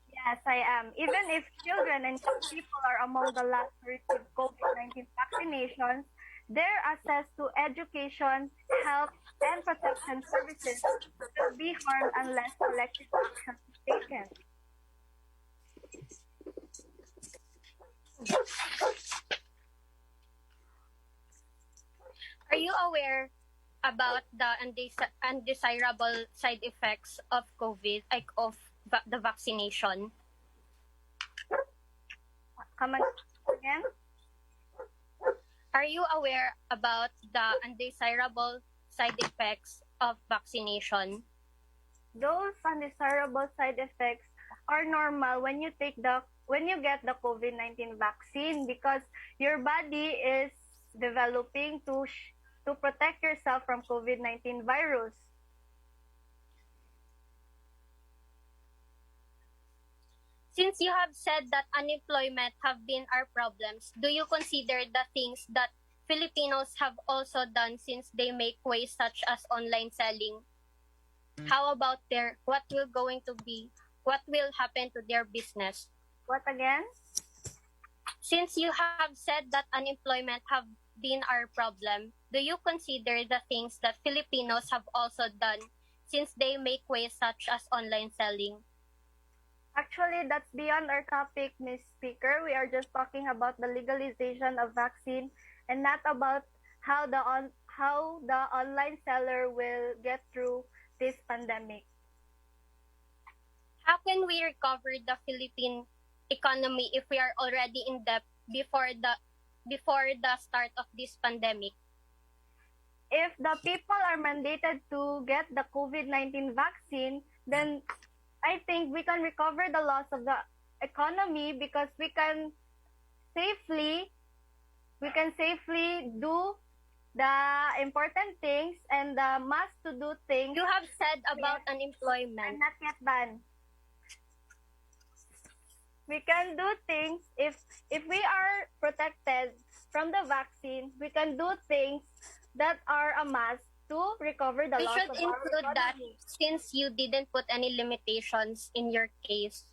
Yes, I am. Even if children and young people are among the last to receive COVID-19 vaccinations, their access to education, health, and protection services will be harmed unless collective action is taken. Are you aware about the undesirable side effects of COVID, like of the vaccination? Come again? Are you aware about the undesirable side effects of vaccination? Those undesirable side effects are normal when you get the COVID-19 vaccine, because your body is developing to protect yourself from COVID-19 virus. Since you have said that unemployment have been our problems, do you consider the things that Filipinos have also done since they make ways such as online selling? How about what will happen to their business? What again? Since you have said that unemployment have been our problem, do you consider the things that Filipinos have also done since they make ways such as online selling? Actually, that's beyond our topic, Ms. Speaker. We are just talking about the legalization of vaccine and not about how the online seller will get through this pandemic. How can we recover the Philippine economy if we are already in debt before the start of this pandemic? If the people are mandated to get the COVID-19 vaccine, then I think we can recover the loss of the economy, because we can safely do the important things and the must-to-do things. You have said about unemployment. I'm not yet done. We can do things if we are protected from the vaccine. We can do things that are a must to recover the We loss should of our include that economy. since you didn't put any limitations in your case.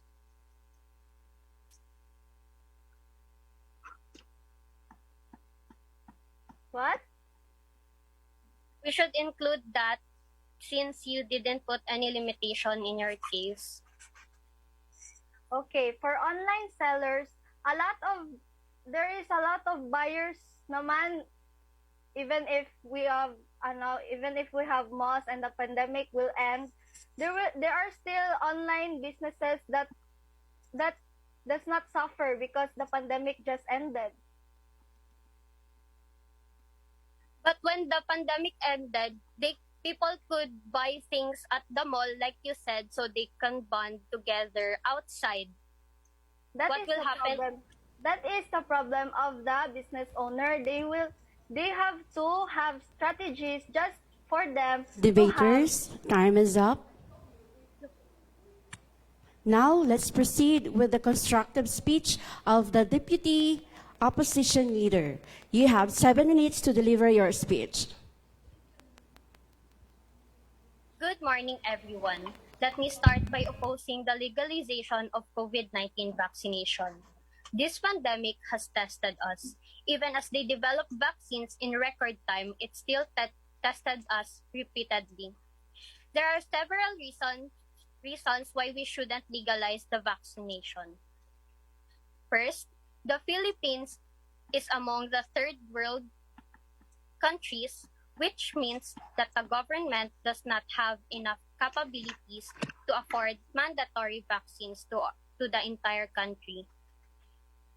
What? We should include that since you didn't put any limitation in your case. Okay, for online sellers, there is a lot of buyers naman, even if we have malls and the pandemic will end, there are still online businesses that does not suffer because the pandemic just ended. But when the pandemic ended, people could buy things at the mall, like you said, so they can bond together outside. What will happen? That is the problem of the business owner. They have to have strategies just for them Debaters, time is up. Now, let's proceed with the constructive speech of the Deputy Opposition Leader. You have 7 minutes to deliver your speech. Good morning, everyone. Let me start by opposing the legalization of COVID-19 vaccination. This pandemic has tested us. Even as they develop vaccines in record time, it still tested us repeatedly. There are several reasons why we shouldn't legalize the vaccination. First, the Philippines is among the third world countries, which means that the government does not have enough capabilities to afford mandatory vaccines to the entire country.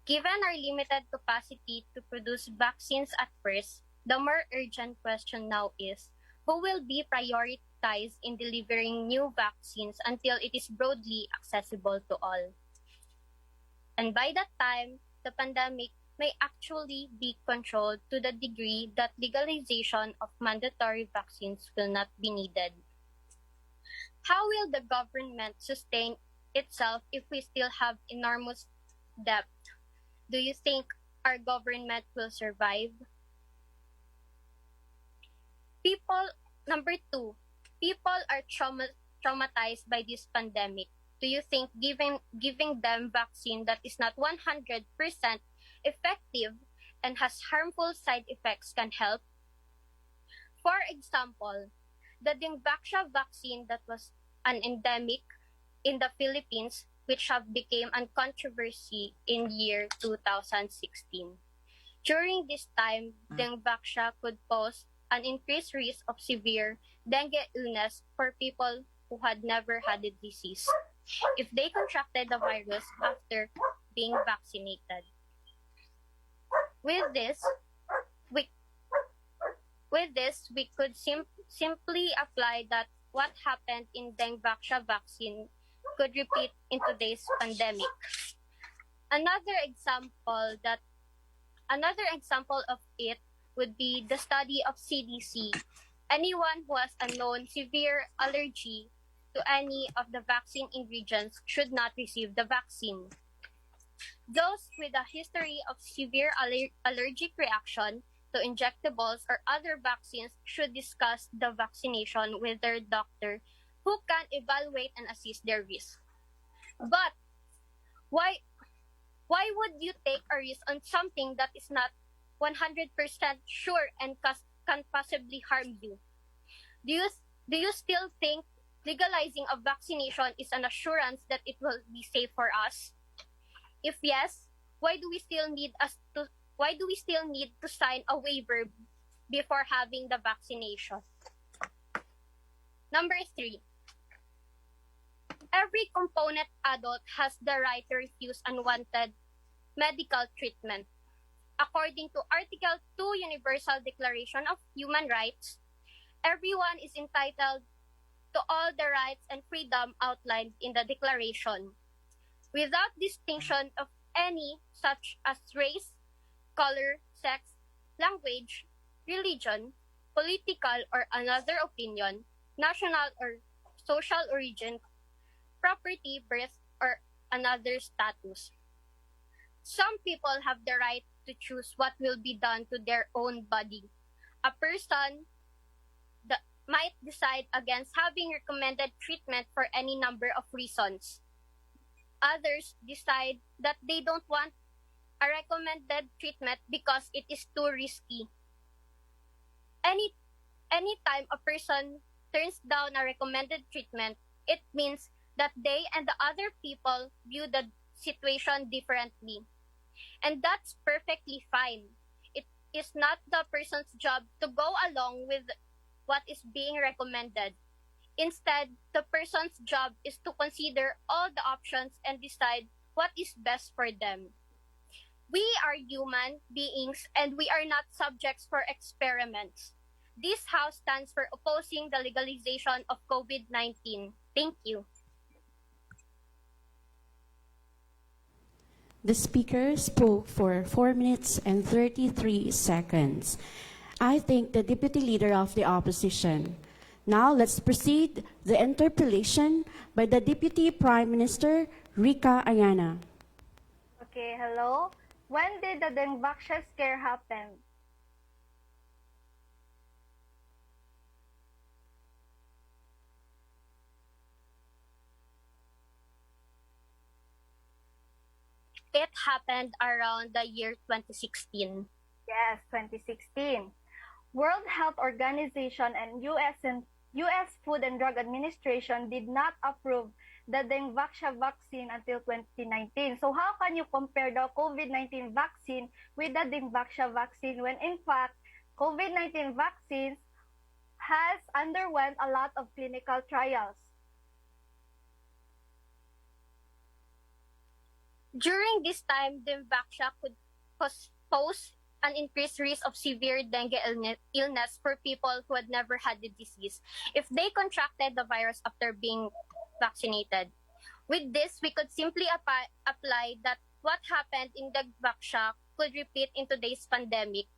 Given our limited capacity to produce vaccines at first, the more urgent question now is, who will be prioritized in delivering new vaccines until it is broadly accessible to all? And by that time, the pandemic may actually be controlled to the degree that legalization of mandatory vaccines will not be needed. How will the government sustain itself if we still have enormous debt? Do you think our government will survive? Number two, people are traumatized by this pandemic. Do you think giving them vaccine that is not 100% effective and has harmful side effects can help? For example, the Dengvaxia vaccine that was an endemic in the Philippines which have become a controversy in year 2016. During this time, dengue could pose an increased risk of severe dengue illness for people who had never had the disease if they contracted the virus after being vaccinated. With this, we could simply apply that what happened in dengue vaccine could repeat in today's pandemic. Another example of it would be the study of CDC. Anyone who has a known severe allergy to any of the vaccine ingredients should not receive the vaccine. Those with a history of severe allergic reaction to injectables or other vaccines should discuss the vaccination with their doctor who can evaluate and assess their risk. But why would you take a risk on something that is not 100% sure and can possibly harm you? Do you still think legalizing a vaccination is an assurance that it will be safe for us? If yes, why do we still need to sign a waiver before having the vaccination? Number 3. Every component adult has the right to refuse unwanted medical treatment. According to Article 2 Universal Declaration of Human Rights, everyone is entitled to all the rights and freedom outlined in the Declaration, without distinction of any such as race, color, sex, language, religion, political or another opinion, national or social origin, property, birth, or another status. Some people have the right to choose what will be done to their own body. A person might decide against having recommended treatment for any number of reasons. Others decide that they don't want a recommended treatment because it is too risky. Anytime a person turns down a recommended treatment, it means that they and the other people view the situation differently. And that's perfectly fine. It is not the person's job to go along with what is being recommended. Instead, the person's job is to consider all the options and decide what is best for them. We are human beings and we are not subjects for experiments. This House stands for opposing the legalization of COVID-19. Thank you. The speaker spoke for 4 minutes and 33 seconds. I thank the Deputy Leader of the Opposition. Now let's proceed the interpellation by the Deputy Prime Minister, Rica Ayana. Okay, hello. When did the dengue scare happen? It happened around the year 2016. Yes, 2016. World Health Organization and US Food and Drug Administration did not approve the dengue vaccine until 2019. So how can you compare the COVID-19 vaccine with the dengue vaccine when in fact COVID-19 vaccines has underwent a lot of clinical trials? During this time, dengue could pose an increased risk of severe dengue illness for people who had never had the disease if they contracted the virus after being vaccinated. With this, we could simply apply that what happened in dengue could repeat in today's pandemic.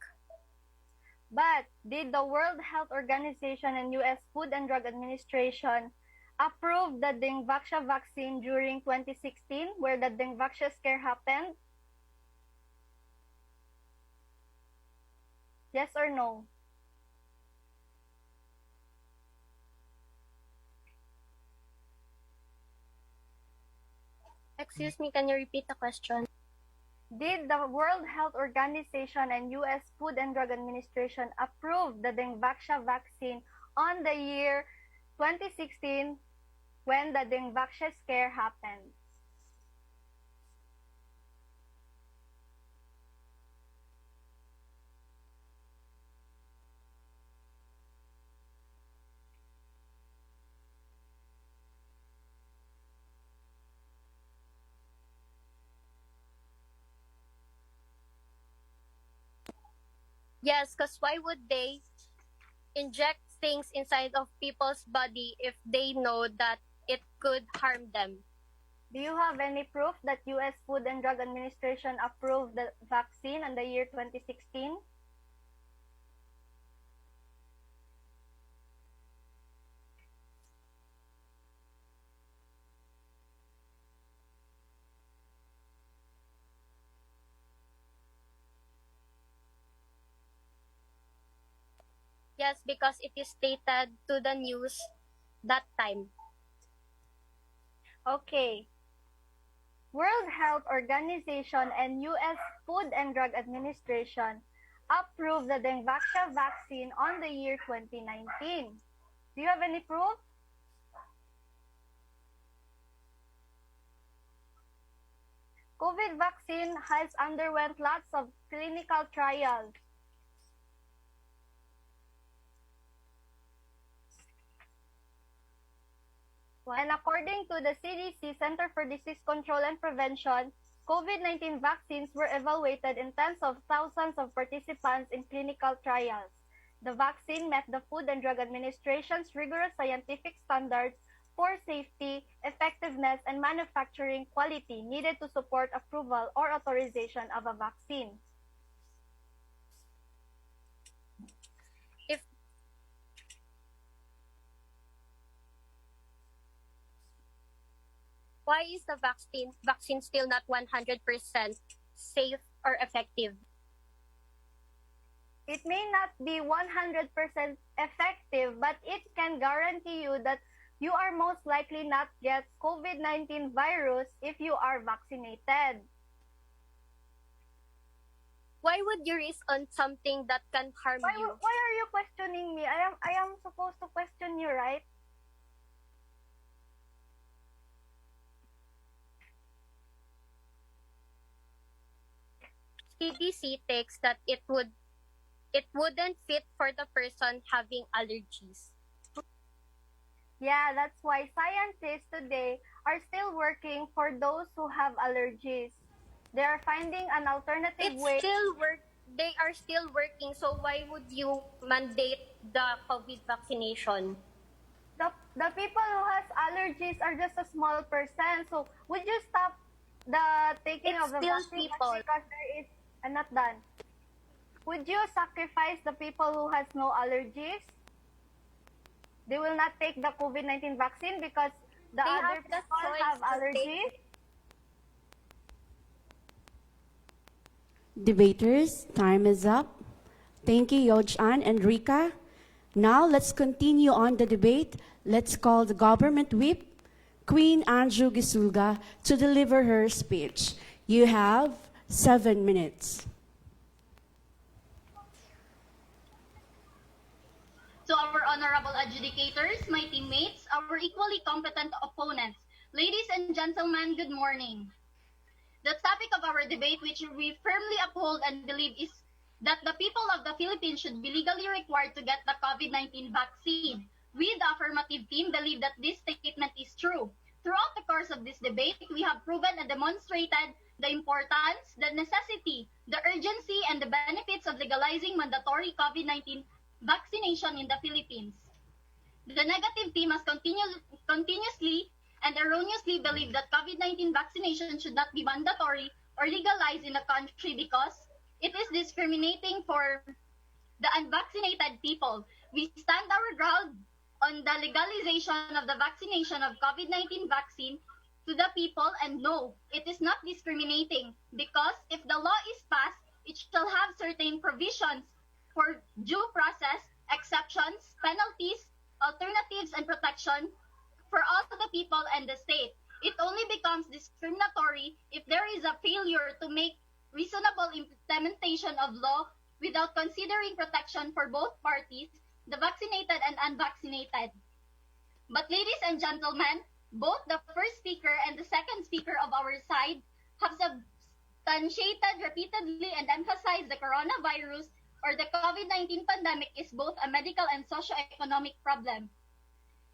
But did the World Health Organization and US Food and Drug Administration approve the dengue vaccine during 2016 where the dengue scare happened? Yes or no? Excuse me, can you repeat the question? Did the World Health Organization and US Food and Drug Administration approve the dengue vaccine on the year 2016 when the dengue scare happened? Yes, because why would they inject things inside of people's body if they know that it could harm them? Do you have any proof that U.S. Food and Drug Administration approved the vaccine in the year 2016? Yes, because it is stated to the news that time. Okay. World Health Organization and U.S. Food and Drug Administration approved the Dengvaxia vaccine on the year 2019. Do you have any proof? COVID vaccine has underwent lots of clinical trials. And according to the CDC, Center for Disease Control and Prevention, COVID-19 vaccines were evaluated in tens of thousands of participants in clinical trials. The vaccine met the Food and Drug Administration's rigorous scientific standards for safety, effectiveness, and manufacturing quality needed to support approval or authorization of a vaccine. If why is the vaccine still not 100% safe or effective? It may not be 100% effective, but it can guarantee you that you are most likely not get COVID-19 virus if you are vaccinated. Why would you risk on something that can harm you? Why are you questioning me? I am supposed to question you, right? CDC takes that it wouldn't fit for the person having allergies. Yeah, that's why scientists today are still working for those who have allergies. They are finding an alternative way. They are still working, so why would you mandate the COVID vaccination? The people who has allergies are just a small percent. So would you stop the taking It's of the still vaccine people. because there is I'm not done. Would you sacrifice the people who has no allergies? They will not take the COVID-19 vaccine because the They other have the people choice have to take allergies? Debaters, time is up. Thank you, Yoj-An and Rika. Now let's continue on the debate. Let's call the government whip, Queen Anju Gisulga, to deliver her speech. You have 7 minutes. To our honorable adjudicators, my teammates, our equally competent opponents, ladies and gentlemen, good morning. The topic of our debate, which we firmly uphold and believe, is that the people of the Philippines should be legally required to get the COVID-19 vaccine. We, the affirmative team, believe that this statement is true. Throughout the course of this debate, we have proven and demonstrated the importance, the necessity, the urgency, and the benefits of legalizing mandatory COVID-19 vaccination in the Philippines. The negative team has continuously and erroneously believed that COVID-19 vaccination should not be mandatory or legalized in the country because it is discriminating for the unvaccinated people. We stand our ground on the legalization of the vaccination of COVID-19 vaccine to the people, and no, it is not discriminating because if the law is passed, it shall have certain provisions for due process, exceptions, penalties, alternatives, and protection for all the people and the state. It only becomes discriminatory if there is a failure to make reasonable implementation of law without considering protection for both parties, the vaccinated and unvaccinated. But ladies and gentlemen, both the first speaker and the second speaker of our side have substantiated repeatedly and emphasized the coronavirus or the COVID-19 pandemic is both a medical and socio-economic problem.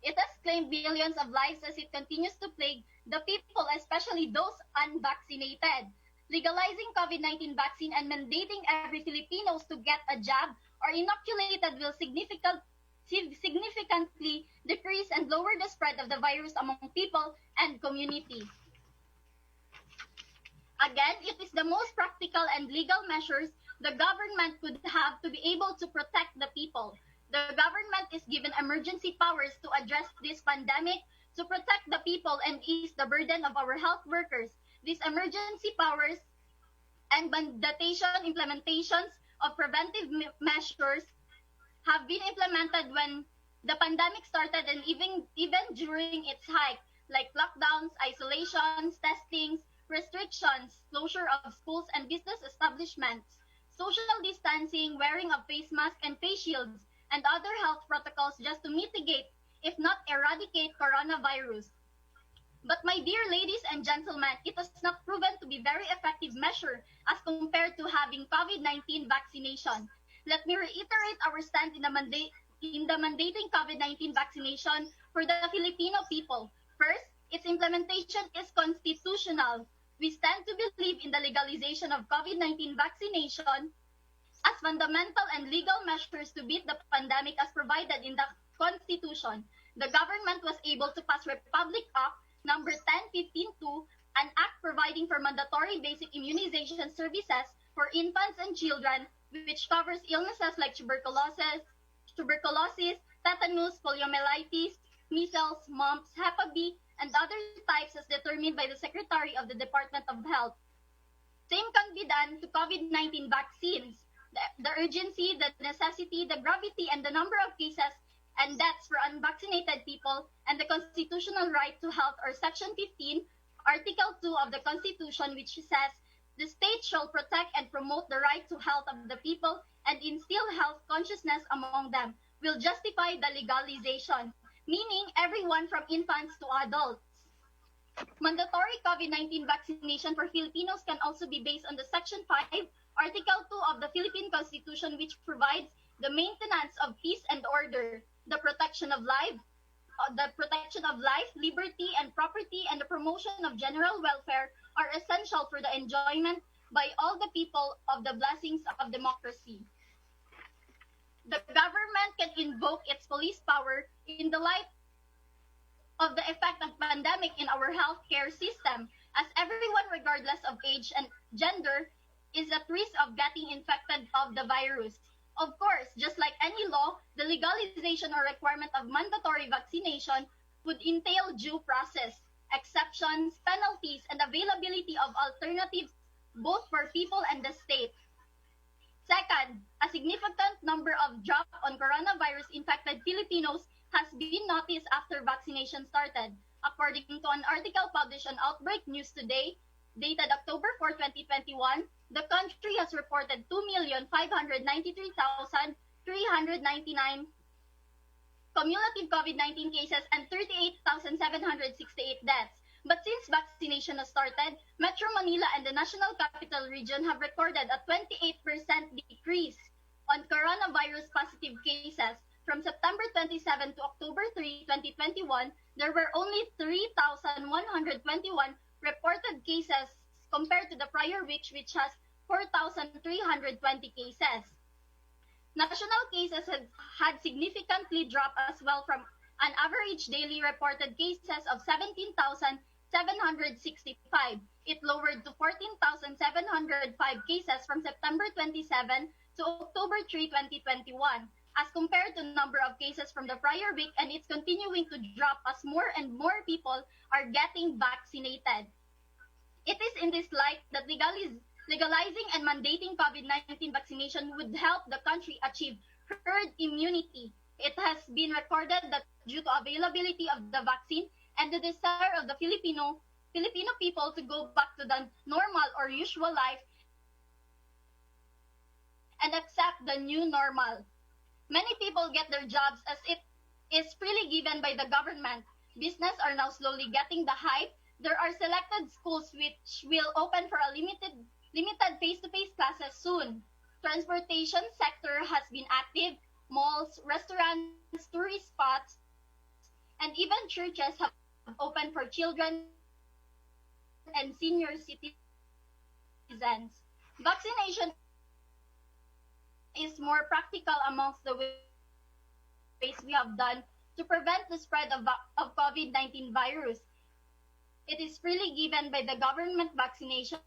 It has claimed billions of lives as it continues to plague the people, especially those unvaccinated. Legalizing COVID-19 vaccine and mandating every Filipinos to get a jab or inoculated will significantly decrease and lower the spread of the virus among people and community. Again, it is the most practical and legal measures the government could have to be able to protect the people. The government is given emergency powers to address this pandemic, to protect the people and ease the burden of our health workers. These emergency powers and mandatation implementations of preventive measures have been implemented when the pandemic started and even during its height, like lockdowns, isolations, testings, restrictions, closure of schools and business establishments, social distancing, wearing of face masks and face shields, and other health protocols just to mitigate, if not eradicate, coronavirus. But my dear ladies and gentlemen, it has not proven to be very effective measure as compared to having COVID-19 vaccination. Let me reiterate our stand in the mandating COVID-19 vaccination for the Filipino people. First, its implementation is constitutional. We stand to believe in the legalization of COVID-19 vaccination as fundamental and legal measures to beat the pandemic as provided in the Constitution. The government was able to pass Republic Act number 10152, an act providing for mandatory basic immunization services for infants and children, which covers illnesses like tuberculosis, tetanus, poliomyelitis, measles, mumps, Hep B, and other types as determined by the Secretary of the Department of Health. Same can be done to COVID-19 vaccines. The urgency, the necessity, the gravity, and the number of cases and deaths for unvaccinated people, and the constitutional right to health or Section 15, Article 2 of the Constitution, which says, the state shall protect and promote the right to health of the people and instill health consciousness among them, will justify the legalization, meaning everyone from infants to adults. Mandatory COVID-19 vaccination for Filipinos can also be based on the Section 5, Article 2 of the Philippine Constitution, which provides the maintenance of peace and order, the protection of life, liberty, and property, and the promotion of general welfare are essential for the enjoyment by all the people of the blessings of democracy. The government can invoke its police power in the light of the effect of pandemic in our healthcare system, as everyone, regardless of age and gender, is at risk of getting infected of the virus. Of course, just like any law, the legalization or requirement of mandatory vaccination would entail due process, exceptions, penalties, and availability of alternatives both for people and the state. Second, a significant number of drop on coronavirus-infected Filipinos has been noticed after vaccination started. According to an article published on Outbreak News Today, dated October 4, 2021, the country has reported 2,593,399 cumulative COVID-19 cases and 38,768 deaths. But since vaccination has started, Metro Manila and the National Capital Region have recorded a 28% decrease on coronavirus positive cases. From September 27 to October 3, 2021, there were only 3,121 reported cases compared to the prior week, which has 4,320 cases. National cases had significantly dropped as well, from an average daily reported cases of 17,765. It lowered to 14,705 cases from September 27 to October 3, 2021. As compared to the number of cases from the prior week, and it's continuing to drop as more and more people are getting vaccinated. It is in this light that legalizing and mandating COVID-19 vaccination would help the country achieve herd immunity. It has been recorded that due to availability of the vaccine and the desire of the Filipino people to go back to the normal or usual life and accept the new normal. Many people get their jobs as it is freely given by the government. Business are now slowly getting the hype. There are selected schools which will open for a limited face-to-face classes soon. Transportation sector has been active. Malls, restaurants, tourist spots, and even churches have opened for children and senior citizens. citizens. Vaccination is more practical amongst the ways we have done to prevent the spread of COVID-19 virus. It is freely given by the government vaccination,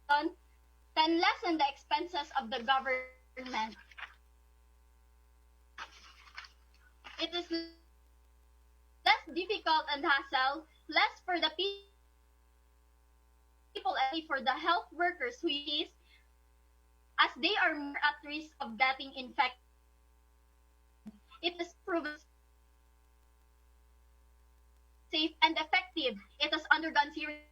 then lessen the expenses of the government. It is less difficult and hassle, less for the people and for the health workers who use, as they are more at risk of getting infected. It is proven safe and effective. It has undergone series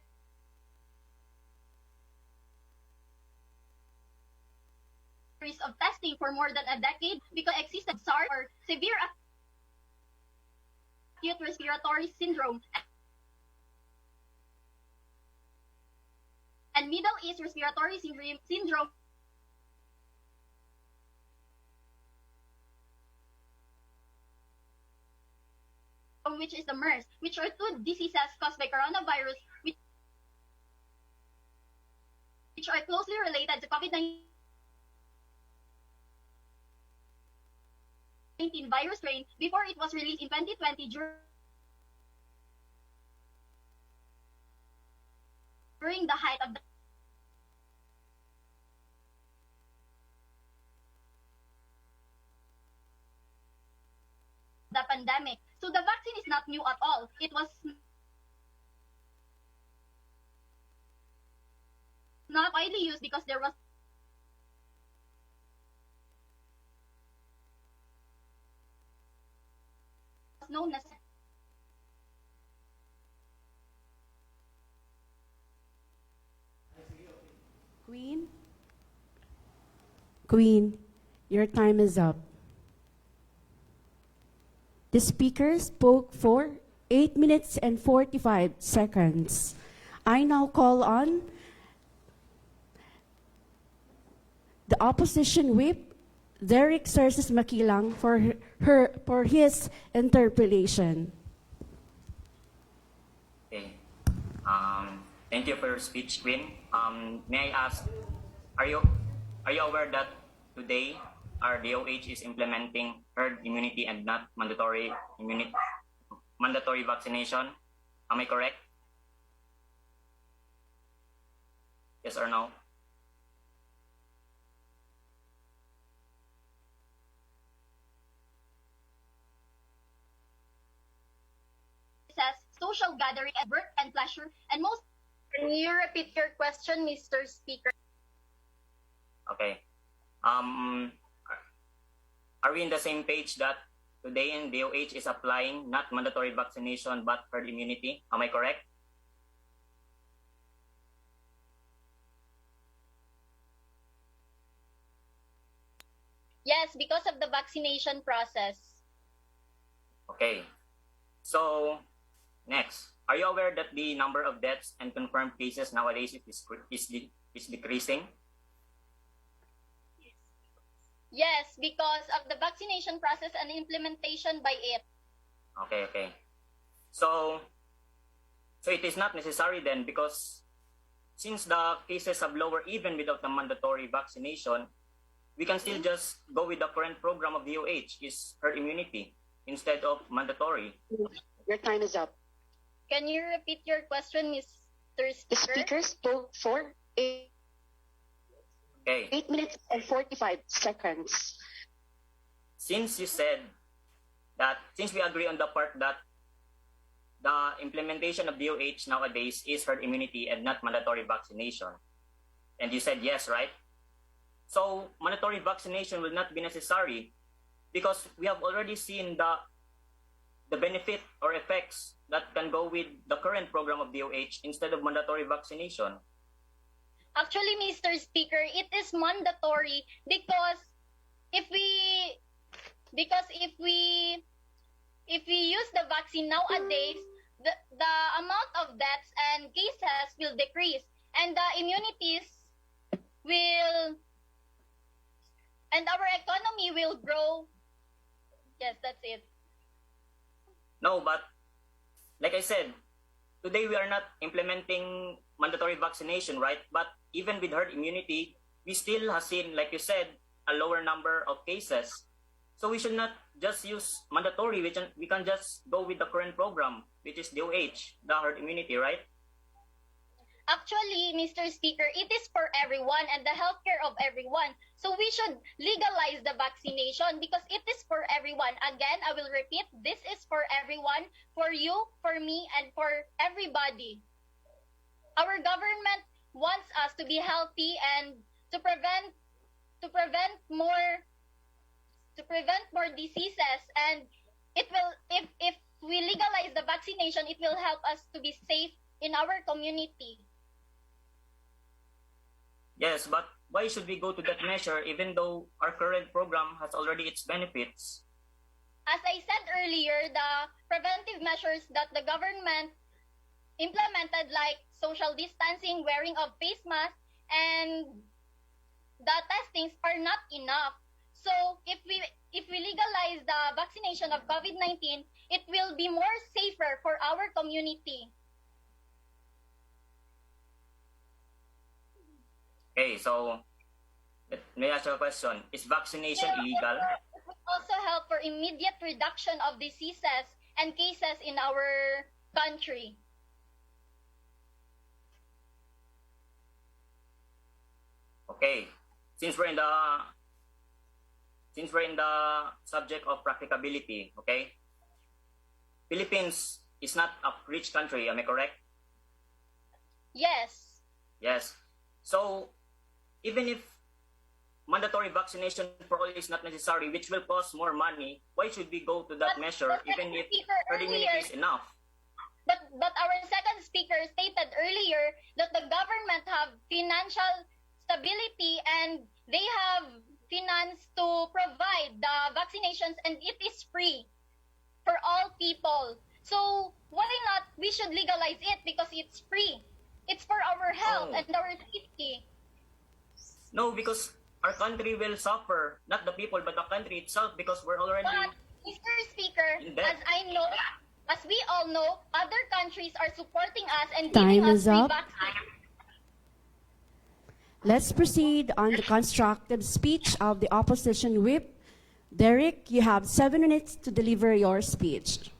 of testing for more than a decade because existed SARS or severe acute respiratory syndrome and Middle East respiratory syndrome which is the MERS, which are two diseases caused by coronavirus, which are closely related to COVID-19 virus strain before it was released in 2020 during the height of the pandemic. So the vaccine is not new at all. It was not widely used because there was no necessity. Queen, your time is up. The speaker spoke for 8 minutes and 45 seconds. I now call on the opposition whip, Derek Cerces Makilang, for his interpellation. Okay. Thank you for your speech, Queen. May I ask, are you aware that today our DOH is implementing herd immunity and not mandatory vaccination? Am I correct? Yes or no? Social gathering at work and pleasure, and most. Can you repeat your question, Mr. Speaker? Okay. Are we in the same page that today in DOH is applying not mandatory vaccination but herd immunity? Am I correct? Yes, because of the vaccination process. Okay. So, next, are you aware that the number of deaths and confirmed cases nowadays is decreasing? Yes, because of the vaccination process and implementation by it. Okay. So it is not necessary then, because since the cases have lower even without the mandatory vaccination, we can still just go with the current program of DOH, is herd immunity instead of mandatory. Your time is up. Can you repeat your question, Mr. Speaker? The speaker spoke for 8 minutes and 45 seconds. Since you said that, since we agree on the part that the implementation of DOH nowadays is herd immunity and not mandatory vaccination, and you said yes, right? So mandatory vaccination will not be necessary because we have already seen the benefit or effects that can go with the current program of DOH instead of mandatory vaccination. Actually, Mr. Speaker, it is mandatory because if we use the vaccine nowadays, the amount of deaths and cases will decrease, and the immunities will, and our economy will grow. Yes, that's it. No, but like I said, today we are not implementing mandatory vaccination, right? But even with herd immunity, we still have seen, like you said, a lower number of cases. So we should not just use mandatory. We can just go with the current program, which is DOH, the herd immunity, right? Actually, Mr. Speaker, it is for everyone and the healthcare of everyone. So we should legalize the vaccination because it is for everyone. Again, I will repeat, this is for everyone, for you, for me, and for everybody. Our government wants us to be healthy and to prevent more diseases, and it will, if we legalize the vaccination, it will help us to be safe in our community. Yes, but why should we go to that measure even though our current program has already its benefits? As I said earlier, the preventive measures that the government implemented, like social distancing, wearing of face masks, and the testings are not enough. So if we legalize the vaccination of COVID-19, it will be more safer for our community. Okay, so may I ask you a question? Is vaccination illegal? It will also help for immediate reduction of diseases and cases in our country. Okay, since we're in the subject of practicability, okay? Philippines is not a rich country, am I correct? Yes. Yes. So, even if mandatory vaccination for all is not necessary, which will cost more money, why should we go to that measure even if herd immunity is enough? But our second speaker stated earlier that the government have financial stability and they have finance to provide the vaccinations, and it is free for all people. So why not we should legalize it because it's free. It's for our health and our safety. No, because our country will suffer, not the people, but the country itself, because we're already... But, Mr. Speaker, as we all know, other countries are supporting us and giving Time us is free up. vaccines. Let's proceed on the constructive speech of the opposition whip. Derek, you have 7 minutes to deliver your speech.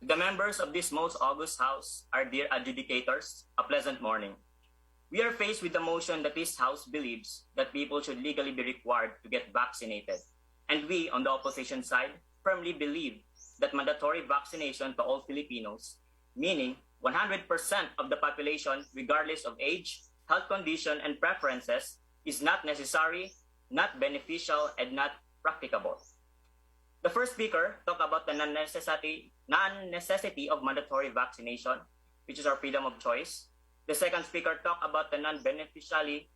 The members of this most august house, our dear adjudicators, a pleasant morning. We are faced with the motion that this house believes that people should legally be required to get vaccinated. And we, on the opposition side, firmly believe that mandatory vaccination to all Filipinos, meaning 100% of the population, regardless of age, health condition, and preferences, is not necessary, not beneficial, and not practicable. The first speaker talked about the non-necessity of mandatory vaccination, which is our freedom of choice. The second speaker talked about the non-beneficiality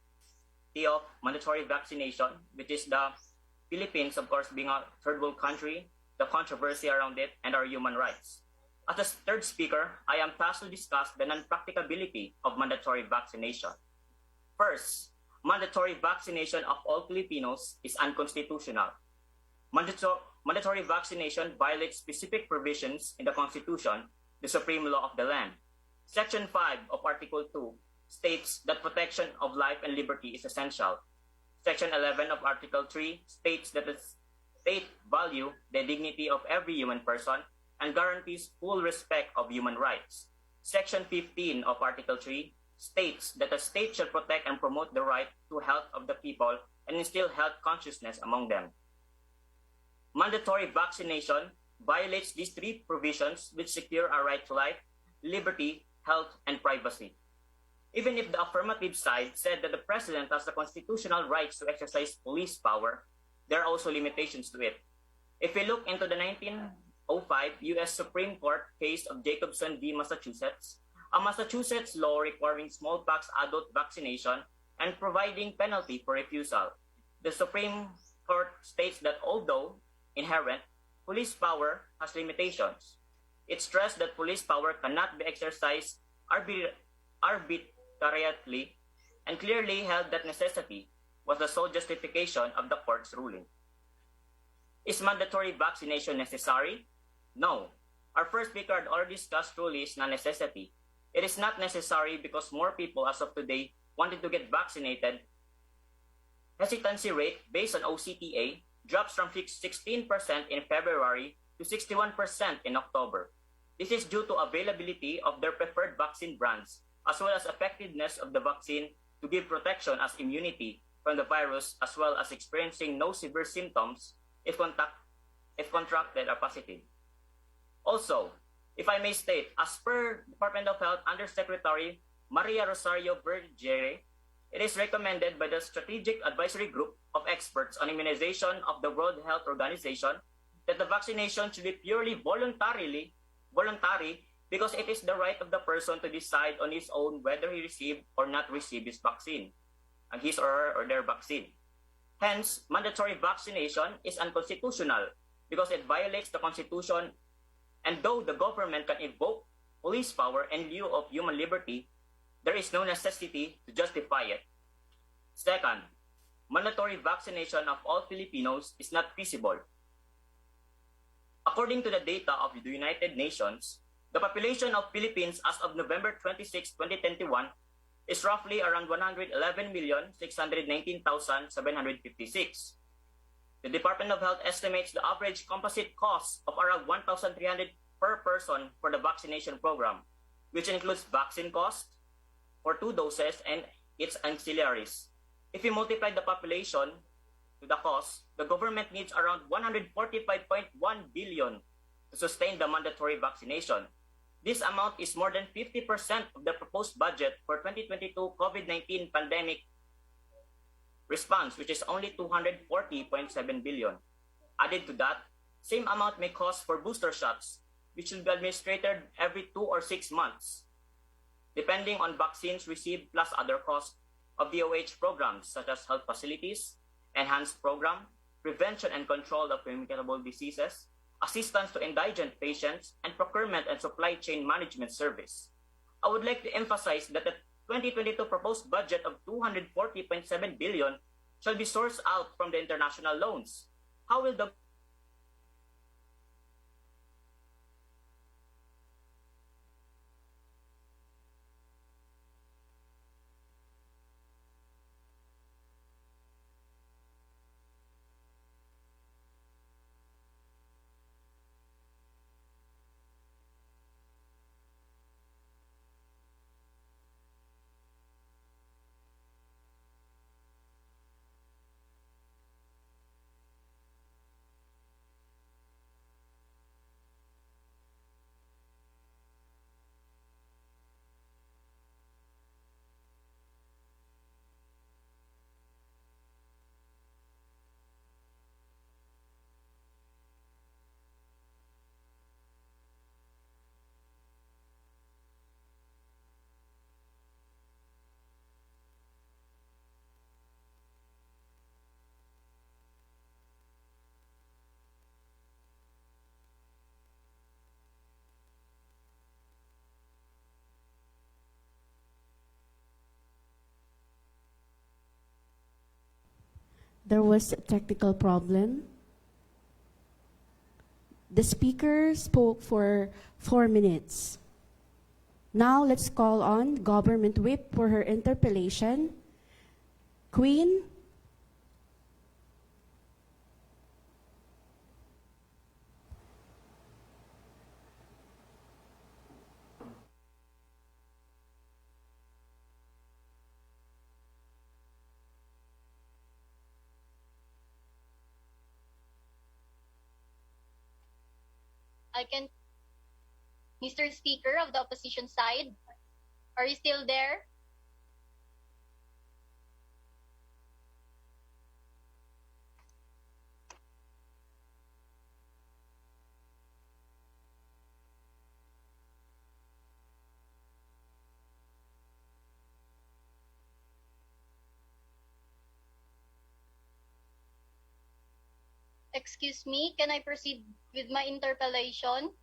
of mandatory vaccination, which is the Philippines, of course, being a third world country, the controversy around it, and our human rights. As the third speaker, I am tasked to discuss the non-practicability of mandatory vaccination. First, mandatory vaccination of all Filipinos is unconstitutional. Mandatory vaccination violates specific provisions in the Constitution, the supreme law of the land. Section 5 of Article 2 states that protection of life and liberty is essential. Section 11 of Article 3 states that the state value the dignity of every human person and guarantees full respect of human rights. Section 15 of Article 3 states that the state shall protect and promote the right to health of the people and instill health consciousness among them. Mandatory vaccination violates these three provisions which secure our right to life, liberty, health, and privacy. Even if the affirmative side said that the president has the constitutional rights to exercise police power, there are also limitations to it. If we look into the 1905 U.S. Supreme Court case of Jacobson v. Massachusetts, a Massachusetts law requiring smallpox adult vaccination and providing penalty for refusal, the Supreme Court states that although inherent, police power has limitations. It stressed that police power cannot be exercised arbitrarily and clearly held that necessity was the sole justification of the court's ruling. Is mandatory vaccination necessary? No. It is not. Our first speaker had already discussed truly is not necessity. It is not necessary because more people as of today wanted to get vaccinated. Hesitancy rate based on OCTA drops from 16% in February to 61% in October. This is due to availability of their preferred vaccine brands, as well as effectiveness of the vaccine to give protection as immunity from the virus, as well as experiencing no severe symptoms if contracted or positive. Also, if I may state, as per Department of Health Undersecretary Maria Rosario Vergere, it is recommended by the Strategic Advisory Group of Experts on Immunization of the World Health Organization that the vaccination should be purely voluntary because it is the right of the person to decide on his own whether he received or not received his vaccine, and his or their vaccine. Hence, mandatory vaccination is unconstitutional because it violates the Constitution, and though the government can invoke police power in lieu of human liberty, there is no necessity to justify it. Second, mandatory vaccination of all Filipinos is not feasible. According to the data of the United Nations, the population of Philippines as of November 26, 2021 is roughly around 111,619,756. The Department of Health estimates the average composite cost of around 1,300 per person for the vaccination program, which includes vaccine cost for 2 doses and its ancillaries. If we multiply the population to the cost, the government needs around 145.1 billion to sustain the mandatory vaccination. This amount is more than 50% of the proposed budget for 2022 COVID-19 pandemic response, which is only 240.7 billion. Added to that, same amount may cost for booster shots, which will be administered every 2 or 6 months, depending on vaccines received plus other costs of DOH programs such as health facilities, enhanced program, prevention and control of communicable diseases, assistance to indigent patients, and procurement and supply chain management service. I would like to emphasize that the 2022 proposed budget of 240.7 billion shall be sourced out from the international loans. How will the There was a technical problem. The speaker spoke for 4 minutes. Now let's call on Government Whip for her interpellation. Queen. I can, Mr. Speaker of the opposition side, are you still there? Excuse me, can I proceed with my interpellation?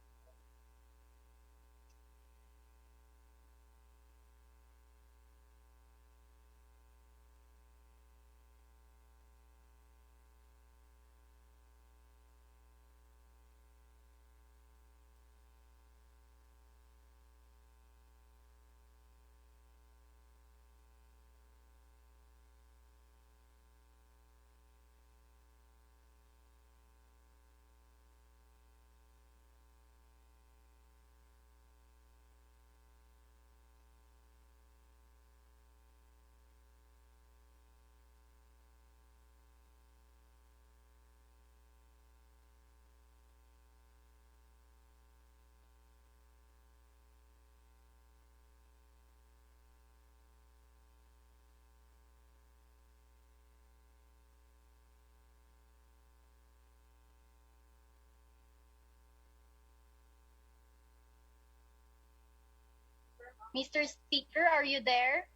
Mr. Speaker, are you there?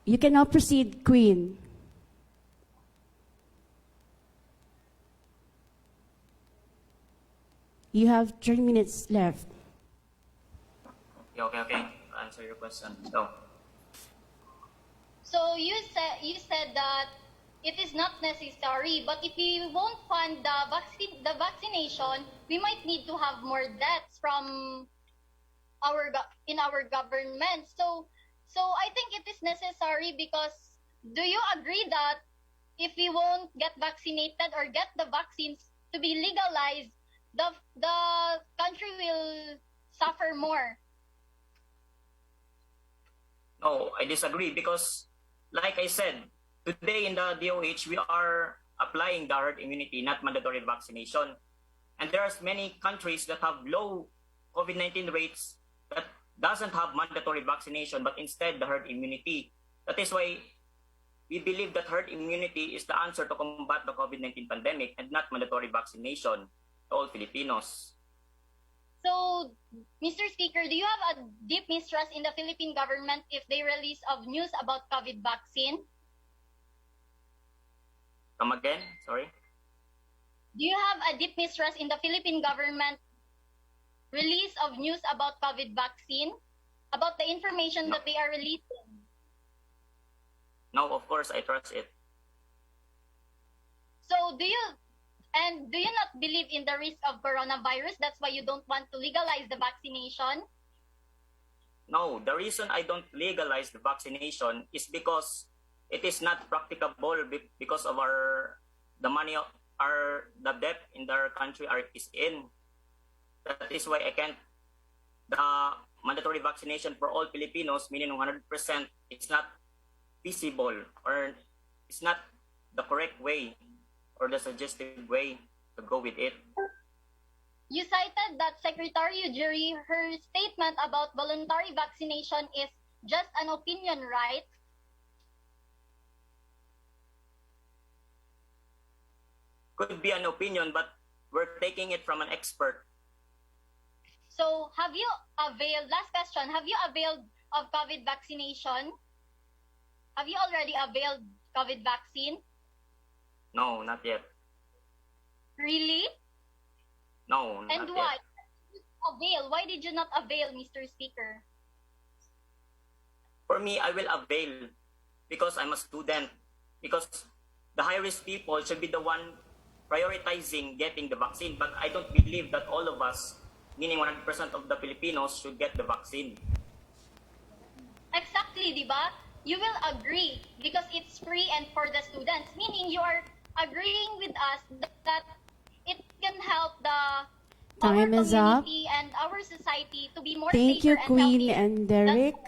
You can now proceed, Queen. You have 3 minutes left. Okay. Answer your question. So you said that it is not necessary, but if we won't fund the vaccination, we might need to have more deaths from in our government. So I think it is necessary because do you agree that if we won't get vaccinated or get the vaccines to be legalized, the country will suffer more? No, I disagree because, like I said, today in the DOH, we are applying the herd immunity, not mandatory vaccination. And there are many countries that have low COVID-19 rates that doesn't have mandatory vaccination, but instead the herd immunity. That is why we believe that herd immunity is the answer to combat the COVID-19 pandemic and not mandatory vaccination to all Filipinos. So, Mr. Speaker, do you have a deep mistrust in the Philippine government if they release of news about COVID vaccine? Come again? Sorry? Do you have a deep mistrust in the Philippine government release of news about COVID vaccine? About the information that they are releasing? No, of course, I trust it. So, do you not believe in the risk of coronavirus? That's why you don't want to legalize the vaccination? No, the reason I don't legalize the vaccination is because it is not practicable because of the debt in our country is in. That is why the mandatory vaccination for all Filipinos, meaning 100%, it's not feasible or it's not the correct way or the suggested way to go with it. You cited that Secretary Ujiri, her statement about voluntary vaccination is just an opinion, right? Could be an opinion, but we're taking it from an expert. So, last question, have you availed of COVID vaccination? Have you already availed COVID vaccine? No, not yet. Really? No, not And yet. why? Why did you not avail, Mr. Speaker? For me, I will avail because I'm a student. Because the high-risk people should be the one prioritizing getting the vaccine. But I don't believe that all of us, meaning 100% of the Filipinos, should get the vaccine. Exactly, di ba? You will agree because it's free and for the students. Meaning you are agreeing with us that it can help our Time is up. community and our society to be more Thank you, safer and Queen healthier. and Derek.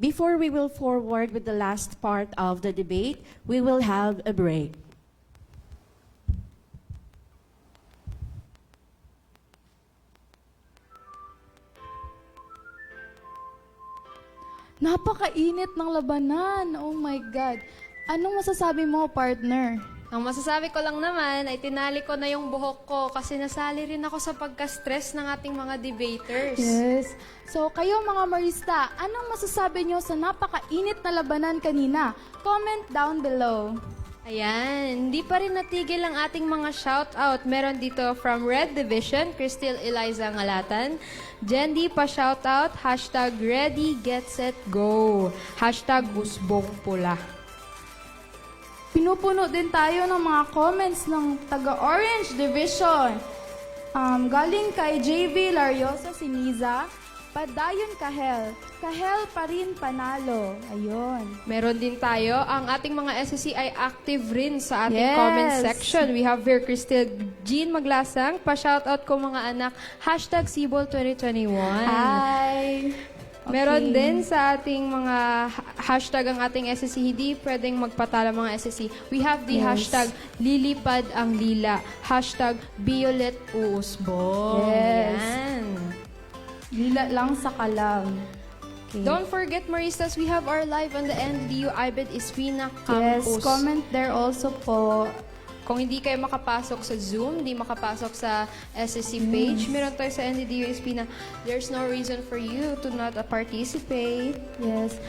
Before we will forward with the last part of the debate, we will have a break. Napakainit ng labanan. Oh my God. Anong masasabi mo, partner? Ang masasabi ko lang naman ay tinali ko na yung buhok ko kasi nasali rin ako sa pagka-stress ng ating mga debaters. Yes. So, kayo mga Marista, anong masasabi nyo sa napakainit na labanan kanina? Comment down below. Ayan, hindi pa rin natigil ang ating mga shoutout. Meron dito from Red Division, Crystal Eliza Ngalatan. Jendi pa shoutout, hashtag ready, get set, go. Hashtag usbong pula. Pinupuno din tayo ng mga comments ng taga-Orange Division. Galing kay JV Lariosa Siniza, Padayon Kahel. Kahel pa rin panalo. Ayun. Meron din tayo, ang ating mga SSC ay active rin sa ating Yes. comment section. We have here Crystal Jean Maglasang, pa-shoutout ko mga anak, hashtag Sibol 2021. Hi! Meron din sa ating mga hashtag ang ating SSC, hindi pwedeng magpatala mga SSC. We have the Yes. hashtag Lilipad ang Lila, hashtag Violet Uusbong. Yes. Yan. Lila lang sa kalam. Okay. Don't forget, Maristas, we have our live on the NDDU-IBED Iswina Yes, Campus. comment there also po. Kung hindi kayo makapasok sa Zoom, hindi makapasok sa SSC page, meron tayo sa NDDU-IBED na there's no reason for you to not participate. Yes.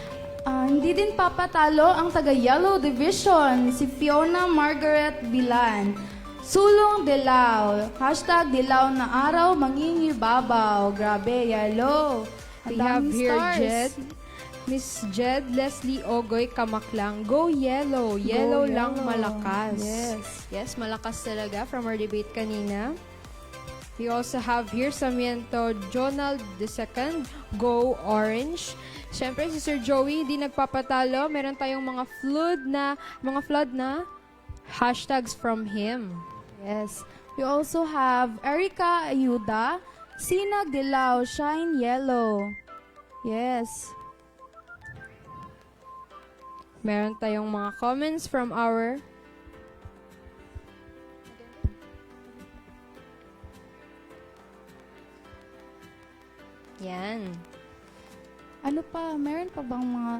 Hindi din papatalo ang taga-Yellow Division, si Fiona Margaret Bilan. Sulong Dilaw. Hashtag Dilaw na araw, mangingibabaw. Grabe, yellow. We have here Jed. Miss Jed Leslie Ogoy Kamaklang. Go yellow. Yellow lang malakas. Yes, malakas talaga from our debate kanina. We also have here Samiento Jonald II. Go orange. Siyempre, si Sir Joey hindi nagpapatalo. Meron tayong mga flood na hashtags from him. Yes. We also have Erica Ayuda, Sinag Dilaw, Shine Yellow. Yes. Meron tayong mga comments from our Yan. Ano pa? Meron pa bang mga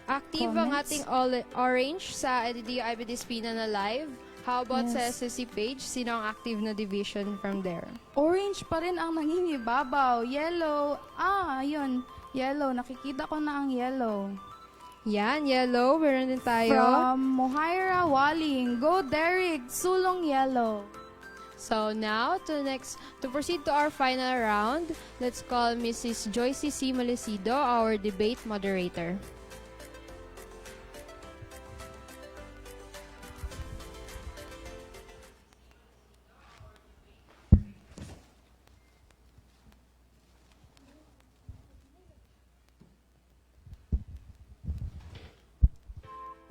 active comments? ang ating orange sa NDDU-IBED Espina na live? How about sa SSC page? Sino ang active na division from there? Orange pa rin ang nangingibabaw. Yellow. Ayun. Yellow. Nakikita ko na ang yellow. Yan, yellow. Meron din tayo. From Mohaira Walling. Go Derek. Sulong yellow. So now, to proceed to our final round, let's call Mrs. Joyce C. Malesido, our debate moderator.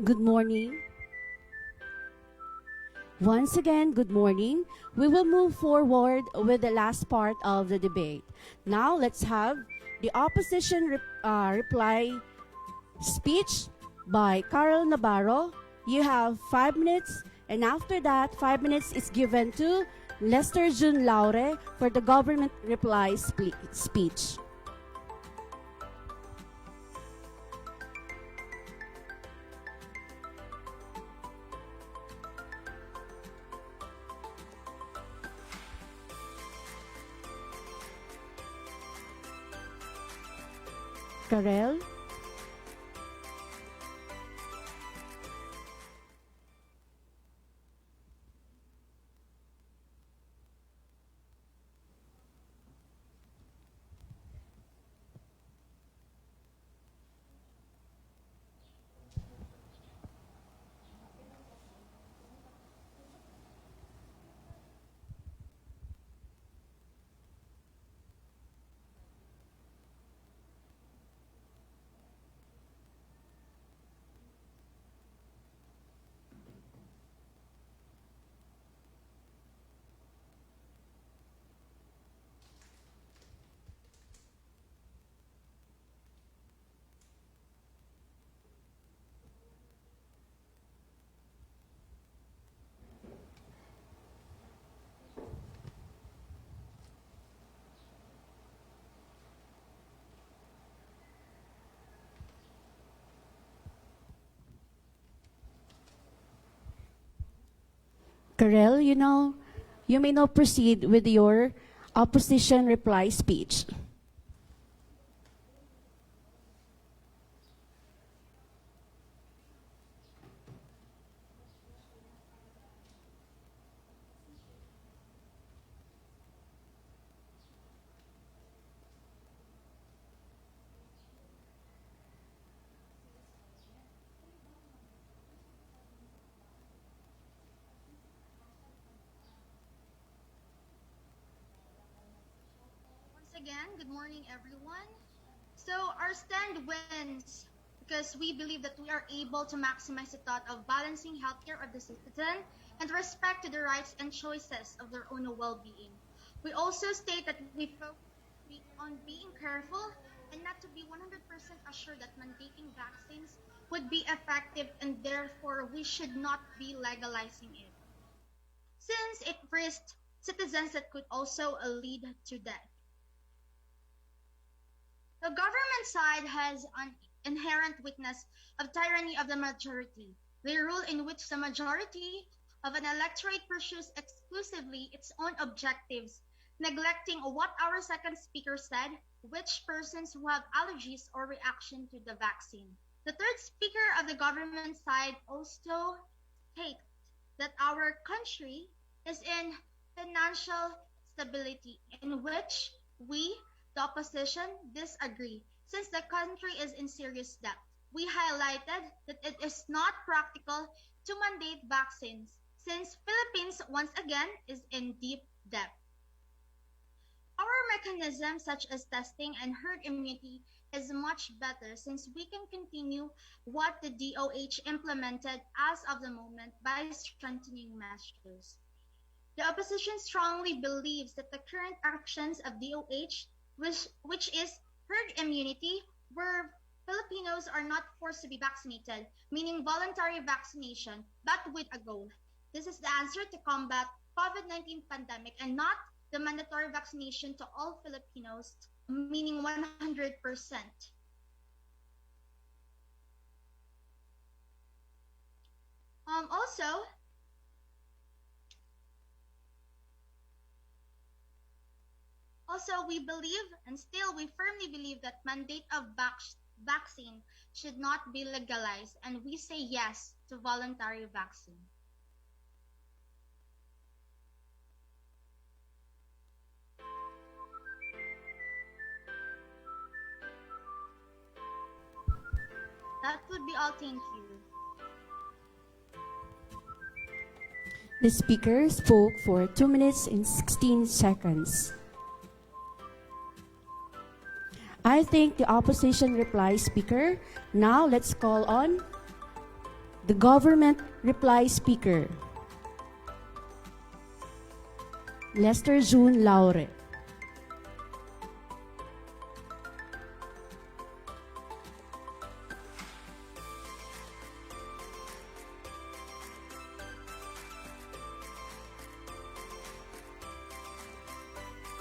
Good morning. Once again, good morning. We will move forward with the last part of the debate. Now, let's have the opposition reply speech by Carl Navarro. You have 5 minutes, and after that, 5 minutes is given to Lester Jun Laure for the government reply speech. Karel? Karel, you may now proceed with your opposition reply speech. Again, good morning everyone. So our stand wins because we believe that we are able to maximize the thought of balancing healthcare of the citizen and respect to the rights and choices of their own well-being. We also state that we focus on being careful and not to be 100% assured that mandating vaccines would be effective, and therefore we should not be legalizing it, since it risks citizens that could also lead to death. The government side has an inherent weakness of tyranny of the majority. They rule in which the majority of an electorate pursues exclusively its own objectives, neglecting what our second speaker said, which persons who have allergies or reaction to the vaccine. The third speaker of the government side also stated that our country is in financial stability, in which we, the opposition, disagree, since the country is in serious debt. We highlighted that it is not practical to mandate vaccines, since Philippines once again is in deep debt. Our mechanism, such as testing and herd immunity, is much better since we can continue what the DOH implemented as of the moment by strengthening measures. The opposition strongly believes that the current actions of DOH, which is herd immunity, where Filipinos are not forced to be vaccinated, meaning voluntary vaccination, but with a goal. This is the answer to combat COVID-19 pandemic and not the mandatory vaccination to all Filipinos, meaning 100%. Also, we believe, and still we firmly believe, that mandate of vaccine should not be legalized, and we say yes to voluntary vaccine. That would be all. Thank you. The speaker spoke for 2 minutes and 16 seconds. I thank the opposition reply speaker. Now let's call on the government reply speaker, Lester June Laure.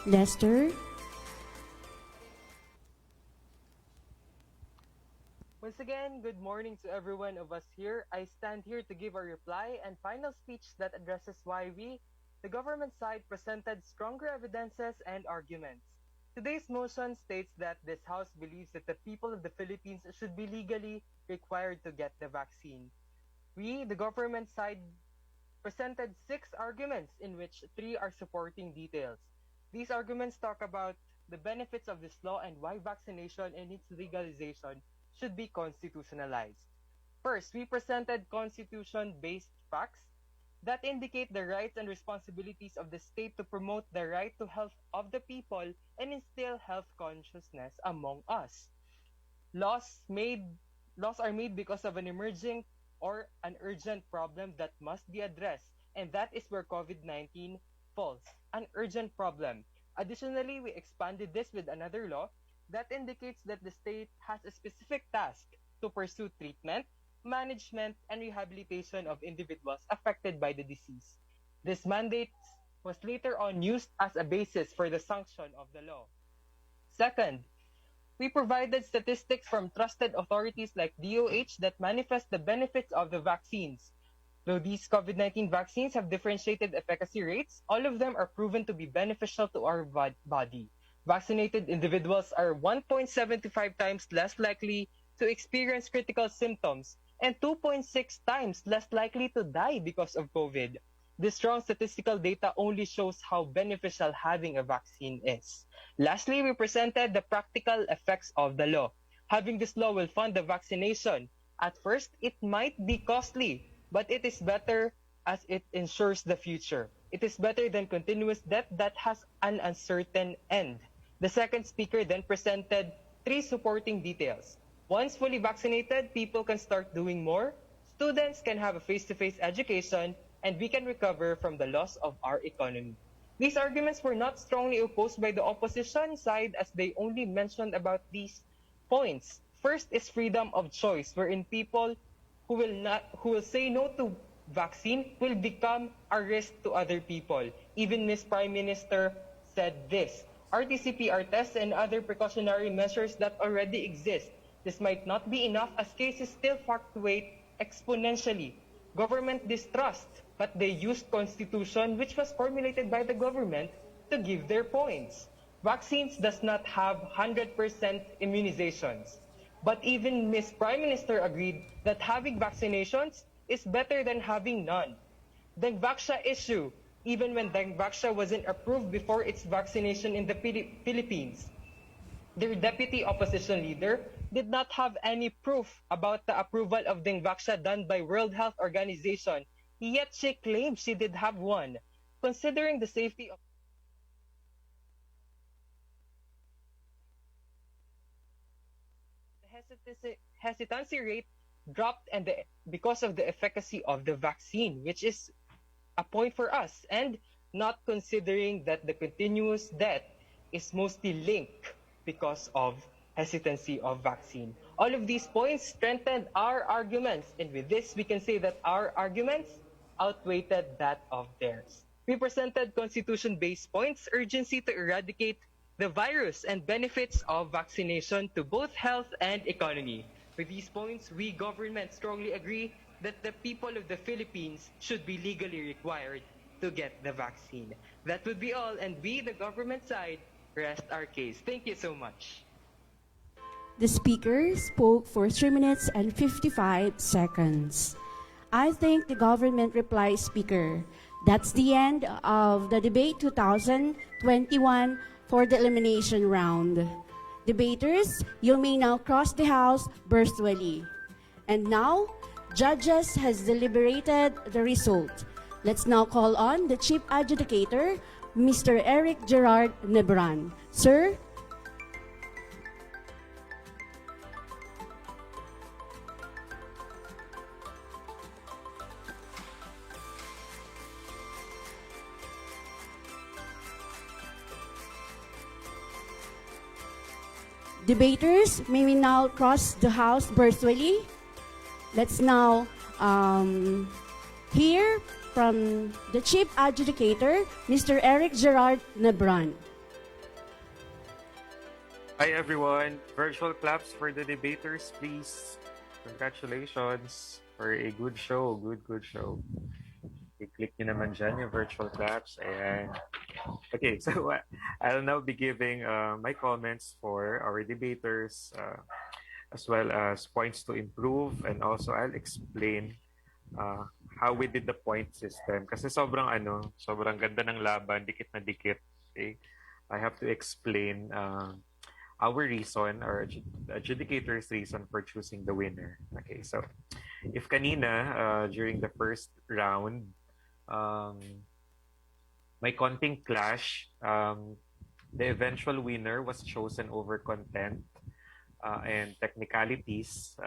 Lester. Once again, good morning to every one of us here. I stand here to give a reply and final speech that addresses why we, the government side, presented stronger evidences and arguments. Today's motion states that this House believes that the people of the Philippines should be legally required to get the vaccine. We, the government side, presented 6 arguments in which 3 are supporting details. These arguments talk about the benefits of this law and why vaccination and its legalization should be constitutionalized. First, we presented constitution-based facts that indicate the rights and responsibilities of the state to promote the right to health of the people and instill health consciousness among us. Laws are made because of an emerging or an urgent problem that must be addressed, and that is where COVID-19 falls, an urgent problem. Additionally, we expanded this with another law that indicates that the state has a specific task to pursue treatment, management, and rehabilitation of individuals affected by the disease. This mandate was later on used as a basis for the sanction of the law. Second, we provided statistics from trusted authorities like DOH that manifest the benefits of the vaccines. Though these COVID-19 vaccines have differentiated efficacy rates, all of them are proven to be beneficial to our body. Vaccinated individuals are 1.75 times less likely to experience critical symptoms and 2.6 times less likely to die because of COVID. This strong statistical data only shows how beneficial having a vaccine is. Lastly, we presented the practical effects of the law. Having this law will fund the vaccination. At first, it might be costly, but it is better as it ensures the future. It is better than continuous debt that has an uncertain end. The second speaker then presented 3 supporting details. Once fully vaccinated, people can start doing more, students can have a face-to-face education, and we can recover from the loss of our economy. These arguments were not strongly opposed by the opposition side as they only mentioned about these points. First is freedom of choice, wherein people who will say no to vaccine will become a risk to other people. Even Ms. Prime Minister said this. RT-PCR tests and other precautionary measures that already exist. This might not be enough as cases still fluctuate exponentially. Government distrust but they used constitution which was formulated by the government to give their points. Vaccines does not have 100% immunizations. But even Miss Prime Minister agreed that having vaccinations is better than having none. Dengvaxia issue, even when Dengvaxia wasn't approved before its vaccination in the Philippines. Their deputy opposition leader did not have any proof about the approval of Dengvaxia done by World Health Organization, yet she claimed she did have one. Considering the safety of the hesitancy rate dropped because of the efficacy of the vaccine, which is a point for us, and not considering that the continuous death is mostly linked because of hesitancy of vaccine. All of these points strengthened our arguments, and with this, we can say that our arguments outweighed that of theirs. We presented constitution-based points, urgency to eradicate the virus, and benefits of vaccination to both health and economy. With these points, we government strongly agree that the people of the Philippines should be legally required to get the vaccine. That would be all, and we, the government side, rest our case. Thank you so much. The speaker spoke for 3 minutes and 55 seconds. I thank the government reply speaker. That's the end of the debate 2021 for the elimination round. Debaters, you may now cross the house virtually. And now, judges has deliberated the result. Let's now call on the Chief Adjudicator, Mr. Eric Gerard Nebran. Sir? Debaters, may we now cross the house virtually? Let's now hear from the Chief Adjudicator, Mr. Eric Gerard Nebran. Hi everyone. Virtual claps for the debaters, please. Congratulations for a good show. Good show. I-click nyo naman dyan yung virtual claps. Ayan. Okay, so I'll now be giving my comments for our debaters as well as points to improve, and also I'll explain how we did the point system. Kasi sobrang ganda ng laban, dikit na dikit. Okay? I have to explain our reason, or the adjudicator's reason for choosing the winner. Okay, so if kanina during the first round, may konting clash, the eventual winner was chosen over content and technicalities.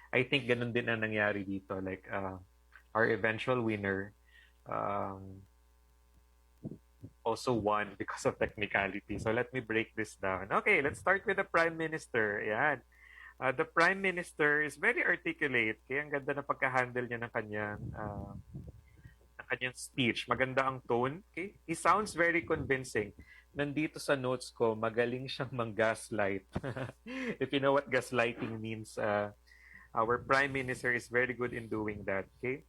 I think ganun din ang nangyari dito. Like, our eventual winner also won because of technicality. So let me break this down. Okay, let's start with the Prime Minister. Ayan. The Prime Minister is very articulate. Kaya ang ganda na pagka-handle niya ng kanyang speech. Maganda ang tone. Okay? He sounds very convincing. Nandito sa notes ko, magaling siyang mang-gaslight. If you know what gaslighting means, our Prime Minister is very good in doing that. Okay?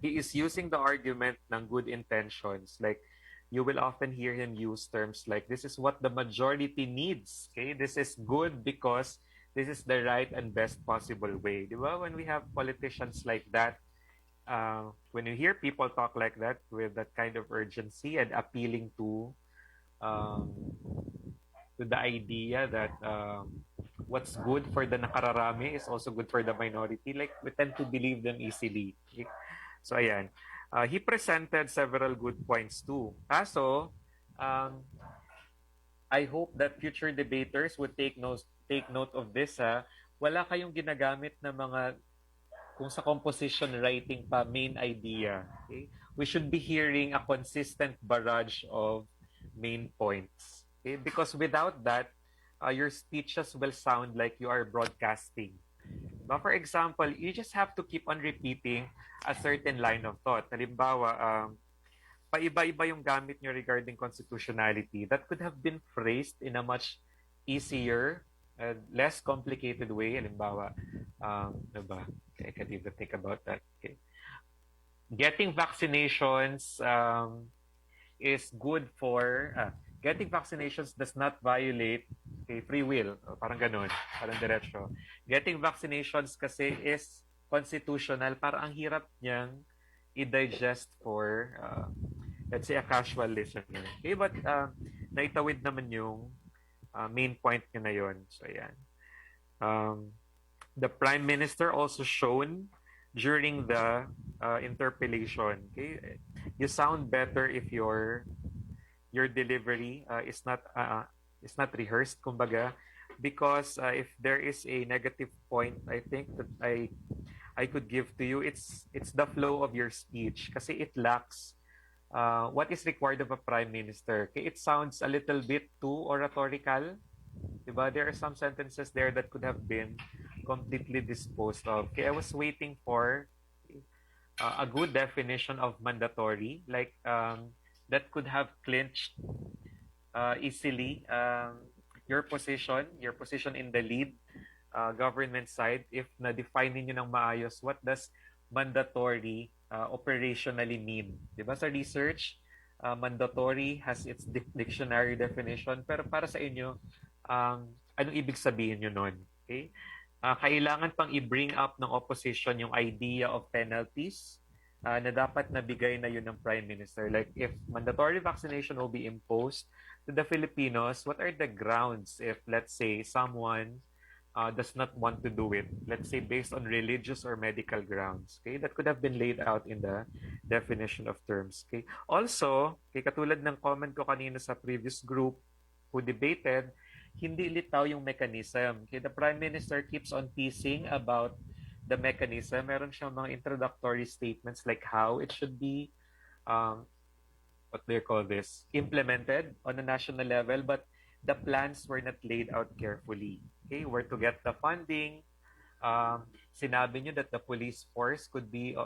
He is using the argument ng good intentions. Like, you will often hear him use terms like, this is what the majority needs. Okay? This is good because this is the right and best possible way. Di ba? When we have politicians like that, when you hear people talk like that with that kind of urgency and appealing to the idea that what's good for the nakararami is also good for the minority, like we tend to believe them easily. Okay? So ayan, he presented several good points too. Kaso, I hope that future debaters would take note of this. Wala kayong ginagamit na mga kung sa composition writing pa main idea. Okay? We should be hearing a consistent barrage of main points. Okay? Because without that, your speeches will sound like you are broadcasting. But for example, you just have to keep on repeating a certain line of thought. Halimbawa, paiba-iba yung gamit nyo regarding constitutionality that could have been phrased in a much easier, less complicated way. Halimbawa, ano ba? Okay, I can't even think about that. Okay. getting vaccinations is good for getting vaccinations does not violate free will. Parang ganun, parang diretso. Getting vaccinations kasi is constitutional, para ang hirap niyang i-digest for let's say a casual listener. Okay, but naitawid naman yung main point niya na yun. So yan. The Prime Minister also shown during the interpellation. Okay, you sound better if your delivery is not rehearsed, kumbaga, because if there is a negative point, I think that I could give to you, it's the flow of your speech, kasi it lacks what is required of a prime minister. Okay, it sounds a little bit too oratorical. Diba? There are some sentences there that could have been completely disposed of. Okay, I was waiting for a good definition of mandatory, like that could have clinched easily your position in the lead government side, if na-define niyo ng maayos what does mandatory operationally mean. Diba sa research, mandatory has its dictionary definition, pero para sa inyo, anong ibig sabihin nyo nun? Okay? Kailangan pang i-bring up ng opposition yung idea of penalties na dapat nabigay na yun ng Prime Minister. Like, if mandatory vaccination will be imposed to the Filipinos, what are the grounds if, let's say, someone does not want to do it, let's say based on religious or medical grounds? Okay, that could have been laid out in the definition of terms. Okay, also, katulad ng comment ko kanina sa previous group who debated, hindi litaw yung mechanism. Okay, the Prime Minister keeps on teasing about the mechanism. Meron siyang mga introductory statements like how it should be what do you call this, implemented on a national level, but the plans were not laid out carefully. Okay, where to get the funding. Sinabi nyo that the police force could be,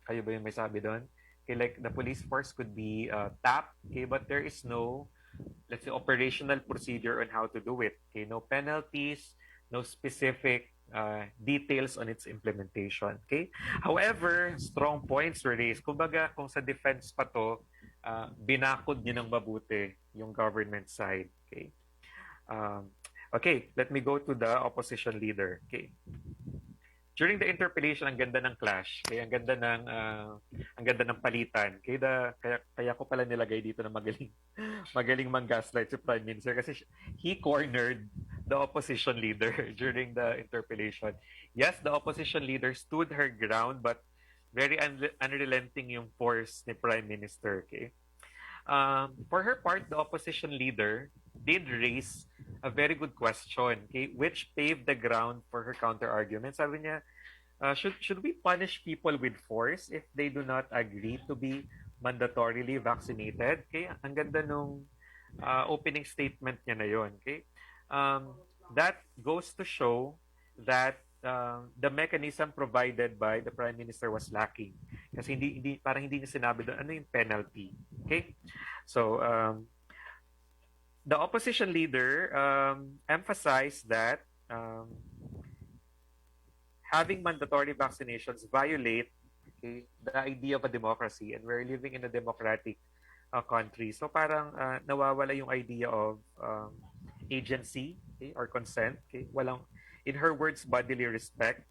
kayo ba yung may sabi doon? Okay, like the police force could be tapped, okay, but there is no, let's say, operational procedure on how to do it. Okay, no penalties, no specific details on its implementation. Okay, however, strong points were raised. Kumbaga, kung sa defense pa to, binakod niyo ng mabuti yung government side. Okay. Okay, let me go to the opposition leader. Okay. During the interpellation, ang ganda ng clash. Okay, ang ganda ng palitan. Okay, kaya ko pala nilagay dito na magaling mang-gaslight si Prime Minister, kasi he cornered the opposition leader during the interpellation. Yes, the opposition leader stood her ground, but very unrelenting yung force ni Prime Minister. Okay. For her part, the opposition leader did raise a very good question, okay, which paved the ground for her counter-argument. Sabi niya, should we punish people with force if they do not agree to be mandatorily vaccinated? Okay, ang ganda nung opening statement niya na yon. Okay, that goes to show that the mechanism provided by the Prime Minister was lacking. Kasi parang hindi niya sinabi doon ano yung penalty. Okay, so the opposition leader emphasized that having mandatory vaccinations violate the idea of a democracy, and we're living in a democratic country. So parang nawawala yung idea of agency, okay, or consent. Okay? Walang, in her words, bodily respect.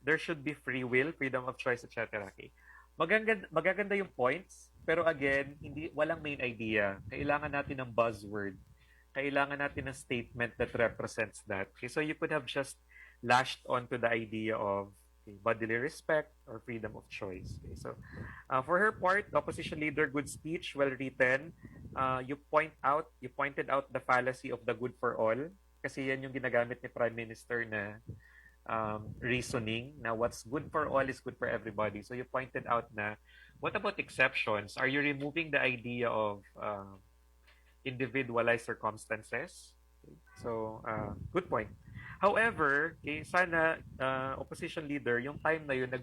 There should be free will, freedom of choice, etc. Okay? Magaganda yung points, pero again, walang main idea. Kailangan natin ng buzzword. Kailangan natin ng statement that represents that. Okay, so you could have just lashed onto the idea of bodily respect or freedom of choice. Okay, so for her part, the opposition leader, good speech, well written. You pointed out the fallacy of the good for all. Kasi yan yung ginagamit ni Prime Minister na reasoning na what's good for all is good for everybody. So you pointed out na, what about exceptions? Are you removing the idea of individualized circumstances? Okay. So, good point. However, sana opposition leader, yung time na yun,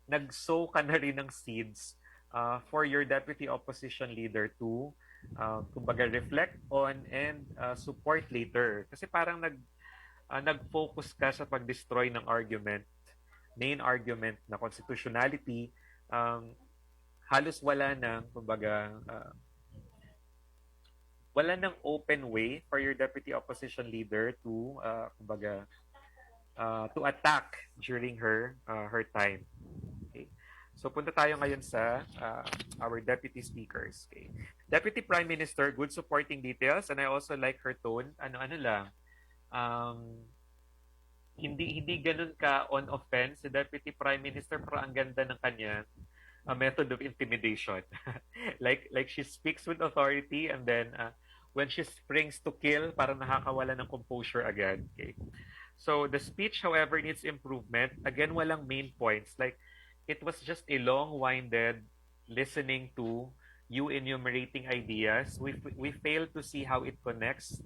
nag-sow ka na rin ng seeds for your deputy opposition leader to kumbaga reflect on and support later. Kasi parang nag-focus ka sa pag-destroy ng argument main argument na constitutionality, halos wala ng, kumbaga, wala ng open way for your deputy opposition leader to, kumbaga, to attack during her time. Okay. So punta tayo ngayon sa our deputy speakers. Okay. Deputy Prime Minister, good supporting details, and I also like her tone. Ano lang, hindi ganun ka on offense si Deputy Prime Minister, pero ang ganda ng kanya method of intimidation. like she speaks with authority, and then when she springs to kill, parang nakakawala ng composure agad. Okay. So the speech, however, needs improvement. Again, walang main points. Like, it was just a long-winded listening to you enumerating ideas. We fail to see how it connects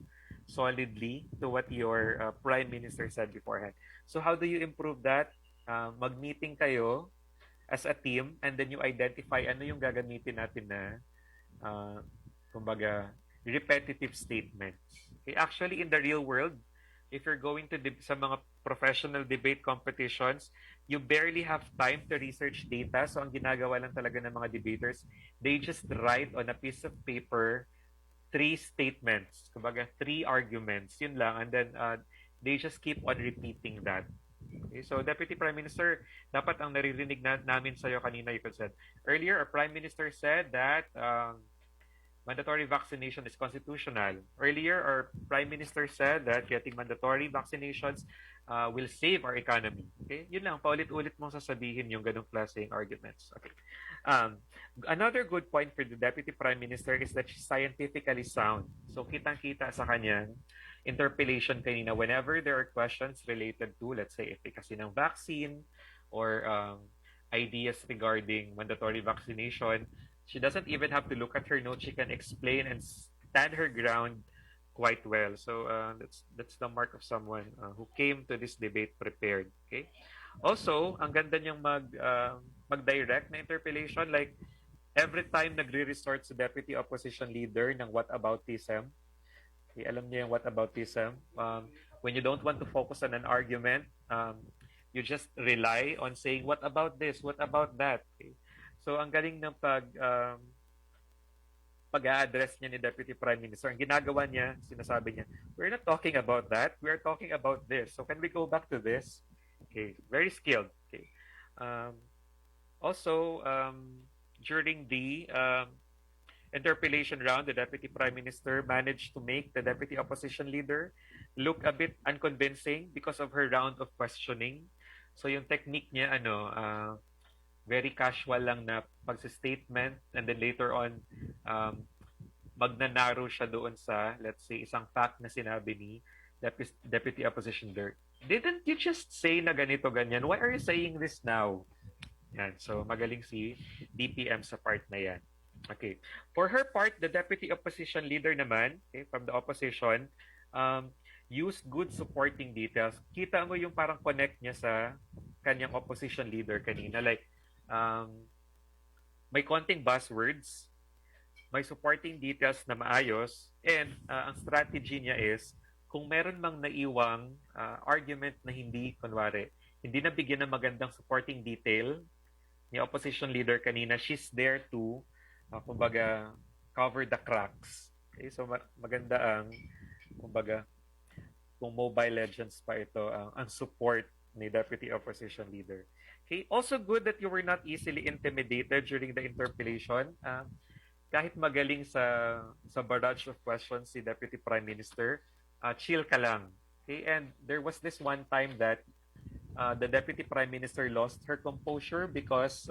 solidly to what your Prime Minister said beforehand. So how do you improve that? Mag-meeting kayo as a team, and then you identify ano yung gagamitin natin na kumbaga repetitive statements. Okay, actually in the real world, if you're going to sa mga professional debate competitions, you barely have time to research data. So ang ginagawa lang talaga ng mga debaters, they just write on a piece of paper 3 statements, kumbaga 3 arguments, yun lang, and then they just keep on repeating that. Okay, so Deputy Prime Minister, dapat ang naririnig namin sa'yo kanina, you said earlier, our Prime Minister said that mandatory vaccination is constitutional. Earlier, our Prime Minister said that getting mandatory vaccinations will save our economy. Okay, yun lang, paulit-ulit mong sasabihin yung ganong klaseng arguments. Okay. Another good point for the Deputy Prime Minister is that she's scientifically sound. So kitang-kita sa kanyang interpellation kanina, whenever there are questions related to, let's say, efficacy ng vaccine or ideas regarding mandatory vaccination, she doesn't even have to look at her notes. She can explain and stand her ground quite well. So that's the mark of someone who came to this debate prepared. Okay. Also, ang ganda niyang mag-direct na interpellation, like every time nagre-resort sa deputy opposition leader ng whataboutism. Okay, alam niyo yung whataboutism. When you don't want to focus on an argument, you just rely on saying, what about this? What about that? Okay. So ang galing ng pag-a-address niya ni Deputy Prime Minister. Ang ginagawa niya, sinasabi niya, we're not talking about that. We're talking about this. So can we go back to this? Okay, very skilled. Okay. Also, during the interpellation round, the Deputy Prime Minister managed to make the Deputy Opposition Leader look a bit unconvincing because of her round of questioning. So yung technique niya, very casual lang na pagsa-statement, and then later on, magnanaro siya doon sa, let's say, isang fact na sinabi ni Deputy Opposition Leader. Didn't you just say na ganito, ganyan? Why are you saying this now? Yan. So, magaling si DPM sa part na yan. Okay. For her part, the Deputy Opposition Leader naman, okay, from the opposition, used good supporting details. Kita mo yung parang connect niya sa kanyang opposition leader kanina. Like, may konting buzzwords, may supporting details na maayos, and ang strategy niya is, kung meron mang naiwang argument na hindi, kunwari, hindi nabigyan ng magandang supporting detail ni opposition leader kanina, she's there to kumbaga, cover the cracks. Okay, so maganda ang, kumbaga, kung Mobile Legends pa ito, ang support ni Deputy Opposition Leader. Okay, also good that you were not easily intimidated during the interpellation. Kahit magaling sa barrage of questions si Deputy Prime Minister, chill ka lang. Okay, and there was this one time that the Deputy Prime Minister lost her composure because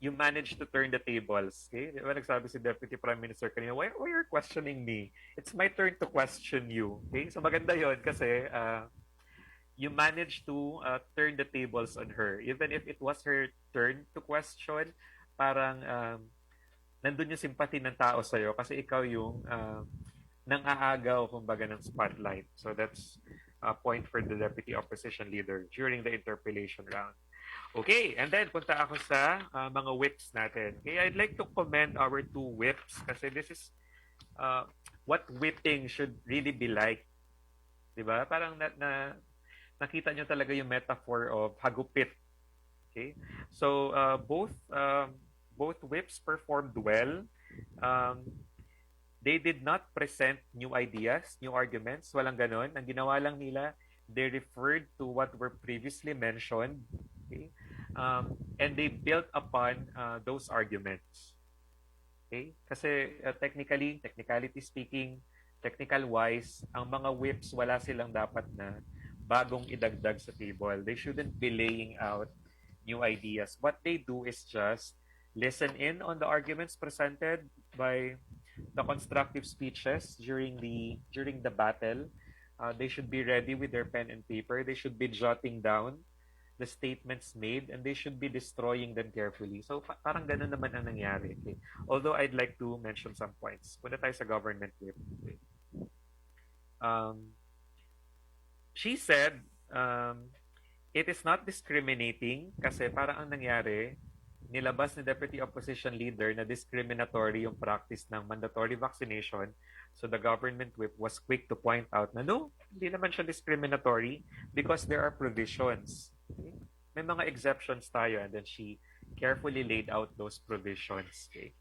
you managed to turn the tables. Okay? Di ba nagsabi si Deputy Prime Minister kanina, why are you questioning me? It's my turn to question you. Okay? So maganda yon kasi you managed to turn the tables on her. Even if it was her turn to question, parang nandun yung sympathy ng tao sa'yo kasi ikaw yung nang-aagaw, kumbaga, ng spotlight. So that's a point for the Deputy Opposition Leader during the interpellation round. Okay, and then punta ako sa mga whips natin. Okay, I'd like to commend our 2 whips kasi this is what whipping should really be like. 'Di ba? Parang nakita nyo talaga yung metaphor of hagupit. Okay? So both whips performed well. They did not present new ideas, new arguments. Walang ganon. Ang ginawa lang nila, they referred to what were previously mentioned. Okay? And they built upon those arguments. Okay? Kasi technicality speaking, technical-wise, ang mga whips, wala silang dapat na bagong idagdag sa table. They shouldn't be laying out new ideas. What they do is just listen in on the arguments presented by the constructive speeches during the battle. They should be ready with their pen and paper. They should be jotting down the statements made and they should be destroying them carefully. So parang ganun naman ang nangyari. Okay? Although I'd like to mention some points. Punta tayo sa government whip. Okay. She said, it is not discriminating kasi parang ang nangyari, nilabas ni Deputy Opposition Leader na discriminatory yung practice ng mandatory vaccination. So the government whip was quick to point out na no, hindi naman siya discriminatory because there are provisions. Okay? May mga exceptions tayo and then she carefully laid out those provisions. Okay?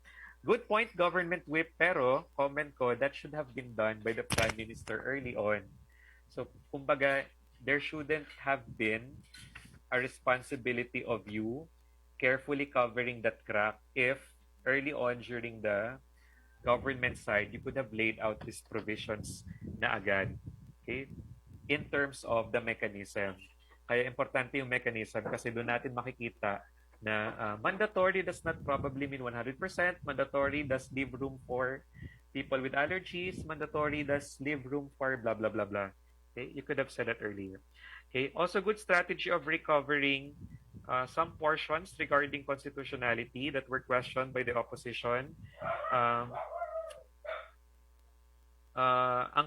Good point, government whip, pero comment ko, that should have been done by the Prime Minister early on. So, kumbaga, there shouldn't have been a responsibility of you carefully covering that crack if early on during the government side, you could have laid out these provisions na agad. Okay? In terms of the mechanism. Kaya importante yung mechanism kasi doon natin makikita na mandatory does not probably mean 100%. Mandatory does leave room for people with allergies. Mandatory does leave room for blah, blah, blah, blah. Okay? You could have said that earlier. Okay? Also, good strategy of recovering some portions regarding constitutionality that were questioned by the opposition. Ang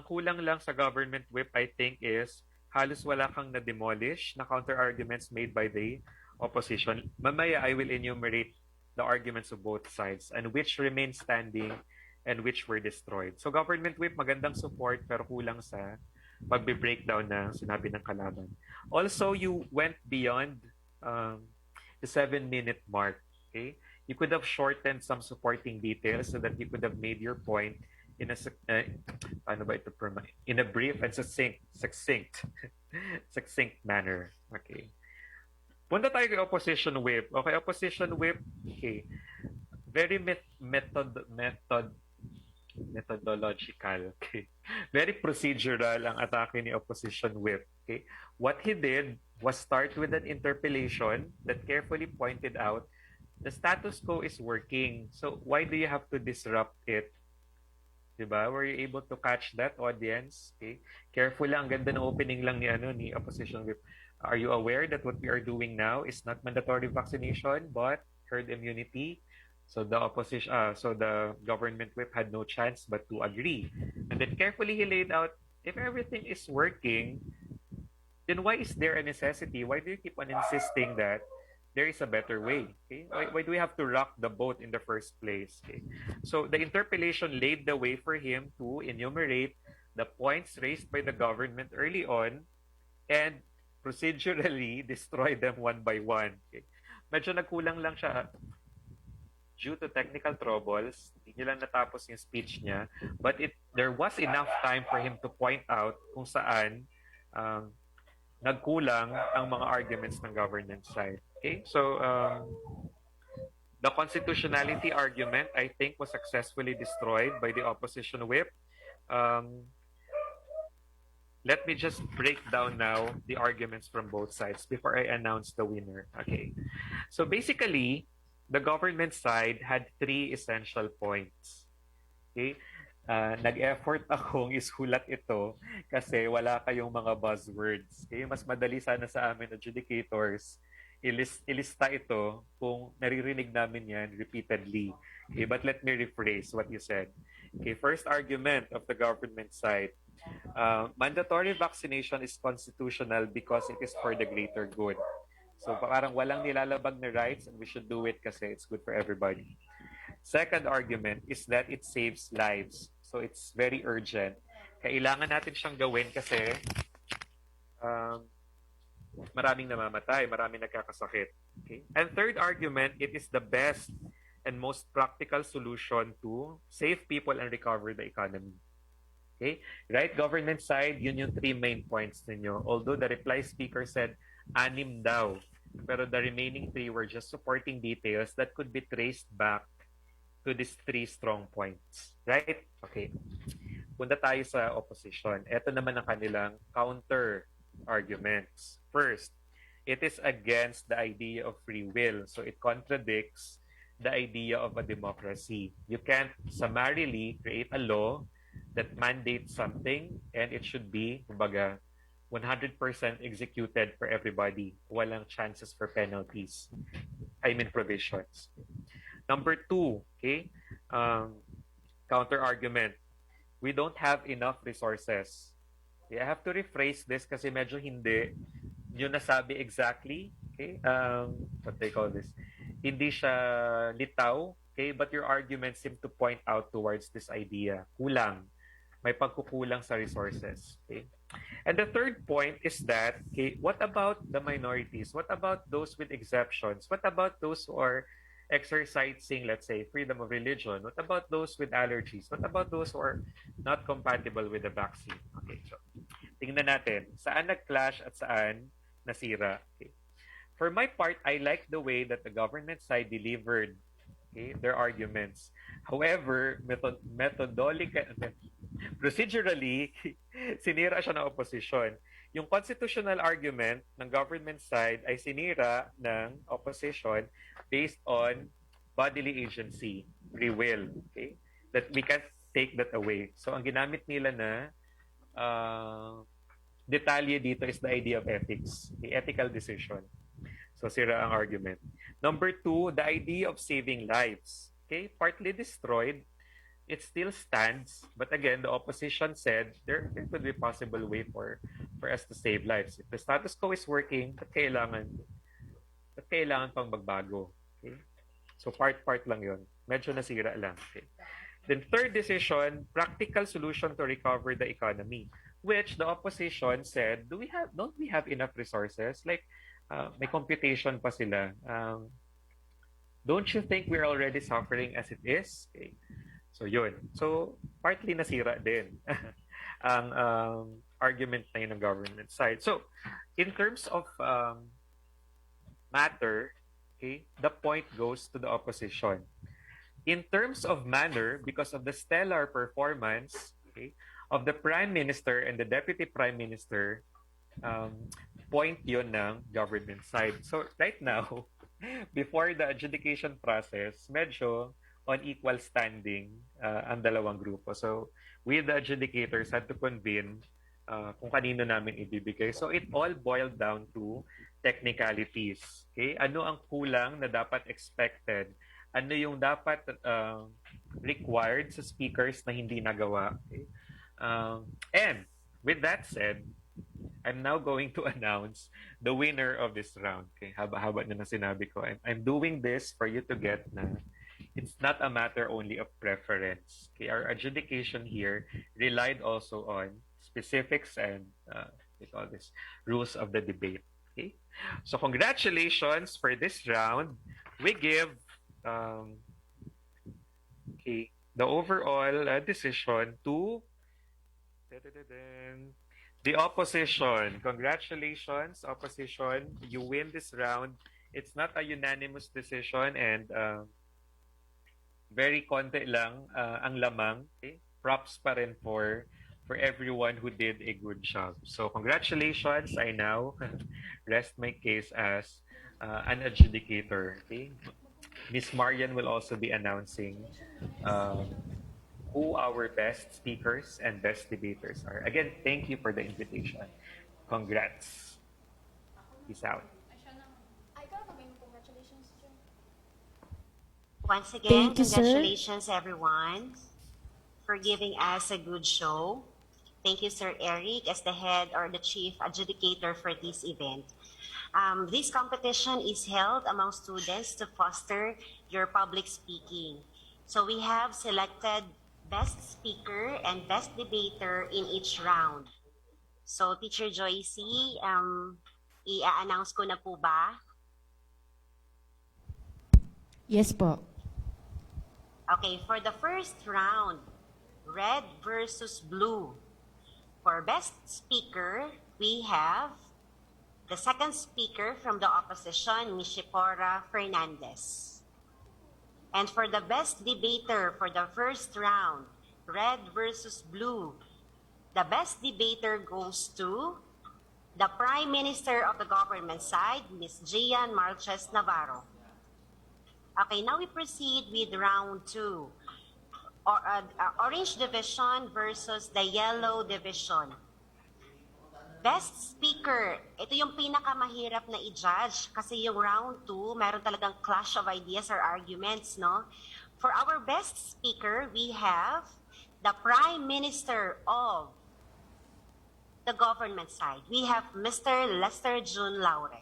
kulang lang sa government whip, I think, is halos wala kang na-demolish na counter-arguments made by the opposition. Mamaya, I will enumerate the arguments of both sides and which remain standing and which were destroyed. So government whip, magandang support pero kulang sa pagbe-breakdown na sinabi ng kalaban. Also, you went beyond the 7-minute mark. Okay, you could have shortened some supporting details so that you could have made your point in a in a brief and succinct manner. Okay. Punta tayo kay opposition whip. Okay, opposition whip. Okay, very methodological. Okay, very procedural ang atake ni opposition whip. Okay, what he did was start with an interpellation that carefully pointed out the status quo is working. So why do you have to disrupt it? Diba? Were you able to catch that, audience? Okay. Careful lang, ang ganda ng opening lang ni opposition whip. Are you aware that what we are doing now is not mandatory vaccination but herd immunity? So the government whip had no chance but to agree. And then carefully he laid out, if everything is working, then why is there a necessity? Why do you keep on insisting that there is a better way? Okay? Why do we have to rock the boat in the first place? Okay? So the interpellation laid the way for him to enumerate the points raised by the government early on and procedurally destroy them one by one. Okay? Medyo nagkulang lang siya due to technical troubles. Hindi niya lang natapos yung speech niya. But there was enough time for him to point out kung saan nagkulang ang mga arguments ng government side. Okay? So, the constitutionality argument, I think, was successfully destroyed by the opposition whip. Let me just break down now the arguments from both sides before I announce the winner. Okay. So, basically, the government side had 3 essential points. Okay? Nag-effort akong isulat ito kasi wala kayong mga buzzwords. Okay? Mas madali sana sa amin adjudicators ilista ito kung naririnig namin yan repeatedly. Okay? But let me rephrase what you said. Okay, first argument of the government side. Mandatory vaccination is constitutional because it is for the greater good. So parang walang nilalabag na rights and we should do it kasi it's good for everybody. Second argument is that it saves lives. So it's very urgent. Kailangan natin siyang gawin kasi maraming namamatay, maraming nagkakasakit. Okay? And third argument, it is the best and most practical solution to save people and recover the economy. Okay? Right government side, yun yung 3 main points ninyo. Although the reply speaker said 6 daw, pero the remaining 3 were just supporting details that could be traced back to these 3 strong points. Right? Okay. Punta tayo sa opposition. Ito naman ang kanilang counter arguments. First, it is against the idea of free will. So it contradicts the idea of a democracy. You can't summarily create a law that mandates something and it should be, kumbaga, 100% executed for everybody. Walang chances for penalties. I mean provisions. Number 2, okay, counter argument. We don't have enough resources. Okay, I have to rephrase this kasi medyo hindi nyo nasabi exactly. Okay, what they call this? Hindi siya litaw. Okay, but your arguments seem to point out towards this idea. Kulang. May pagkukulang sa resources. Okay. And the third point is that, okay, what about the minorities? What about those with exceptions? What about those who are exercising, let's say, freedom of religion? What about those with allergies? What about those who are not compatible with the vaccine? Okay, so tingnan natin, saan nag-clash at saan nasira. Okay. For my part, I like the way that the government side delivered, okay, their arguments. However, procedurally, sinira siya ng opposition. Yung constitutional argument ng government side ay sinira ng opposition based on bodily agency, free will. Okay? That we can't take that away. So, ang ginamit nila na detalye dito is the idea of ethics, the ethical decision. So, sira ang argument. Number 2, the idea of saving lives. Okay? Partly destroyed. It still stands, but again, the opposition said there could be a possible way for us to save lives. If the status quo is working, ba't kailangan pang magbago? Okay? So part lang yun. Medyo nasira lang. Okay? Then third decision, practical solution to recover the economy, which the opposition said, don't we have enough resources? Like, may computation pa sila. Don't you think we're already suffering as it is? Okay. So yun. So partly nasira din ang argument na yun ng government side. So in terms of matter, okay, the point goes to the opposition. In terms of manner, because of the stellar performance, okay, of the Prime Minister and the Deputy Prime Minister, point yun ng government side. So right now, before the adjudication process, medyo on equal standing ang dalawang grupo. So, we the adjudicators had to convene kung kanino namin ibibigay. So, it all boiled down to technicalities. Okay? Ano ang kulang na dapat expected? Ano yung dapat required sa speakers na hindi nagawa? Okay? And, with that said, I'm now going to announce the winner of this round. Okay? Haba-haba na sinabi ko. I'm doing this for you to get na it's not a matter only of preference. Okay, our adjudication here relied also on specifics and we call this rules of the debate. Okay, so congratulations for this round. We give the overall decision to the opposition. Congratulations, opposition. You win this round. It's not a unanimous decision and very konti lang ang lamang. Okay? Props pa rin for everyone who did a good job. So congratulations. I now rest my case as an adjudicator. Okay? Miss Marian will also be announcing who our best speakers and best debaters are. Again, thank you for the invitation. Congrats. Peace out. Once again, congratulations everyone for giving us a good show. Thank you, Sir Eric, as the head or the chief adjudicator for this event. This competition is held among students to foster your public speaking. So we have selected best speaker and best debater in each round. So Teacher Joycey, I-announce ko na po ba? Yes po. Okay, for the first round, red versus blue. For best speaker, we have the second speaker from the opposition, Ms. Shipora Fernandez. And for the best debater for the first round, red versus blue, the best debator goes to the Prime Minister of the government side, Ms. Gian Marches Navarro. Okay, now we proceed with round 2. Orange division versus the yellow division. Best speaker, ito yung pinakamahirap na i-judge kasi yung round 2, meron talagang clash of ideas or arguments, no? For our best speaker, we have the Prime Minister of the government side. We have Mr. Lester June Laure.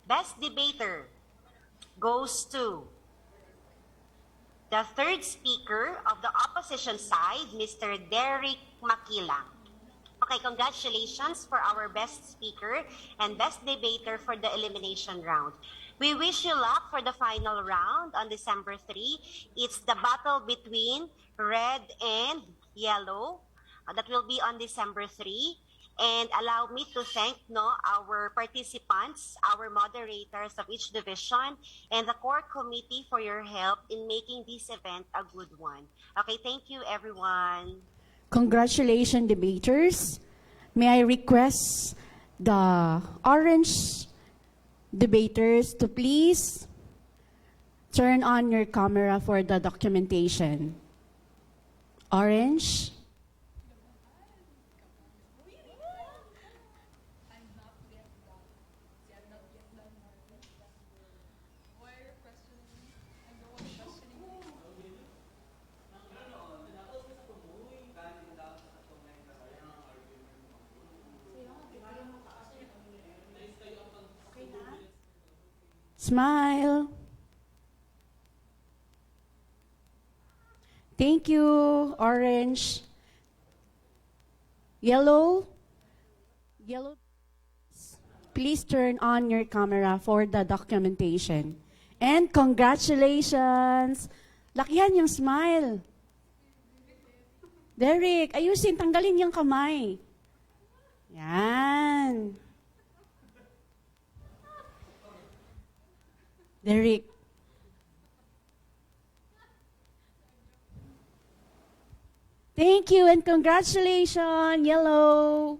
Best debater goes to the third speaker of the opposition side, Mr. Derek Makilang. Okay, congratulations for our best speaker and best debater for the elimination round. We wish you luck for the final round on December 3. It's the battle between red and yellow that will be on December 3. And allow me to thank our participants, our moderators of each division, and the core committee for your help in making this event a good one. Okay, thank you, everyone. Congratulations, debaters. May I request the orange debaters to please turn on your camera for the documentation. Orange. Smile. Thank you, orange. Yellow. Yellow. Please turn on your camera for the documentation. And congratulations. Lakihan yung smile. Derek, ayusin, tanggalin yung kamay. Yan. Derek. Thank you and congratulations, yellow.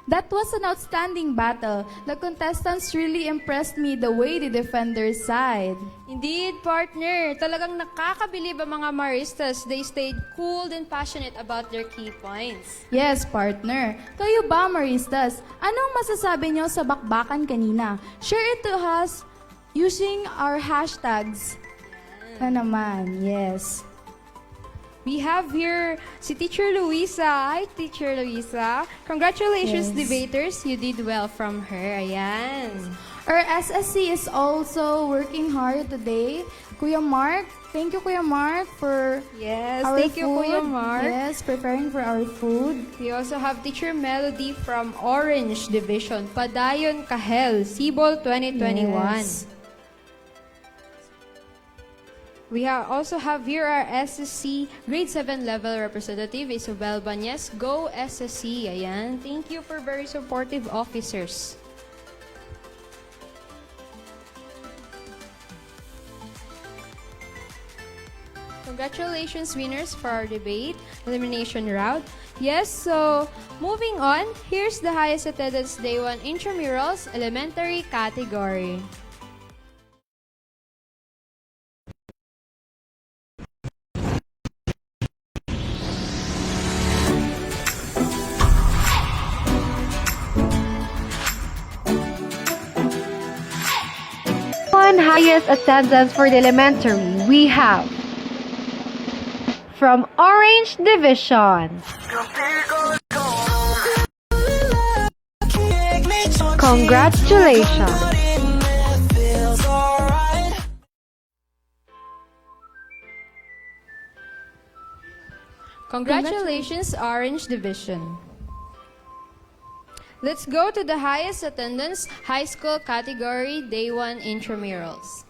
That was an outstanding battle. The contestants really impressed me the way they defend their side. Indeed, partner. Talagang nakakabilib ang mga Maristas. They stayed cool and passionate about their key points. Yes, partner. Kayo ba, Maristas? Anong masasabi niyo sa bakbakan kanina? Share it to us using our hashtags. Na naman, yes. We have here si Teacher Luisa. Hi, Teacher Luisa. Congratulations, Yes. debaters. You did well from her. Ayan. Our SSC is also working hard today. Kuya Mark, thank you, Kuya Mark, for Yes, our thank you, food. Kuya Mark. Yes, preparing for our food. We also have Teacher Melody from Orange Division, Padayon Kahel, Sibol 2021. Yes. We also have here our SSC Grade 7 level representative, Isabel Banyes. Go SSC! Ayan. Thank you for very supportive officers. Congratulations, winners, for our debate elimination round. Yes, so moving on, here's the highest attendance Day 1 intramurals elementary category. On highest attendance for the elementary, we have from Orange Division. Congratulations. Congratulations, Orange Division. Let's go to the highest attendance high school category, Day 1 Intramurals.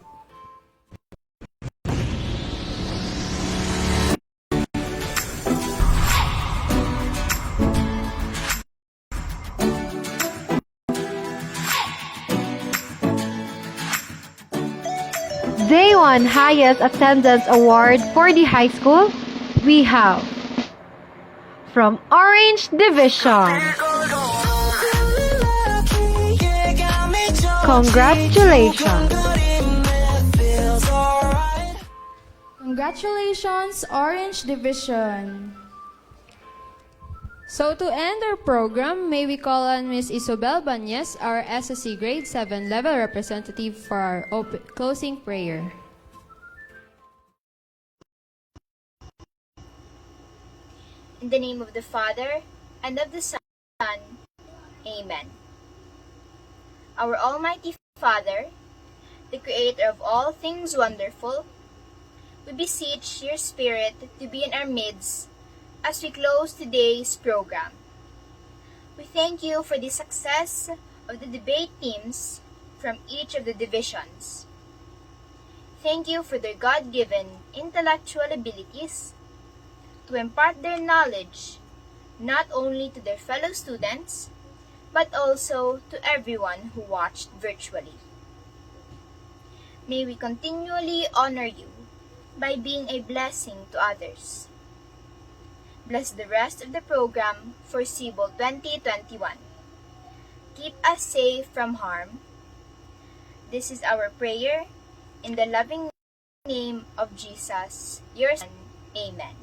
Day 1 highest attendance award for the high school, we have from Orange Division. Congratulations. Congratulations, Orange Division. So to end our program, may we call on Ms. Isobel Banyes, our SSC Grade 7 level representative for our closing prayer. In the name of the Father, and of the Son, Amen. Our Almighty Father, the Creator of all things wonderful, we beseech your Spirit to be in our midst as we close today's program. We thank you for the success of the debate teams from each of the divisions. Thank you for their God-given intellectual abilities to impart their knowledge not only to their fellow students, but also to everyone who watched virtually. May we continually honor you by being a blessing to others. Bless the rest of the program for Sibol 2021. Keep us safe from harm. This is our prayer in the loving name of Jesus, your Son. Amen.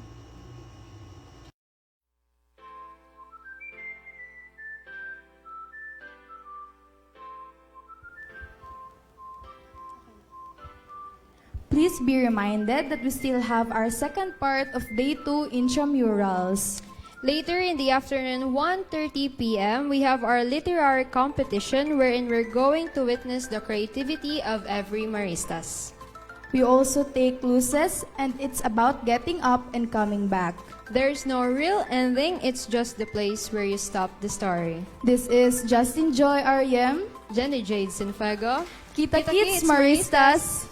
Please be reminded that we still have our second part of Day 2 Intramurals. Later in the afternoon, 1:30 p.m., we have our literary competition wherein we're going to witness the creativity of every Maristas. We also take quizzes, and it's about getting up and coming back. There's no real ending, it's just the place where you stop the story. This is Justin Joy R.M., Jenny Jade Sinfuego, Kita Kits Maristas.